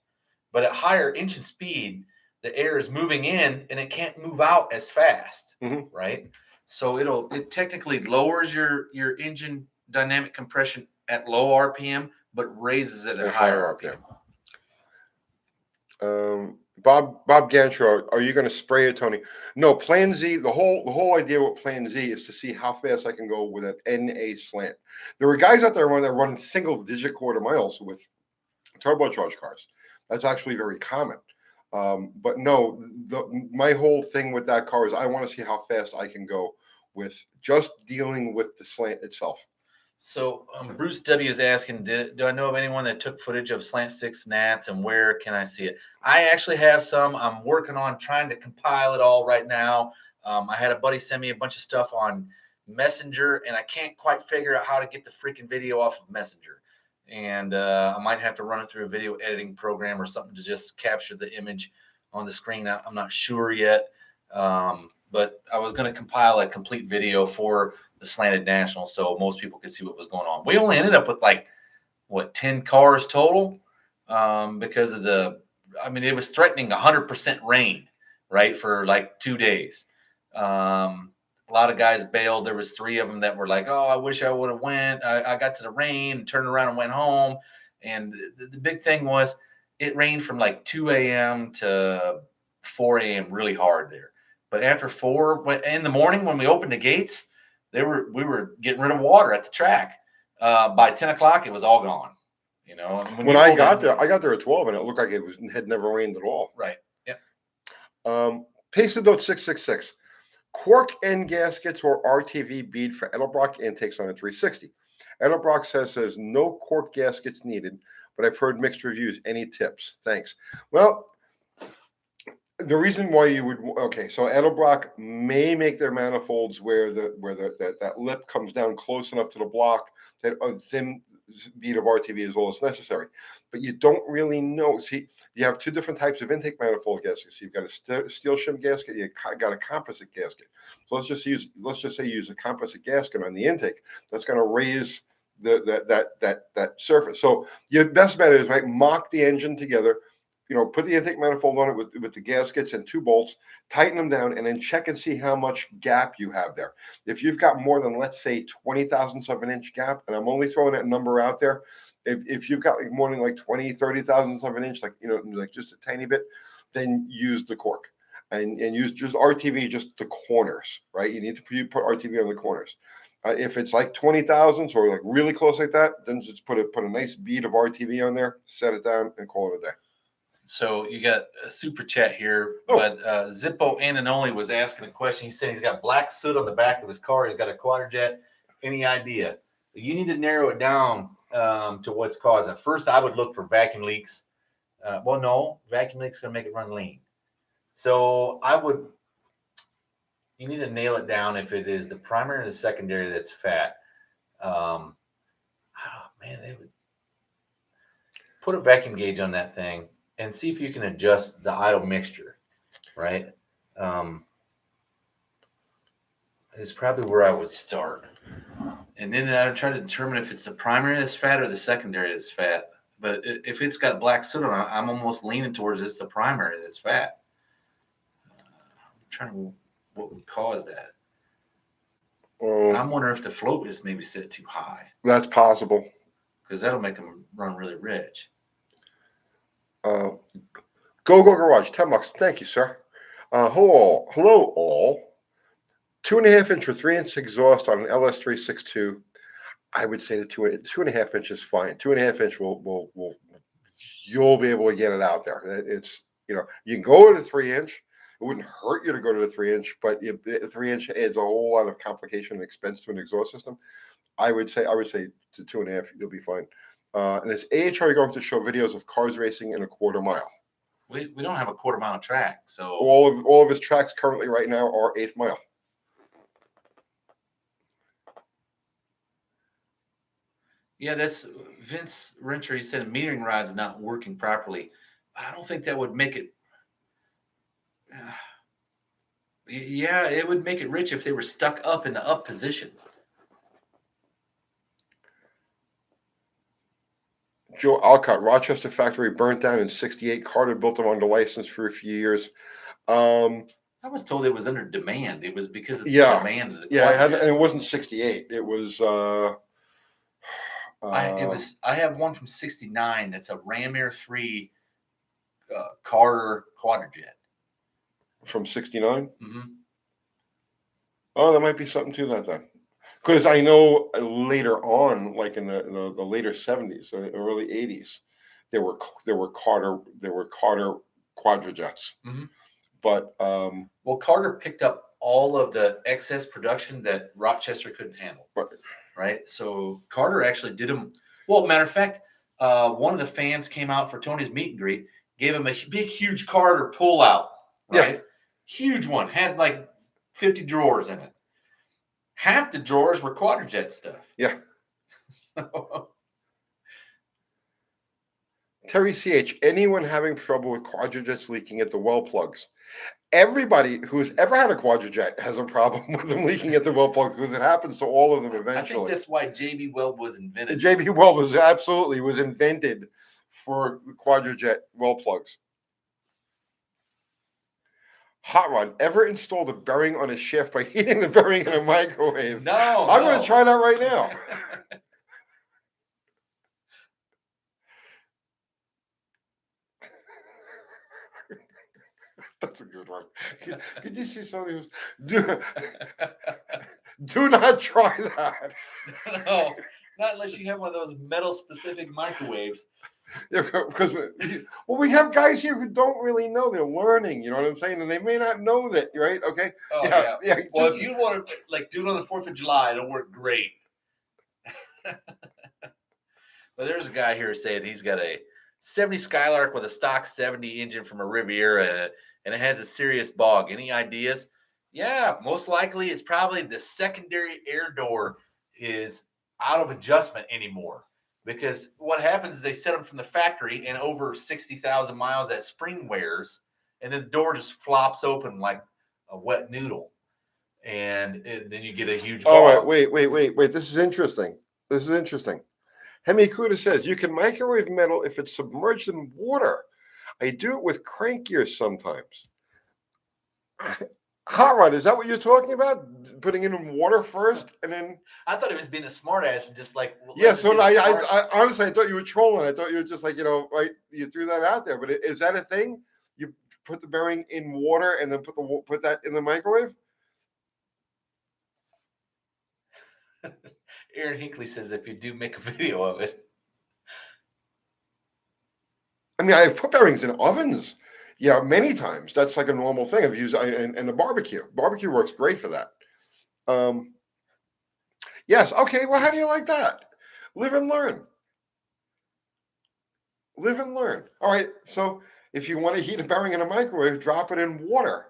But at higher engine speed, the air is moving in and it can't move out as fast, right? So it technically lowers your engine dynamic compression at low RPM, but raises it at higher RPM. Bob Gantro, are you going to spray it, Tony? No, Plan Z. The whole idea with Plan Z is to see how fast I can go with an NA slant. There were guys out there running single-digit quarter miles with turbocharged cars. That's actually very common. But no, my whole thing with that car is I want to see how fast I can go with just dealing with the slant itself. So Bruce W is asking, do I know of anyone that took footage of Slant 6 Nats and where can I see it? I actually have some. I'm working on trying to compile it all right now. I had a buddy send me a bunch of stuff on Messenger, and I can't quite figure out how to get the freaking video off of Messenger. And I might have to run it through a video editing program or something to just capture the image on the screen. I'm not sure yet. But I was going to compile a complete video for the Slanted National so most people could see what was going on. We only ended up with 10 cars total because of it was threatening 100% rain, right, for 2 days. A lot of guys bailed. There was 3 of them that were like, oh, I wish I would have went. I got to the rain and turned around and went home. And the big thing was it rained from 2 a.m. to 4 a.m. really hard there. But after 4 in the morning, when we opened the gates, we were getting rid of water at the track. By 10 o'clock, it was all gone. When I got there at 12, and it looked like it had never rained at all. Right. Yeah. Pacedote 666. Cork end gaskets or RTV bead for Edelbrock intakes on a 360. Edelbrock says no cork gaskets needed, but I've heard mixed reviews. Any tips? Thanks. Well, the reason why you would so Edelbrock may make their manifolds where that lip comes down close enough to the block that a thin bead of RTV is all that's necessary, but you don't really know. See, you have 2 different types of intake manifold gaskets. You've got a steel shim gasket. You got a composite gasket. So let's just say use a composite gasket on the intake. That's going to raise that surface. So your best bet is mock the engine together. Put the intake manifold on it with the gaskets and 2 bolts, tighten them down, and then check and see how much gap you have there. If you've got more than, let's say, 20 thousandths of an inch gap, and I'm only throwing that number out there, if you've got more than 20, 30 thousandths of an inch, just a tiny bit, then use the cork and use just RTV, just the corners, right? You need to put RTV on the corners. If it's 20 thousandths or really close like that, then just put a nice bead of RTV on there, set it down, and call it a day. So you got a super chat here, but Zippo Ananoli was asking a question. He said he's got black soot on the back of his car. He's got a quadrojet. Any idea? You need to narrow it down to what's causing it. First, I would look for vacuum leaks. Vacuum leaks going to make it run lean. So you need to nail it down if it is the primary or the secondary that's fat. They would put a vacuum gauge on that thing and see if you can adjust the idle mixture, right? Is probably where I would start. And then I would try to determine if it's the primary that's fat or the secondary that's fat. But if it's got black soot on it, I'm almost leaning towards it's the primary that's fat. I'm trying to what would cause that. I'm wondering if the float is maybe set too high. That's possible. Because that'll make them run really rich. Go Garage, $10. Thank you, sir. Hello all. 2.5 inch or 3 inch exhaust on an LS362. I would say the 2.5 inch is fine. 2.5 inch will you'll be able to get it out there. It's you can go to the 3 inch. It wouldn't hurt you to go to the 3 inch, but the 3 inch adds a whole lot of complication and expense to an exhaust system. I would say to 2.5. You'll be fine. And is AHR going to show videos of cars racing in a quarter mile? We don't have a quarter-mile track, so All of his tracks currently right now are 1/8 mile. yeah, that's Vince Renter. He said a metering rod's not working properly. I don't think that would make it. Yeah, it would make it rich if they were stuck up in the up position. Joe Alcott, Rochester factory burnt down in '68. Carter built them under license for a few years. I was told it was under demand. It was because of the Yeah, demand of the yeah, and quadjet. it wasn't '68. It was. I have one from '69 that's a Ram Air 3 Carter quadjet. From '69. Mm-hmm. Oh, there might be something to that then, because I know later on, like in the later '70s, early '80s, there were Carter quadrajets. Mm-hmm. But well, Carter picked up all of the excess production that Rochester couldn't handle. Right. So Carter actually did them. Well, matter of fact, one of the fans came out for Tony's meet and greet, gave him a big, huge Carter pull out. Right. Yeah. Huge one, had like 50 drawers in it. Half the drawers were quadrajet stuff. Yeah. So. Terry CH, anyone having trouble with quadrajets leaking at the well plugs? Everybody who's ever had a quadrajet has a problem with them leaking at the well plugs, because it happens to all of them eventually. I think that's why JB Weld was invented. JB Weld was invented for quadrajet well plugs. Hot Rod, ever installed a bearing on a shift by heating the bearing in a microwave? No, I'm going to try that right now. That's a good one. Could you see somebody who's do not try that? No, not unless you have one of those metal specific microwaves. Yeah, because we have guys here who don't really know. They're learning, you know what I'm saying, and they may not know that, right? Okay. Oh yeah. Well, if you want to like do it on the 4th of July, it'll work great. But there's a guy here saying he's got a 70 Skylark with a stock 70 engine from a Riviera, and it has a serious bog. Any ideas? Yeah, most likely it's probably the secondary air door is out of adjustment anymore. Because what happens is they set them from the factory, and over 60,000 miles that spring wears, and then the door just flops open like a wet noodle, and then you get a huge bog. All right, wait. This is interesting. Hemi Kuda says you can microwave metal if it's submerged in water. I do it with crank gears sometimes. Hot Rod, is that what you're talking about? Putting it in water first and then? I thought it was being a smart ass and just like. Yeah, so I honestly, I thought you were trolling. I thought you were just like, right? You threw that out there, but is that a thing? You put the bearing in water and then put that in the microwave? Aaron Hinkley says if you do make a video of it. I mean, I've put bearings in ovens. Yeah, many times. That's like a normal thing. I've used and the barbecue. Barbecue works great for that. Yes. Okay. Well, how do you like that? Live and learn. Live and learn. All right. So if you want to heat a bearing in a microwave, drop it in water.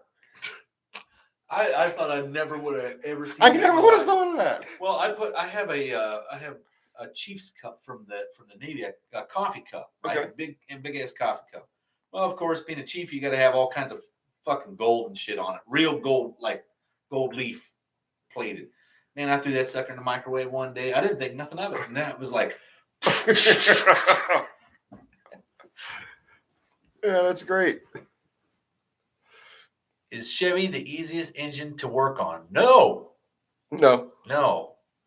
I thought I never would have ever seen. I never would have thought of that. Well, I have a Chiefs cup from the Navy, a coffee cup, right? Okay. Big ass coffee cup. Well, of course, being a chief, you got to have all kinds of fucking gold and shit on it, real gold, like gold leaf plated. Man, I threw that sucker in the microwave one day. I didn't think nothing of it, and that was like. Yeah, that's great. Is Chevy the easiest engine to work on? No.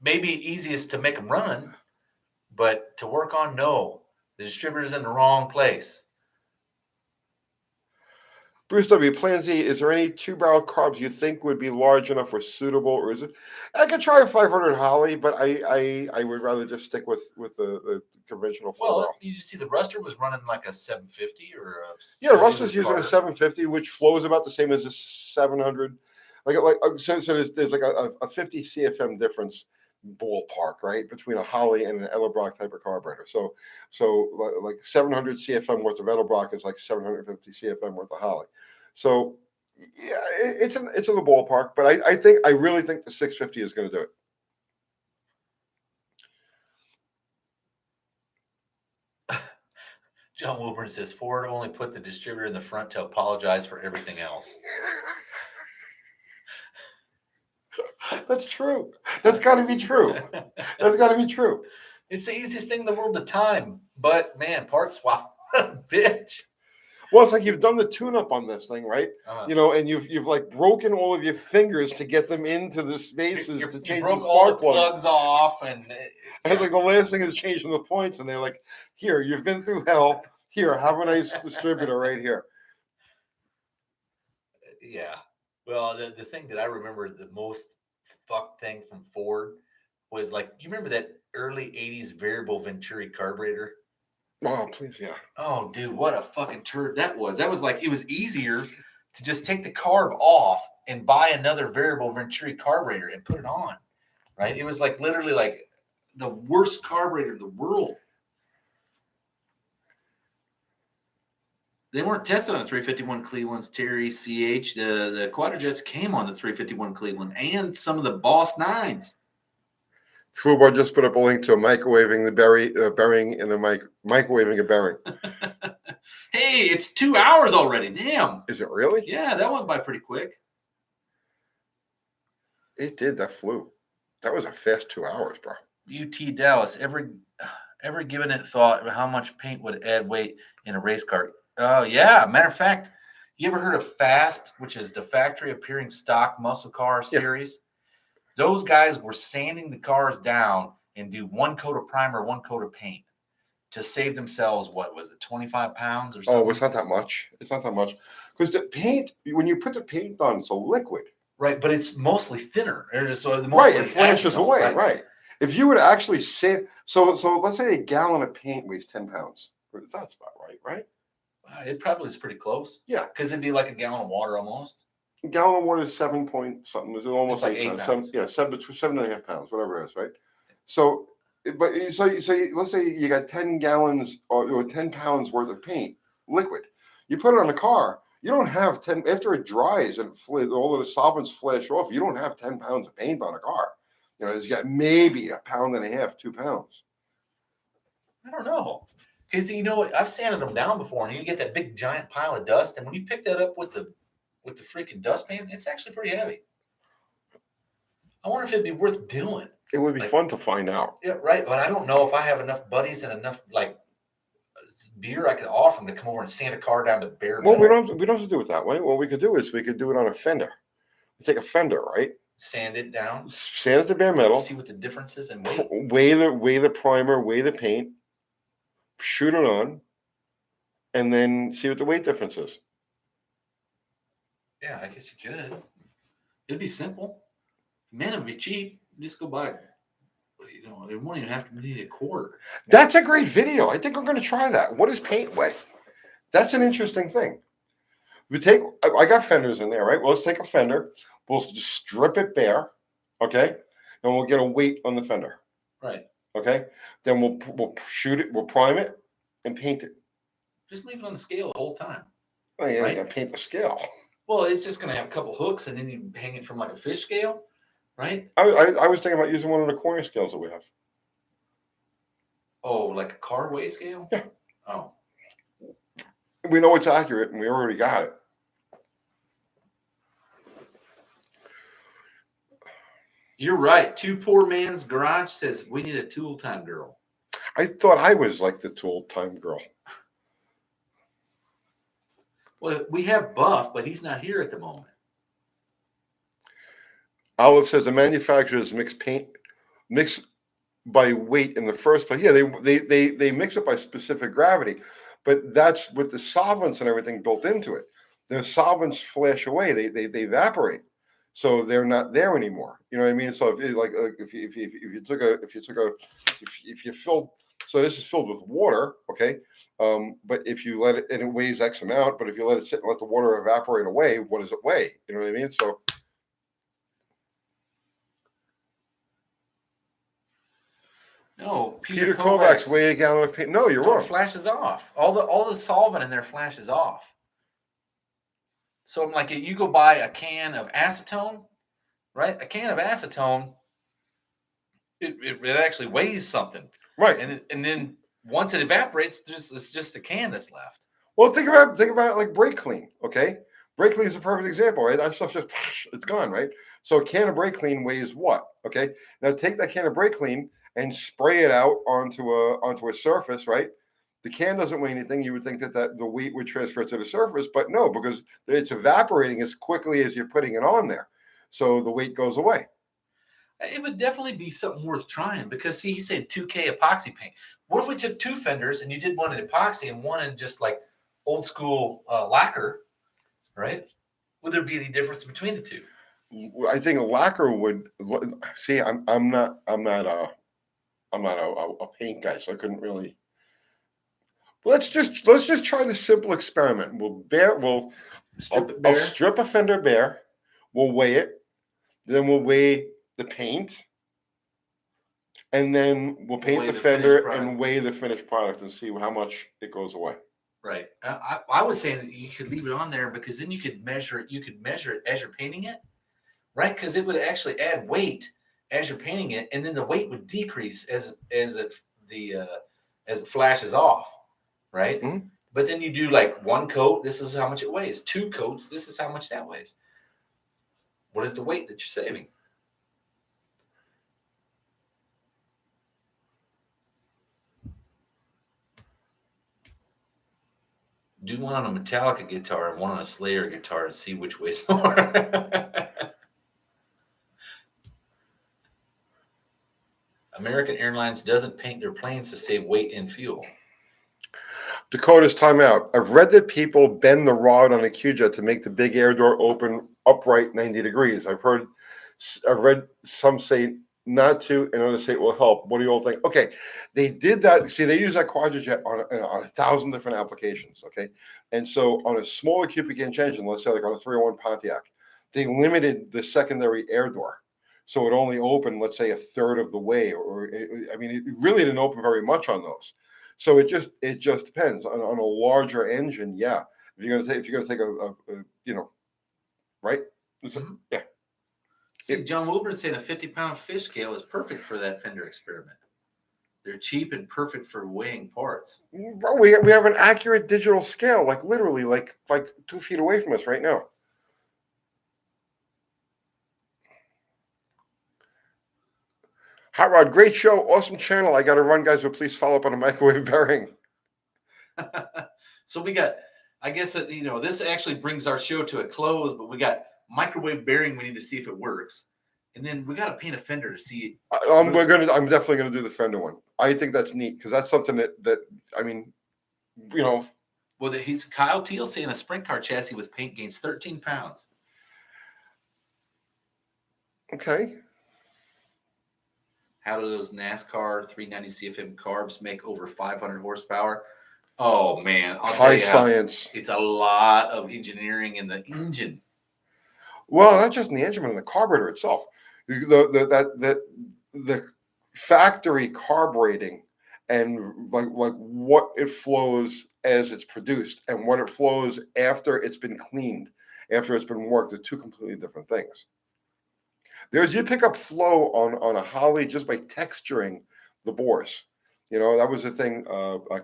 Maybe easiest to make them run, but to work on, no. The distributor's in the wrong place. Bruce W. Plan Z, is there any 2-barrel carbs you think would be large enough or suitable, or is it? I could try a 500 Holly, but I would rather just stick with the conventional 4-barrel. Well, you see the Ruster was running like a 750 or a. Yeah, Ruster's using a 750, which flows about the same as a 700. So there's like a 50 CFM difference ballpark, right? Between a Holly and an Edelbrock type of carburetor. So like 700 CFM worth of Edelbrock is like 750 CFM worth of Holly. So yeah, it's in the ballpark, but I really think the 650 is going to do it. John Wilburn says Ford only put the distributor in the front to apologize for everything else. That's true. That's got to be true. That's got to be true. It's the easiest thing in the world to time, but man, part swap, bitch. Well, it's like you've done the tune-up on this thing, right? And you've like broken all of your fingers to get them into the spaces to change you broke the all spark the plugs off, and it's like the last thing is changing the points, and they're like, "Here, you've been through hell. Here, have a nice distributor right here." Yeah. Well, the thing that I remember the most fucked thing from Ford was like, you remember that early 80s variable Venturi carburetor? Oh, please, yeah. Oh, dude, what a fucking turd that was. That was like, it was easier to just take the carb off and buy another variable Venturi carburetor and put it on, right? It was like literally like the worst carburetor in the world. They weren't tested on the 351 Cleveland's Terry CH. The Quadrajets came on the 351 Cleveland and some of the Boss 9s. Fubar just put up a link to a microwaving the bearing in a microwaving a bearing. Hey, it's 2 hours already. Damn. Is it really? Yeah, that went by pretty quick. It did. That flew. That was a fast 2 hours, bro. UT Dallas. Ever given it thought how much paint would add weight in a race car? Oh, yeah. Matter of fact, you ever heard of Fast, which is the factory appearing stock muscle car series? Yeah. Those guys were sanding the cars down and do one coat of primer, one coat of paint to save themselves, what was it, 25 pounds or something? Oh, it's not that much. It's not that much. Because the paint, when you put the paint on, it's a liquid. Right, but it's mostly thinner. Right, it flashes away, right. If you would actually sand, so let's say a gallon of paint weighs 10 pounds. That's about right? It probably is pretty close. Yeah. Because it'd be like a gallon of water almost. A gallon of water is 7 point something. It's almost like 8 pounds. 7.5 pounds, whatever it is, right? So, let's say you got 10 gallons or 10 pounds worth of paint, liquid. You put it on a car. You don't have 10, after it dries and all of the solvents flash off, you don't have 10 pounds of paint on a car. You got maybe 1.5 pounds, 2 pounds. I don't know. Because, I've sanded them down before, and you get that big giant pile of dust, and when you pick that up with the freaking dustpan, it's actually pretty heavy. I wonder if it'd be worth doing. It would be fun to find out. Yeah, right. But I don't know if I have enough buddies and enough, beer I could offer them to come over and sand a car down to bare metal. Well, we don't have to do it that way. What we could do is we could do it on a fender. We take a fender, right? Sand it down. Sand it to bare metal. See what the difference is in weight. Weigh the primer, weigh the paint, shoot it on, and then see what the weight difference is. Yeah, I guess you could. It'd be simple. Man, it'd be cheap. Just go buy it. It won't even have to be a quart. That's a great video. I think we're going to try that. What does paint weigh? That's an interesting thing. I got fenders in there, right? Well, let's take a fender. We'll just strip it bare, okay? And we'll get a weight on the fender. Right. Okay? Then we'll shoot it, we'll prime it, and paint it. Just leave it on the scale the whole time. Oh, yeah, you got to paint the scale. Well, it's just going to have a couple hooks, and then you hang it from like a fish scale, right? I was thinking about using one of the corner scales that we have. Oh, like a car weigh scale? Yeah. Oh. We know it's accurate, and we already got it. You're right. Two Poor Man's Garage says we need a tool time girl. I thought I was like the tool time girl. Well, we have Buff, but he's not here at the moment. Olive says the manufacturers mix by weight in the first place. Yeah, they mix it by specific gravity, but that's with the solvents and everything built into it. The solvents flash away; they evaporate, so they're not there anymore. You know what I mean? So if you filled, so this is filled with water, okay. But if you let it, and it weighs X amount, but if you let it sit and let the water evaporate away, what does it weigh? You know what I mean? So No, Peter Kovacs weigh a gallon of paint. No, you're No, wrong. it flashes off. All the solvent in there flashes off. So I'm like, you go buy a can of acetone, right? A can of acetone, it actually weighs something, Right. And then once it evaporates, it's just a can that's left. Well, think about it like brake clean. Okay, brake clean is a perfect example, right? That stuff just it's gone, right? So a can of brake clean weighs what? Okay, now take that can of brake clean and spray it out onto a surface, right? The can doesn't weigh anything. You would think that the weight would transfer to the surface, but no, because it's evaporating as quickly as you're putting it on there, so the weight goes away. It would definitely be something worth trying because, see, he said 2K epoxy paint. What if we took two fenders and you did one in epoxy and one in just like old school lacquer, right? Would there be any difference between the two? I think a lacquer would see. I'm not a paint guy, so I couldn't really. Let's just try the simple experiment. We'll Strip it I'll bare. strip a fender bare. We'll weigh it. Then we'll weigh the paint, and then we'll paint the fender and weigh the finished product and see how much it goes away. Right. I was saying that you could leave it on there because then you could measure it. You could measure it as you're painting it, right? Because it would actually add weight as you're painting it, and then the weight would decrease as it flashes off, right? Mhm. But then you do like one coat. This is how much it weighs. Two coats. This is how much that weighs. What is the weight that you're saving? Do one on a Metallica guitar and one on a Slayer guitar and see which weighs more. American Airlines doesn't paint their planes to save weight and fuel. Dakota's timeout. I've read that people bend the rod on a Q-jet to make the big air door open upright 90 degrees. I've read some say not to, and others say it will help. What do you all think? Okay, they did that. See, they use that quadrijet on 1,000 different applications. Okay, and so on a smaller cubic inch engine, let's say like on a 301 Pontiac, they limited the secondary air door. So it only opened, let's say, a third of the way, I mean, it really didn't open very much on those. So it just depends on a larger engine. Yeah, if you're gonna take a right, yeah. See, John Wilburn saying a 50-pound fish scale is perfect for that fender experiment. They're cheap and perfect for weighing parts. Bro, we have an accurate digital scale, like literally, like 2 feet away from us right now. Hot Rod, great show, awesome channel. I got to run, guys, but please follow up on a microwave bearing. So we got, I guess, this actually brings our show to a close, but we got microwave bearing. We need to see if it works. And then we got to paint a fender to see. I'm definitely gonna do the fender one. I think that's neat because that's something that I mean, Well, he's Kyle Teal saying a sprint car chassis with paint gains 13 pounds. Okay. How do those NASCAR 390 CFM carbs make over 500 horsepower? Oh man, I'll tell you, science. It's a lot of engineering in the engine. Well, not just in the engine, but in the carburetor itself. The factory carb rating and like what it flows as it's produced and what it flows after it's been cleaned, after it's been worked, are two completely different things. You pick up flow on a Holly just by texturing the bores. That was the thing.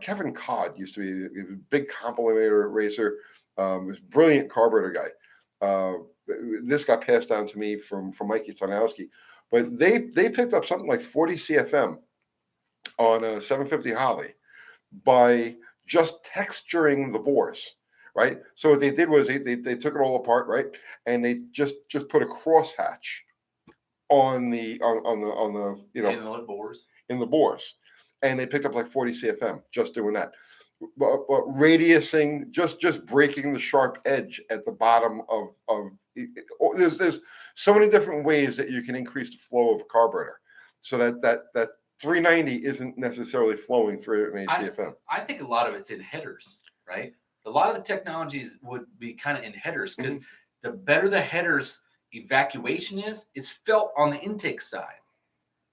Kevin Codd used to be a big complimenter racer. Was a brilliant carburetor guy. This got passed down to me from Mikey Tonowski, but they picked up something like 40 CFM on a 750 Holly by just texturing the bores, right? So what they did was they took it all apart, right, and they just put a crosshatch on the inlet bores in the bores, and they picked up like 40 CFM just doing that. But radiusing, just breaking the sharp edge at the bottom of there's so many different ways that you can increase the flow of a carburetor, so that 390 isn't necessarily flowing through an CFM. I think a lot of it's in headers, right? A lot of the technologies would be kind of in headers because the better the headers evacuation is, it's felt on the intake side.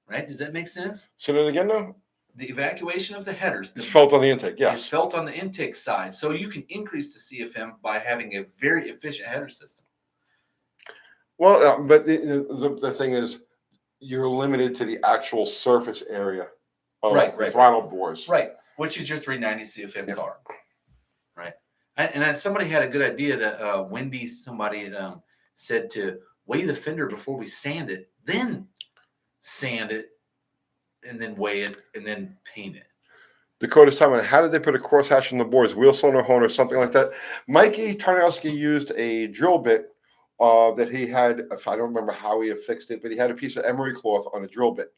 right? Does that make sense? Say that again now? The evacuation of the headers It's felt on the intake, is yes. felt on the intake side. So you can increase the CFM by having a very efficient header system. Well, but the thing is, you're limited to the actual surface area of the throttle bores. Right, which is your 390 CFM Yeah. car. Right. And somebody had a good idea that somebody said to weigh the fender before we sand it, then sand it, and then weigh it, and then paint it. Dakota's talking about how did they put a crosshatch in the boards, wheel cylinder hone or something like that. Mikey Tarnowski used a drill bit that he had. I don't remember how he affixed it, but he had a piece of emery cloth on a drill bit,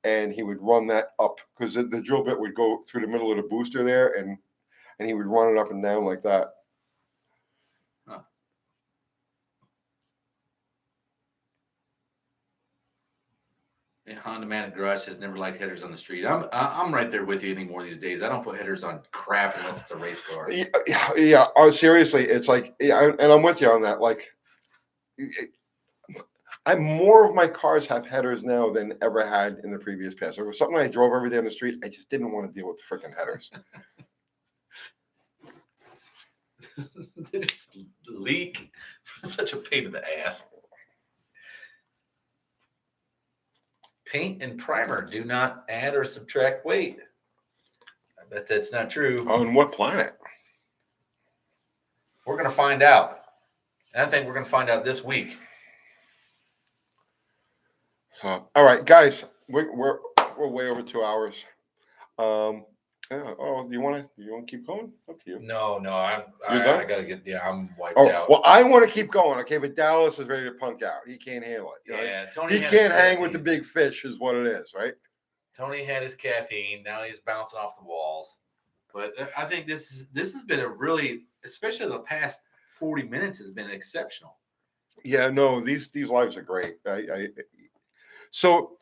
and he would run that up because the drill bit would go through the middle of the booster there, and he would run it up and down like that. Huh. And Honda Man at Garage says never liked headers on the street. I'm right there with you anymore these days. I don't put headers on crap unless it's a race car. Yeah. Oh, seriously, it's like, and I'm with you on that. Like, more of my cars have headers now than ever had in the previous past. There was something I drove every day on the street. I just didn't want to deal with freaking headers. They just leak. Such a pain in the ass. Paint and primer do not add or subtract weight. I bet that's not true. On what planet? We're going to find out. And I think we're going to find out this week. So, all right, guys, we're way over 2 hours. You want to keep going? Up to you. No, I gotta get. Yeah, I'm wiped out. Well, I want to keep going. Okay, but Dallas is ready to punk out. He can't handle it. Yeah, Tony. He can't hang with the big fish, is what it is, right? Tony had his caffeine. Now he's bouncing off the walls. But I think this has been a really, especially the past 40 minutes, has been exceptional. Yeah, no, these lives are great. So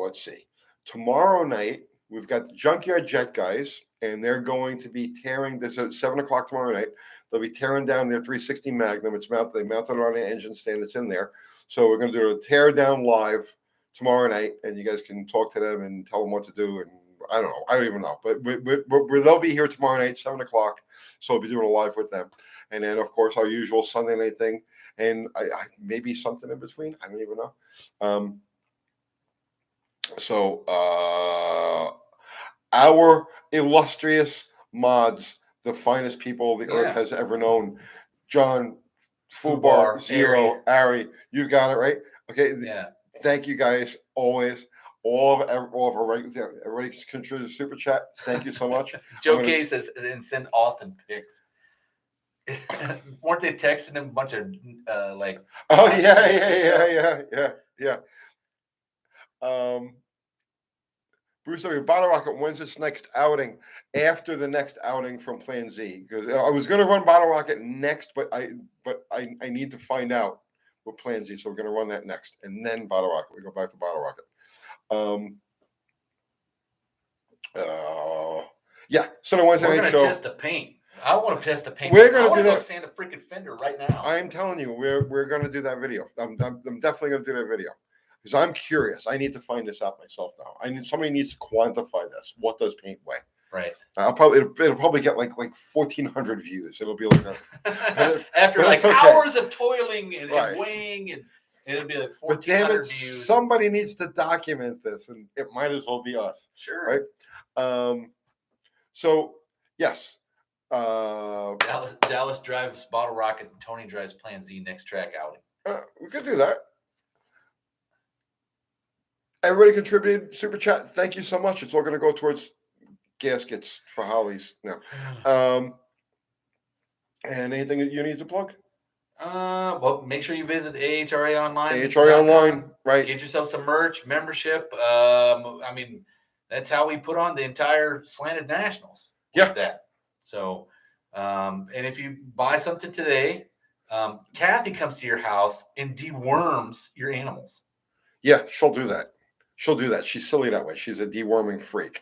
let's see. Tomorrow night we've got the Junkyard Jet guys, and they're going to be tearing this at 7:00 tomorrow night. They'll be tearing down their 360 Magnum. They mounted it on the engine stand that's in there. So we're going to do a tear down live tomorrow night, and you guys can talk to them and tell them what to do. And I don't know. I don't even know. But they'll be here tomorrow night, 7:00. So we'll be doing a live with them. And then, of course, our usual Sunday night thing. And I maybe something in between. I don't even know. So our illustrious mods, the finest people the earth has ever known, John, Fubar, Zero, Ari, you got it right. Okay. Yeah. Thank you guys always. All of our everybody contributed super chat. Thank you so much. Joe K says and send Austin pics. Weren't they texting him a bunch of like? Oh yeah. Bruce, Bottle Rocket, when's this next outing? After the next outing from Plan Z, because I was going to run Bottle Rocket next, but I need to find out with Plan Z, so we're going to run that next, and then Bottle Rocket. We go back to Bottle Rocket. Yeah. So the Wednesday night show. We're going to test the paint. I want to test the paint. We're going to do that. Sand a freaking fender right now. I'm telling you, we're going to do that video. I'm definitely going to do that video because I'm curious. I need to find this out myself now. Somebody needs to quantify this. What does paint weigh? Right. It'll probably get like 1,400 views. It'll be like that. After like hours of toiling and weighing, and it'll be like 1,400 views. Somebody needs to document this, and it might as well be us. Sure. Right. So yes. Dallas drives Bottle Rocket and Tony drives Plan Z next track outing. We could do that. Everybody contributed super chat. Thank you so much. It's all going to go towards gaskets for Hollies now. And anything that you need to plug? Well, make sure you visit AHRA Online. AHRA Online, right? Get yourself some merch, membership. I mean, that's how we put on the entire Slanted Nationals. Yeah. That. So, and if you buy something today, Kathy comes to your house and deworms your animals. Yeah, she'll do that. She's silly that way. She's a deworming freak.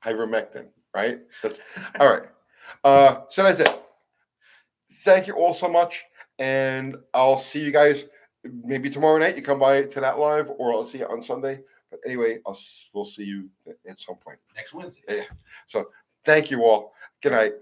Ivermectin, right? That's all right. So that's it. Thank you all so much. And I'll see you guys maybe tomorrow night. You come by to that live, or I'll see you on Sunday. But anyway, we'll see you at some point Next Wednesday. Yeah. So thank you all. Good night.